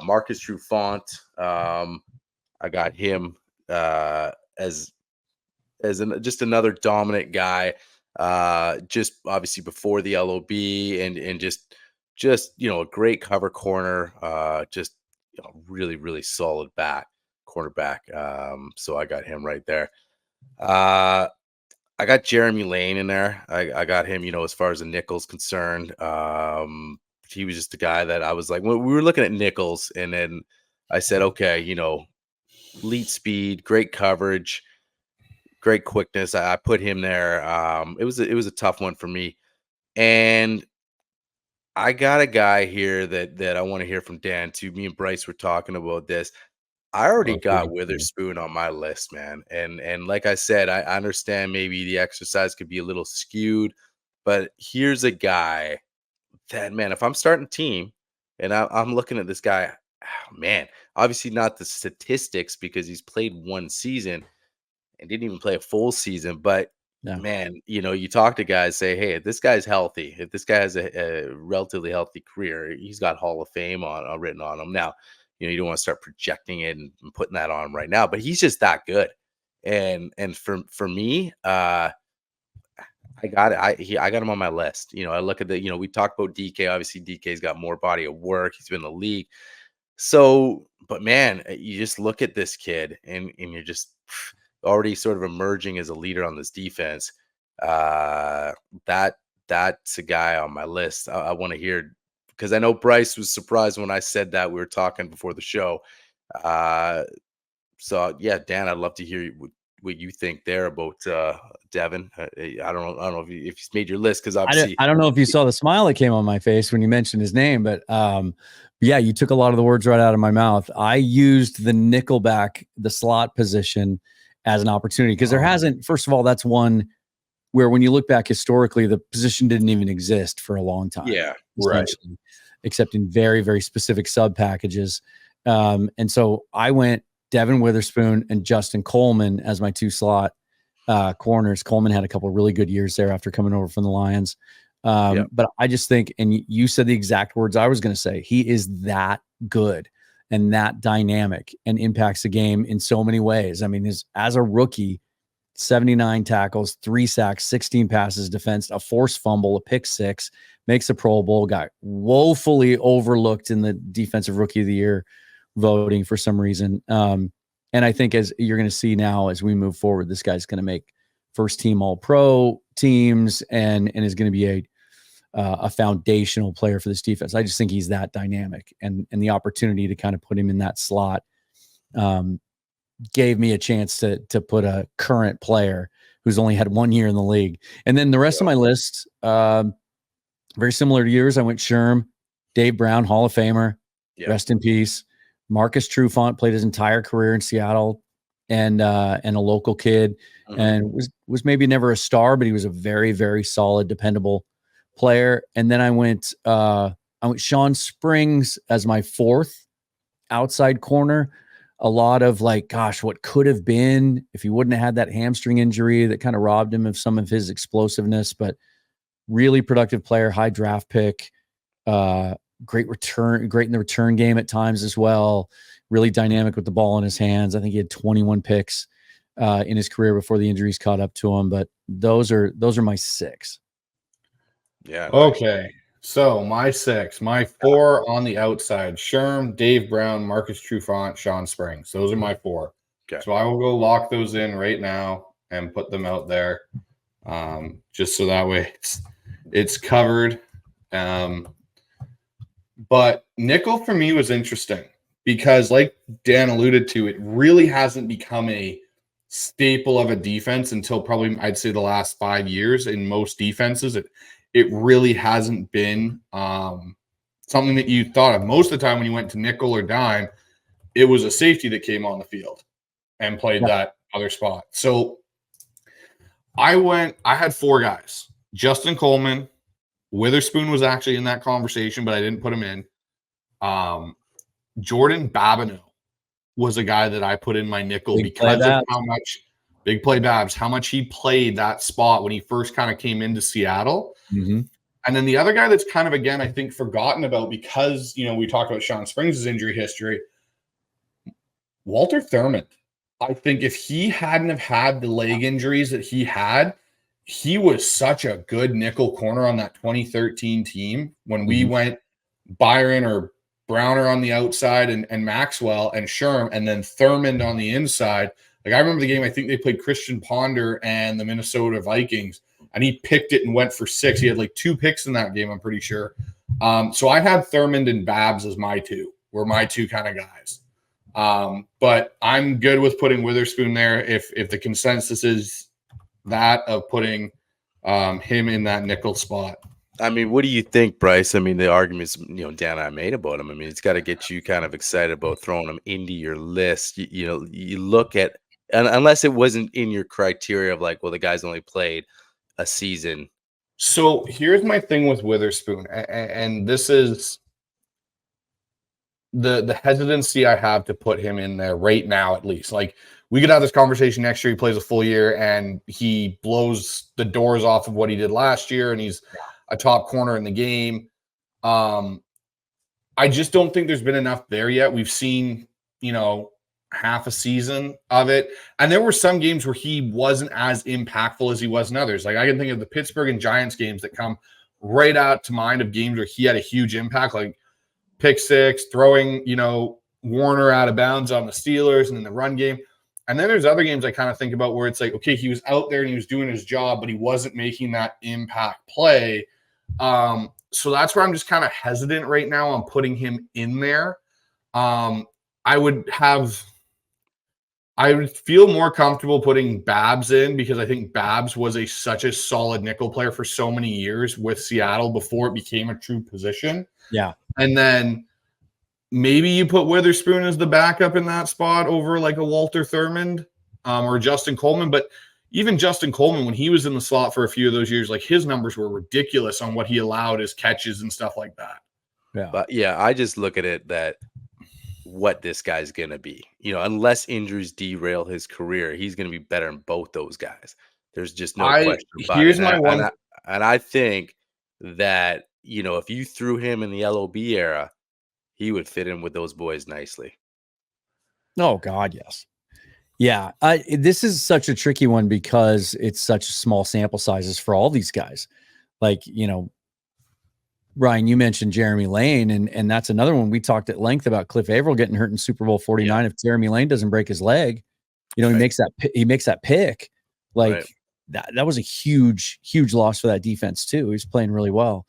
Marcus Trufant, I got him as just another dominant guy. Just obviously before the LOB and just a great cover corner. Really, really solid cornerback. So I got him right there. I got Jeremy Lane in there. I got him, as far as the nickel's concerned. He was just a guy that I was like, when we were looking at nickels, and then I said, okay, elite speed, great coverage, great quickness. I put him there. It was a tough one for me. And I got a guy here that I want to hear from Dan too. Me and Bryce were talking about this. I already got Witherspoon on my list, man. And like I said, I understand maybe the exercise could be a little skewed, but here's a guy that, man, if I'm starting team and I'm looking at this guy, man, obviously not the statistics because he's played one season and didn't even play a full season, but man, you talk to guys, say, hey, if this guy's healthy, if this guy has a relatively healthy career, he's got Hall of Fame written on him. Now, you don't want to start projecting it and putting that on him right now, but he's just that good. And for me, I got it. I got him on my list. I look at we talked about DK. Obviously, DK's got more body of work. He's been in the league. So, but man, you just look at this kid and you're just already sort of emerging as a leader on this defense. That's a guy on my list. I want to hear, because I know Bryce was surprised when I said that. We were talking before the show. So yeah, Dan, I'd love to hear what you think there about Devin. I don't know if he's made your list, because obviously I don't know if you saw the smile that came on my face when you mentioned his name, but yeah, you took a lot of the words right out of my mouth. I used the nickelback, the slot position, as an opportunity because there hasn't. First of all, that's one where when you look back historically, the position didn't even exist for a long time. Yeah, right. Except in very, very specific sub packages. And so I went Devin Witherspoon and Justin Coleman as my 2 slot corners. Coleman had a couple of really good years there after coming over from the Lions. But I just think, and you said the exact words I was going to say, he is that good and that dynamic and impacts the game in so many ways. I mean, as a rookie, 79 tackles, 3 sacks, 16 passes defensed, a forced fumble, a pick 6, makes a Pro Bowl, got woefully overlooked in the Defensive Rookie of the Year voting for some reason. And I think as you're going to see now as we move forward, this guy's going to make first team All-Pro teams and is going to be a foundational player for this defense. I just think he's that dynamic, and the opportunity to kind of put him in that slot gave me a chance to put a current player who's only had 1 year in the league. And then the rest of my list, very similar to yours. I went Sherm, Dave Brown, Hall of Famer, rest in peace. Marcus Trufant played his entire career in Seattle and a local kid, and was maybe never a star, but he was a very, very solid, dependable player. And then I went Sean Springs as my 4th outside corner. A lot of like, gosh, what could have been if he wouldn't have had that hamstring injury that kind of robbed him of some of his explosiveness, but really productive player, high draft pick, great in the return game at times as well. Really dynamic with the ball in his hands. I think he had 21 picks in his career before the injuries caught up to him, but those are my 6. Yeah. Okay. So my 6, my 4 on the outside: Sherm, Dave Brown, Marcus Trufant, Sean Springs. Those are my 4. Okay. So I will go lock those in right now and put them out there, just so that way it's covered. But nickel for me was interesting because, like Dan alluded to, it really hasn't become a staple of a defense until probably I'd say the last 5 years in most defenses. it really hasn't been something that you thought of. Most of the time when you went to nickel or dime, it was a safety that came on the field and played that other spot. So I had 4 guys. Justin Coleman, Witherspoon was actually in that conversation, but I didn't put him in. Jordan Babineau was a guy that I put in my nickel because of how much big play Babs, how much he played that spot when he first kind of came into Seattle. Mm-hmm. And then the other guy that's kind of, again, I think forgotten about because, we talked about Sean Springs' injury history, Walter Thurmond. I think if he hadn't have had the leg injuries that he had, he was such a good nickel corner on that 2013 team when we went Byron or Browner on the outside and Maxwell and Sherm and then Thurmond on the inside. Like I remember the game, I think they played Christian Ponder and the Minnesota Vikings, and he picked it and went for 6. He had like 2 picks in that game, I'm pretty sure. So I had Thurmond and Babs as my 2, were my 2 kind of guys. But I'm good with putting Witherspoon there if the consensus is that of putting him in that nickel spot. I mean, what do you think, Bryce? I mean, the arguments, Dan and I made about him. I mean, it's got to get you kind of excited about throwing him into your list. You look at, and unless it wasn't in your criteria of like, well, the guy's only played a season. So here's my thing with Witherspoon, and this is the hesitancy I have to put him in there right now, at least. Like, we could have this conversation next year. He plays a full year and he blows the doors off of what he did last year, and he's a top corner in the game. I just don't think there's been enough there yet. We've seen, half a season of it. And there were some games where he wasn't as impactful as he was in others. Like I can think of the Pittsburgh and Giants games that come right out to mind of games where he had a huge impact, like pick 6, throwing, Warner out of bounds on the Steelers and in the run game. And then there's other games I kind of think about where it's like, okay, he was out there and he was doing his job, but he wasn't making that impact play. So that's where I'm just kind of hesitant right now on putting him in there. I would feel more comfortable putting Babs in because I think Babs was such a solid nickel player for so many years with Seattle before it became a true position. Yeah. And then maybe you put Witherspoon as the backup in that spot over like a Walter Thurmond or Justin Coleman. But even Justin Coleman, when he was in the slot for a few of those years, like his numbers were ridiculous on what he allowed as catches and stuff like that. Yeah. But yeah, I just look at it that what this guy's going to be, unless injuries derail his career, he's going to be better than both those guys. There's just no question about here's it. My one. And I think that, if you threw him in the LOB era, he would fit in with those boys nicely. Oh God, yes. Yeah. This is such a tricky one because it's such small sample sizes for all these guys. Like, Ryan, you mentioned Jeremy Lane, and that's another one. We talked at length about Cliff Averill getting hurt in Super Bowl 49. Yeah. If Jeremy Lane doesn't break his leg, he makes that pick. Like that was a huge loss for that defense too. He's playing really well.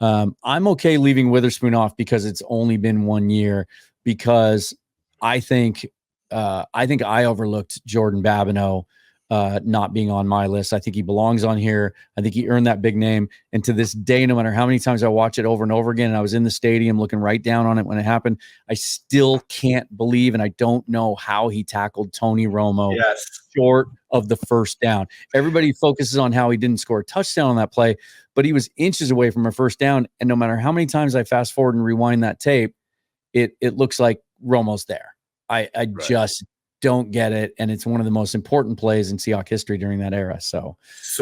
I'm okay leaving Witherspoon off because it's only been 1 year, because I think I overlooked Jordan Babineau not being on my list. I think he belongs on here. I think he earned that big name. And to this day, no matter how many times I watch it over and over again, and I was in the stadium looking right down on it when it happened, I still can't believe, and I don't know how he tackled Tony Romo short of the first down. Everybody focuses on how he didn't score a touchdown on that play, but he was inches away from a first down. And no matter how many times I fast forward and rewind that tape, it looks like Romo's there. I just don't get it, and it's one of the most important plays in Seahawks history during that era. So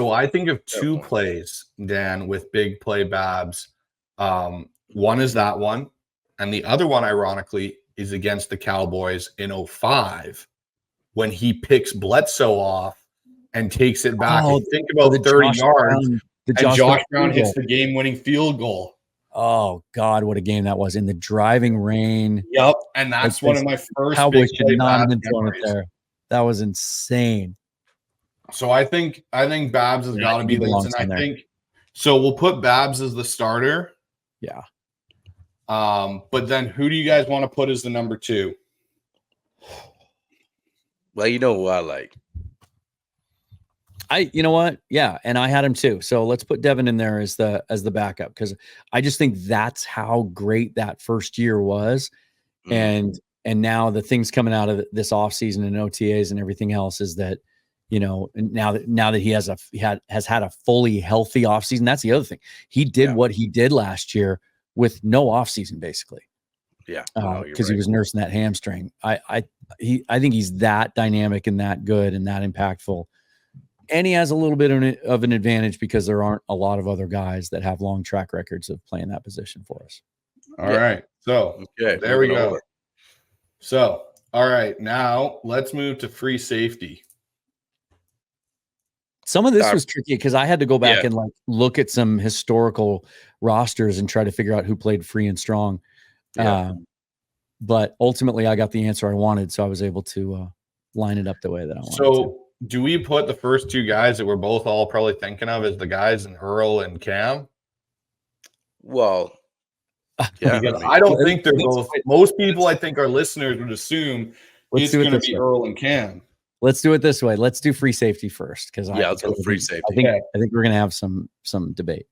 I think of 2 plays, Dan, with big play Babs. One is that one, and the other one, ironically, is against the Cowboys in 2005 when he picks Bledsoe off and takes it back. I think about 30 yards, and Josh Brown hits the game-winning field goal. Oh God, what a game that was in the driving rain. Yep. And that's one of my first Cowboys should not have been thrown it there. That was insane. So I think Babs has got to be there. And I think so we'll put Babs as the starter. Yeah. But then who do you guys want to put as the number 2? Well, you know who I like. You know what? Yeah. And I had him too. So let's put Devin in there as the backup. Cause I just think that's how great that first year was. Mhm. And now the things coming out of this offseason and OTAs and everything else is that, now that he has had a fully healthy offseason, that's the other thing. He did what he did last year with no offseason, basically. Yeah. No, you're Because he right. was nursing that hamstring. I think he's that dynamic and that good and that impactful. And he has a little bit of an advantage because there aren't a lot of other guys that have long track records of playing that position for us. All right. So Okay. there we moving go. over. So, all right. Now let's move to free safety. Some of this was tricky because I had to go back and like look at some historical rosters and try to figure out who played free and strong. Yeah. But ultimately, I got the answer I wanted, so I was able to line it up the way that I wanted. So, do we put the first two guys that we're both all probably thinking of as the guys in Earl and Cam? Well, yeah. Because I don't think they're both. Most people, I think, our listeners would assume it's going to be Earl and Cam. Let's do it this way. Let's do free safety first, because let's go free safety. I think we're going to have some debate.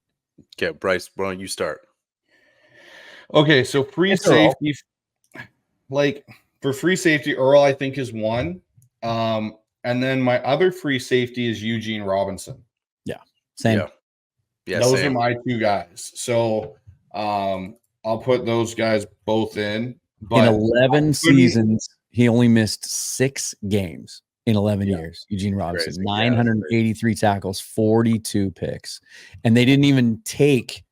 Okay, Bryce, why don't you start? Okay, so free safety, like for free safety, Earl I think is one, and then my other free safety is Eugene Robinson. Yeah, same. Yeah, those are my two guys. So I'll put those guys both in. But in 11 seasons, he only missed 6 games. In 11 years, Eugene Robinson, 983 tackles, 42 picks. And they didn't even take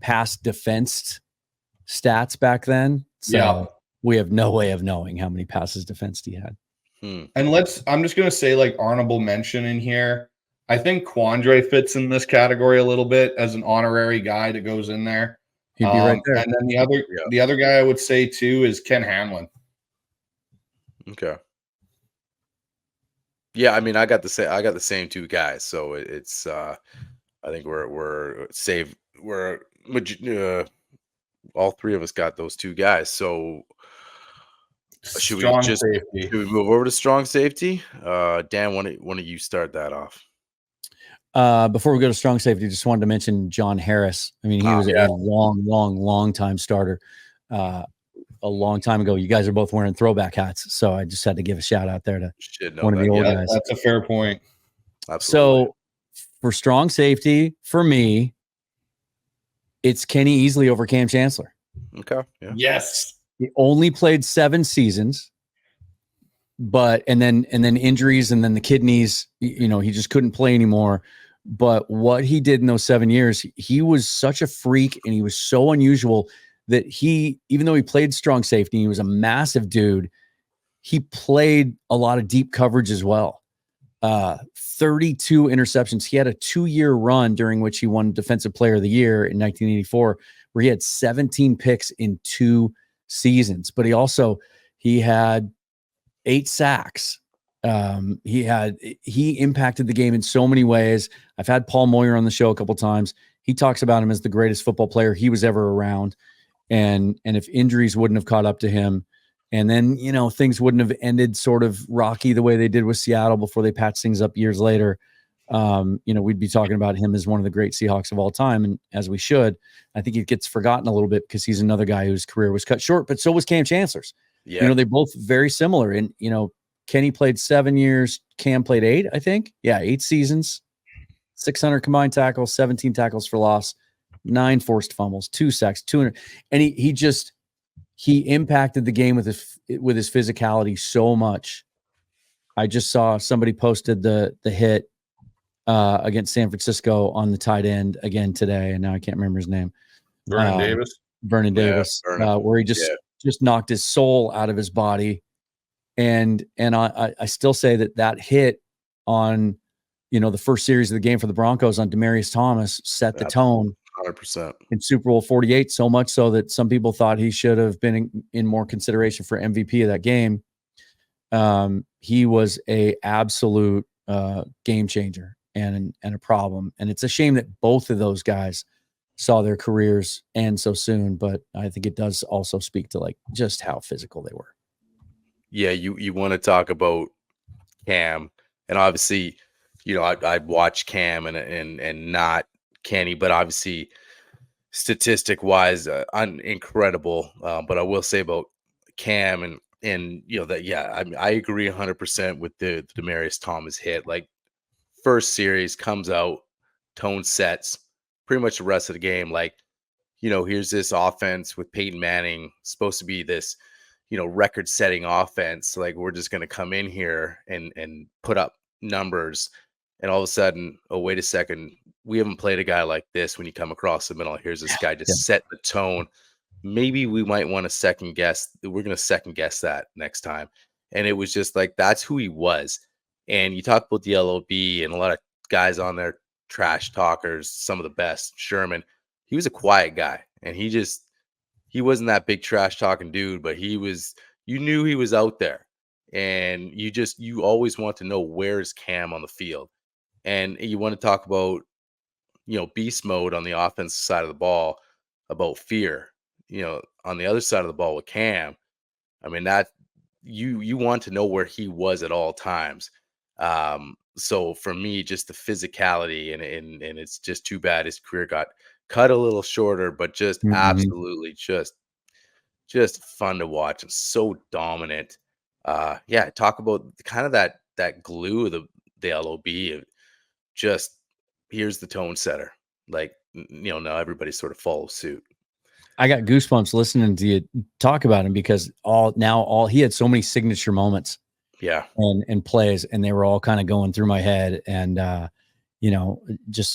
past defense stats back then. So we have no way of knowing how many passes defensed he had. And I'm just going to say like honorable mention in here. I think Quandre fits in this category a little bit as an honorary guy that goes in there. He'd be right there. And then the other guy I would say too is Ken Hamlin. Okay. Yeah, I mean, I got the same two guys, so it's I think we're safe. All three of us got those two guys. So should we move over to strong safety? Dan, why don't you start that off? Before we go to strong safety, just wanted to mention John Harris. I mean, he was a long time starter. A long time ago. You guys are both wearing throwback hats, so I just had to give a shout out there to one of the old guys. That's a fair point. Absolutely. So for strong safety, for me, it's Kenny Easley over Cam Chancellor. Okay. Yeah. Yes. He only played 7 seasons, and then injuries and then the kidneys, he just couldn't play anymore. But what he did in those 7 years, he was such a freak and he was so unusual that even though he played strong safety, he was a massive dude. He played a lot of deep coverage as well. 32 interceptions. He had a 2-year run during which he won Defensive Player of the Year in 1984, where he had 17 picks in 2 seasons. But he had 8 sacks. He impacted the game in so many ways. I've had Paul Moyer on the show a couple times. He talks about him as the greatest football player he was ever around. And if injuries wouldn't have caught up to him, and then, things wouldn't have ended sort of rocky the way they did with Seattle before they patched things up years later, we'd be talking about him as one of the great Seahawks of all time. And as we should, I think it gets forgotten a little bit because he's another guy whose career was cut short, but so was Cam Chancellor's. Yeah. They're both very similar. And, Kenny played 7 years. Cam played 8, I think. Yeah, 8 seasons, 600 combined tackles, 17 tackles for loss, 9 forced fumbles, 2 sacks, 200. And he impacted the game with his physicality so much. I just saw somebody posted the hit against San Francisco on the tight end again today, and now I can't remember his name. Vernon Davis. Where he just knocked his soul out of his body. And I still say that hit on, the first series of the game for the Broncos on Demaryius Thomas set the tone 100% in Super Bowl 48, so much so that some people thought he should have been in more consideration for MVP of that game. He was a absolute game changer and a problem. And it's a shame that both of those guys saw their careers end so soon, but I think it does also speak to like just how physical they were. Yeah, you want to talk about Cam, and obviously I'd watch Cam and not Kenny, but obviously statistic wise, incredible. But I will say about Cam and that, yeah, I agree 100% with the Demaryius Thomas hit. Like, first series comes out, tone sets, pretty much the rest of the game. Like, here's this offense with Peyton Manning, supposed to be this, record-setting offense. Like, we're just going to come in here and put up numbers, and all of a sudden, oh, wait a second, we haven't played a guy like this. When you come across the middle, here's this guy just set the tone. Maybe we might want to second guess. We're going to second guess that next time. And it was just like, that's who he was. And you talk about the LOB and a lot of guys on there, trash talkers, some of the best. Sherman, he was a quiet guy, and he wasn't that big trash talking dude, but you knew he was out there, and you always want to know, where's Cam on the field. And you want to talk about, beast mode on the offensive side of the ball, about fear, on the other side of the ball with Cam. I mean, that you want to know where he was at all times. So for me, just the physicality, and it's just too bad his career got cut a little shorter, but just absolutely just fun to watch and so dominant. Yeah, talk about kind of that glue of the LOB. Just, here's the tone setter. Like, now everybody sort of follows suit. I got goosebumps listening to you talk about him, because he had so many signature moments. Yeah. And plays, and they were all kind of going through my head. And, I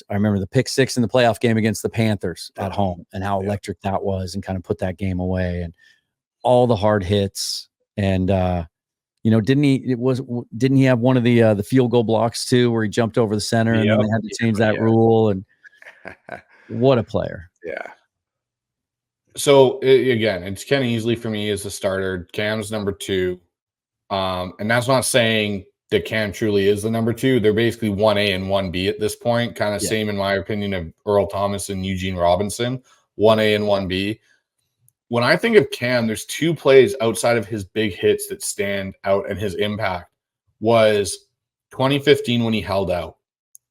remember the pick six in the playoff game against the Panthers at home, and how electric that was, and kind of put that game away, and all the hard hits. And, didn't he have one of the field goal blocks too, where he jumped over the center, and then they had to change that rule? And what a player. Yeah. So again, it's Kenny Easley for me as a starter. Cam's number 2. And that's not saying that Cam truly is the number 2. They're basically 1A and 1B at this point. Kind of same, in my opinion, of Earl Thomas and Eugene Robinson, 1A and 1B. When I think of Cam, there's 2 plays outside of his big hits that stand out, and his impact was 2015 when he held out,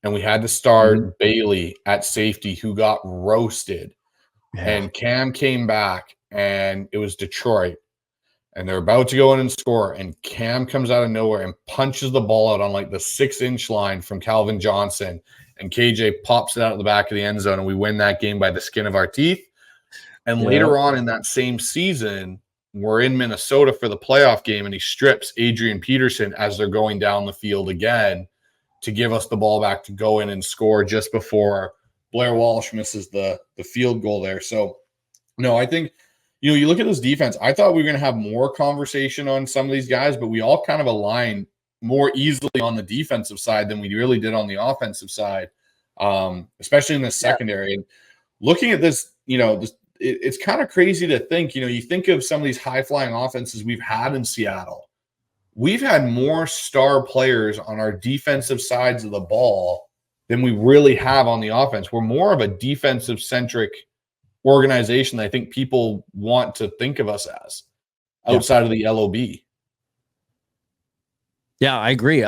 and we had to start Bailey at safety, who got roasted. Yeah. And Cam came back, and it was Detroit, and they're about to go in and score, and Cam comes out of nowhere and punches the ball out on like the 6-inch line from Calvin Johnson, and KJ pops it out of the back of the end zone, and we win that game by the skin of our teeth. And later on in that same season, we're in Minnesota for the playoff game, and he strips Adrian Peterson as they're going down the field again to give us the ball back to go in and score just before Blair Walsh misses the field goal there. So, no, I think, you look at this defense, I thought we were going to have more conversation on some of these guys, but we all kind of aligned more easily on the defensive side than we really did on the offensive side, especially in the secondary. And looking at this, it's kind of crazy to think, you think of some of these high-flying offenses we've had in Seattle. We've had more star players on our defensive sides of the ball than we really have on the offense. We're more of a defensive-centric organization that I think people want to think of us as outside of the LOB. Yeah, I agree.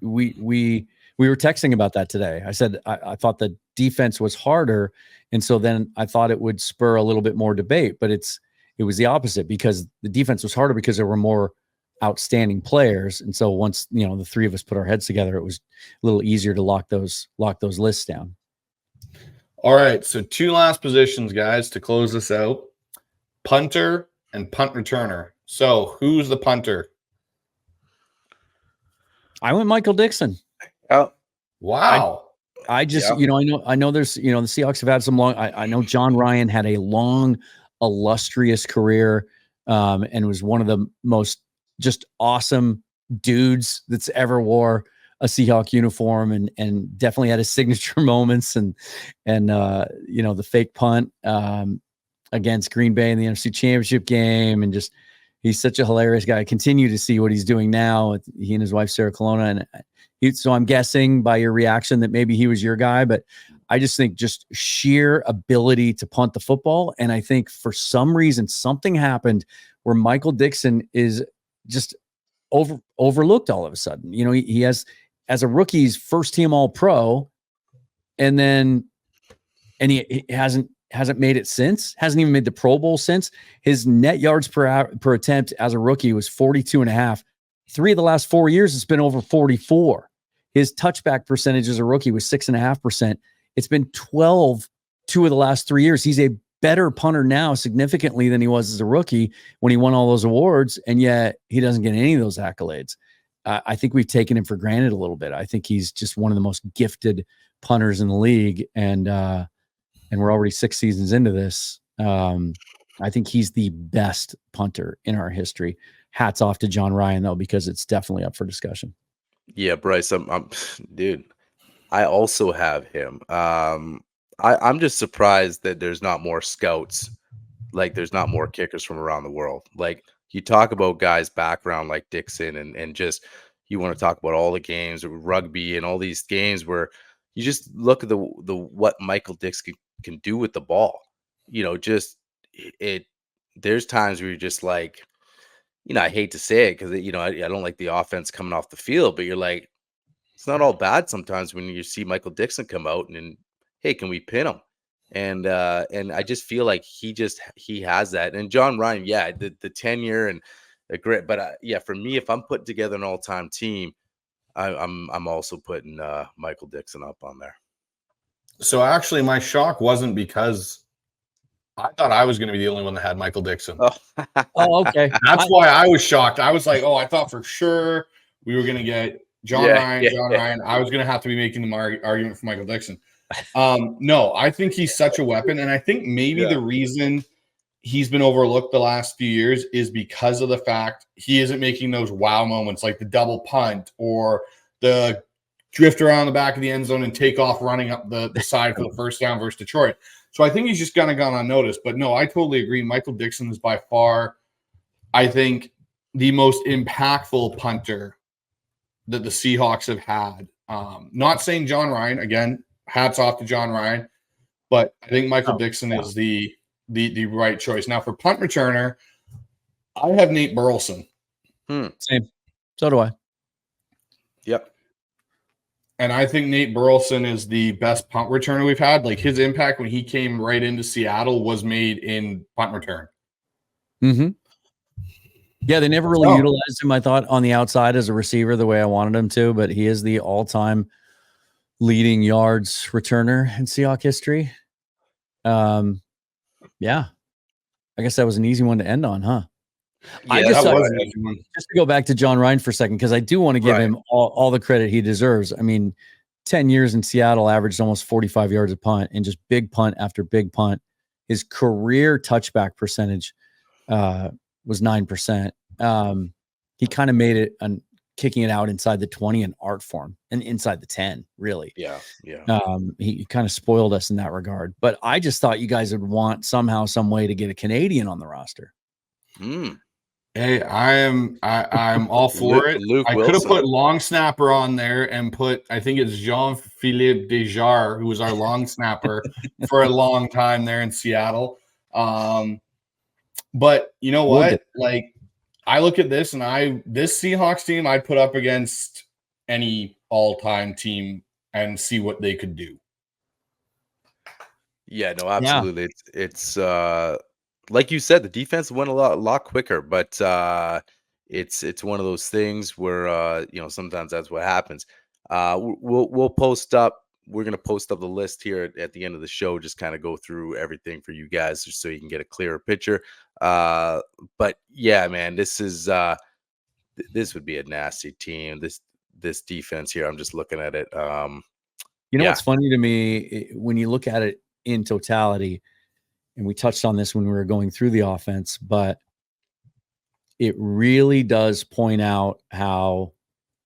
We were texting about that today. I said I thought the defense was harder, and so then I thought it would spur a little bit more debate. But it was the opposite, because the defense was harder because there were more outstanding players, and so once the 3 of us put our heads together, it was a little easier to lock those lists down. All right, so 2 last positions, guys, to close this out: punter and punt returner. So who's the punter? I went Michael Dixon. Oh, wow. I just, I know there's, the Seahawks have had some long, I know John Ryan had a long, illustrious career, and was one of the most just awesome dudes that's ever wore a Seahawk uniform, and definitely had his signature moments, and the fake punt against Green Bay in the NFC Championship game, and just, he's such a hilarious guy. I continue to see what he's doing now. He and his wife, Sarah Colonna, and so I'm guessing by your reaction that maybe he was your guy, but I just think just sheer ability to punt the football. And I think for some reason, something happened where Michael Dixon is just overlooked all of a sudden. He has as a rookie, he's first team all pro. And he hasn't made it since, hasn't even made the Pro Bowl since. His net yards per attempt as a rookie was 42.5. 3 of the last 4 years, it's been over 44. His touchback percentage as a rookie was 6.5%. It's been 12 2 of the last 3 years. He's a better punter now significantly than he was as a rookie when he won all those awards, and yet he doesn't get any of those accolades. I think we've taken him for granted a little bit. I think he's just one of the most gifted punters in the league, and we're already 6 seasons into this. I think he's the best punter in our history. Hats off to John Ryan, though, because it's definitely up for discussion. Yeah, Bryce, dude, I also have him. I'm just surprised that there's not more scouts, like there's not more kickers from around the world. Like, you talk about guys' background like Dixon, and just you want to talk about all the games, rugby, and all these games where you just look at the what Michael Dixon can do with the ball. Just there's times where you're just like, I hate to say it because I don't like the offense coming off the field, but you're like, it's not all bad sometimes when you see Michael Dixon come out and hey, can we pin him? And I just feel like he has that. And John Ryan, yeah, the tenure and the grit. But yeah, for me, if I'm putting together an all-time team, I'm also putting Michael Dixon up on there. So actually, my shock wasn't because I thought I was going to be the only one that had Michael Dixon. Oh, okay. That's why I was shocked. I was like, oh, I thought for sure we were going to get John Ryan. I was going to have to be making the argument for Michael Dixon. No, I think he's such a weapon. And I think maybe the reason he's been overlooked the last few years is because of the fact he isn't making those wow moments like the double punt or the drift around the back of the end zone and take off running up the side for the first down versus Detroit. So I think he's just kind of gone unnoticed. But no, I totally agree. Michael Dixon is by far, I think, the most impactful punter that the Seahawks have had. Not saying John Ryan, again, hats off to John Ryan, but I think Michael Dixon is the right choice. Now for punt returner, I have Nate Burleson. Same. So do I. Yep. And I think Nate Burleson is the best punt returner we've had. Like, his impact when he came right into Seattle was made in punt return. Mm-hmm. Yeah, they never really utilized him, I thought, on the outside as a receiver the way I wanted him to, but he is the all-time leading yards returner in Seahawks history. Yeah. I guess that was an easy one to end on, huh? Yeah, just to go back to John Ryan for a second, because I do want to give him all the credit he deserves. I mean, 10 years in Seattle, averaged almost 45 yards a punt, and just big punt after big punt. His career touchback percentage was 9%. He kind of made it on kicking it out inside the 20 an art form, and inside the 10, really. Yeah. He kind of spoiled us in that regard. But I just thought you guys would want somehow, some way to get a Canadian on the roster. Hey, I'm all for it. Luke I could have put long snapper on there and put, I think it's Jean-Philippe Desjardins, who was our long snapper for a long time there in Seattle. But you know what? Like, I look at this and this Seahawks team I'd put up against any all-time team and see what they could do. Yeah, no, absolutely. Yeah. It's like you said, the defense went a lot quicker, but it's one of those things where sometimes that's what happens. We'll post up. We're gonna post up the list here at the end of the show. Just kind of go through everything for you guys, just so you can get a clearer picture. But yeah, man, this would be a nasty team. This defense here, I'm just looking at it. What's funny to me when you look at it in totality, and we touched on this when we were going through the offense, but it really does point out how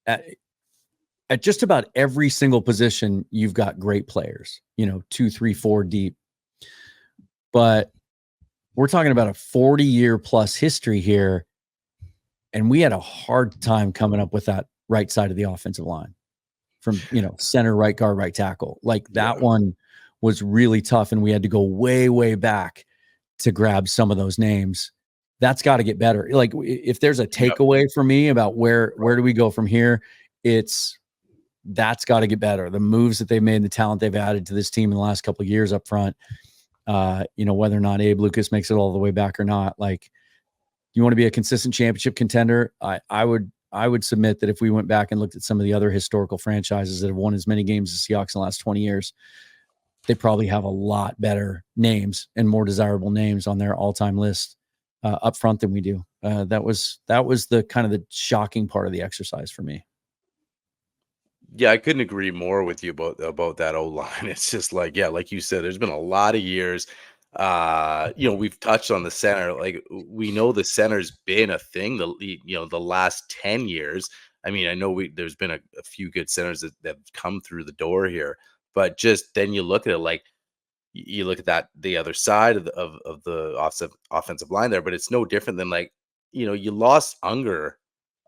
at just about every single position, you've got great players, 2, 3, 4 deep. But we're talking about a 40-year plus history here, and we had a hard time coming up with that right side of the offensive line from, center, right guard, right tackle. Like, that one was really tough, and we had to go way, way back to grab some of those names. That's got to get better. Like, if there's a takeaway for me about where do we go from here, it's that's got to get better. The moves that they've made, the talent they've added to this team in the last couple of years up front, whether or not Abe Lucas makes it all the way back or not, like, you want to be a consistent championship contender. I would submit that if we went back and looked at some of the other historical franchises that have won as many games as Seahawks in the last 20 years, they probably have a lot better names and more desirable names on their all-time list up front than we do. That was the kind of the shocking part of the exercise for me. Yeah, I couldn't agree more with you about that O-line. It's just like, yeah, like you said, there's been a lot of years. We've touched on the center. Like, we know the center's been a thing the last 10 years. I mean, I know there's been a few good centers that have come through the door here, but just then you look at it, like, you look at the other side of the offensive line there, but it's no different than, like, you lost Unger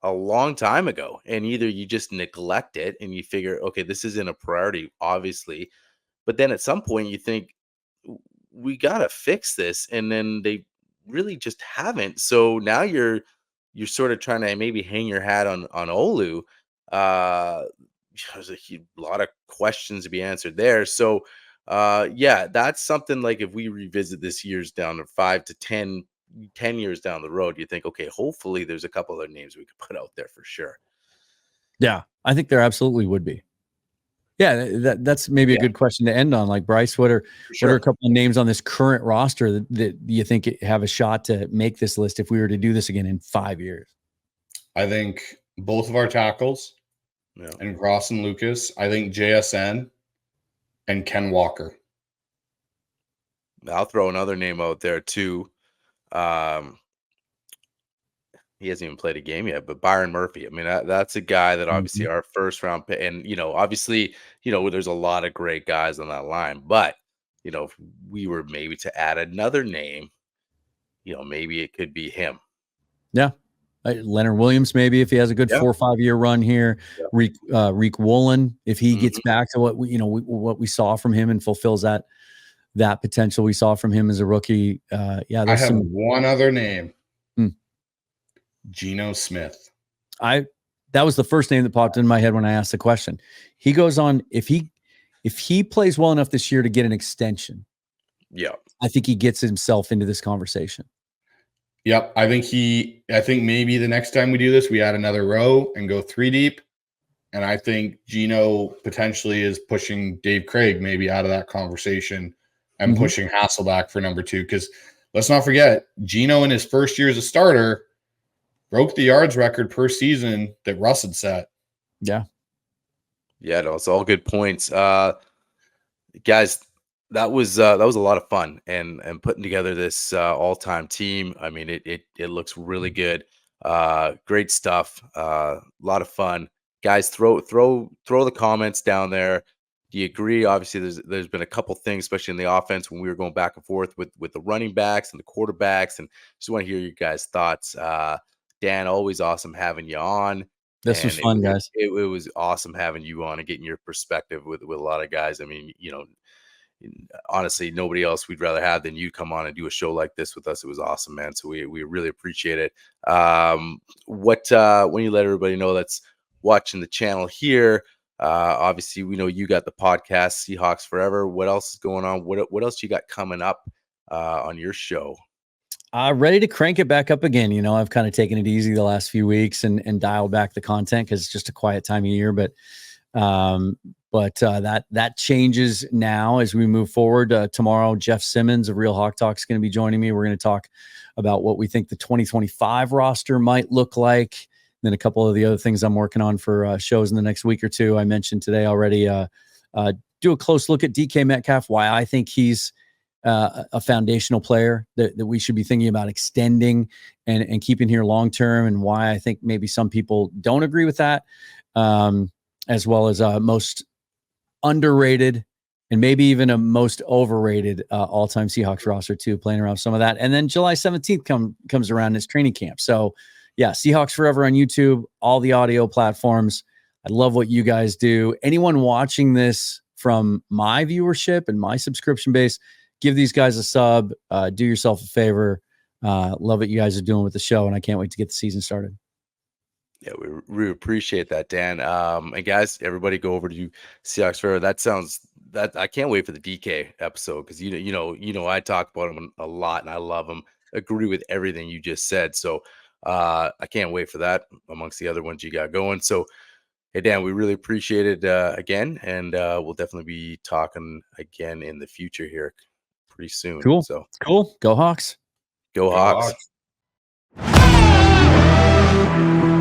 a long time ago, and either you just neglect it and you figure, okay, this isn't a priority, obviously, but then at some point you think, we gotta fix this, and then they really just haven't. So now you're sort of trying to maybe hang your hat on Olu. There's a lot of questions to be answered there. So yeah, that's something, like, if we revisit this years down to 5 to 10 years down the road, you think, okay, hopefully there's a couple other names we could put out there for sure. Yeah, I think there absolutely would be. Yeah, that's maybe a good question to end on. Like, Bryce, what are a couple of names on this current roster that you think have a shot to make this list if we were to do this again in 5 years? I think both of our tackles, and Gross and Lucas. I think JSN and Ken Walker. I'll throw another name out there too. He hasn't even played a game yet, but Byron Murphy. I mean, that's a guy that obviously our first round pick, and obviously, there's a lot of great guys on that line, but if we were maybe to add another name, maybe it could be him. Yeah. Leonard Williams, maybe, if he has a good 4 or 5 year run here. Reek Woolen, if he gets back to what we saw from him and fulfills that potential we saw from him as a rookie. I have one other name. Geno Smith. That was the first name that popped in my head when I asked the question. He goes on, if he plays well enough this year to get an extension, I think he gets himself into this conversation. Yep. I think maybe the next time we do this, we add another row and go 3 deep. And I think Geno potentially is pushing Dave Craig maybe out of that conversation and pushing Hasselback for number 2. Because let's not forget, Geno in his first year as a starter broke the yards record per season that Russ had set. Yeah, no, it's all good points. Guys, that was a lot of fun, and putting together this all-time team. I mean, it looks really good. Great stuff. A lot of fun. Guys, throw the comments down there. Do you agree? Obviously, there's been a couple things, especially in the offense, when we were going back and forth with the running backs and the quarterbacks, and just want to hear your guys' thoughts. Dan, always awesome having you on. This was fun, guys. It was awesome having you on and getting your perspective with a lot of guys. I mean, honestly, nobody else we'd rather have than you come on and do a show like this with us. It was awesome, man. So we really appreciate it. When you let everybody know that's watching the channel here, obviously we know you got the podcast Seahawks Forever. What else is going on? What else you got coming up on your show? Ready to crank it back up again. I've kind of taken it easy the last few weeks and dialed back the content because it's just a quiet time of year. But that changes now as we move forward. Tomorrow, Jeff Simmons of Real Hawk Talk is going to be joining me. We're going to talk about what we think the 2025 roster might look like. And then a couple of the other things I'm working on for shows in the next week or two. I mentioned today already. Do a close look at DK Metcalf. Why I think he's a foundational player that we should be thinking about extending and keeping here long term, and why I think maybe some people don't agree with that, as well as most underrated and maybe even a most overrated all-time Seahawks roster too, playing around some of that. And then July 17th comes around, it's training camp. So yeah, Seahawks Forever on YouTube, all the audio platforms. I love what you guys do. Anyone watching this from my viewership and my subscription base, give these guys a sub, do yourself a favor. Love what you guys are doing with the show, and I can't wait to get the season started. Yeah, we really appreciate that, Dan. And guys, everybody go over to Seahawks Forever. That I can't wait for the DK episode because I talk about him a lot and I love him. Agree with everything you just said. So I can't wait for that amongst the other ones you got going. So hey, Dan, we really appreciate it again, and we'll definitely be talking again in the future here pretty soon. Cool. So Cool. Go Hawks. go Hawks. Hawks.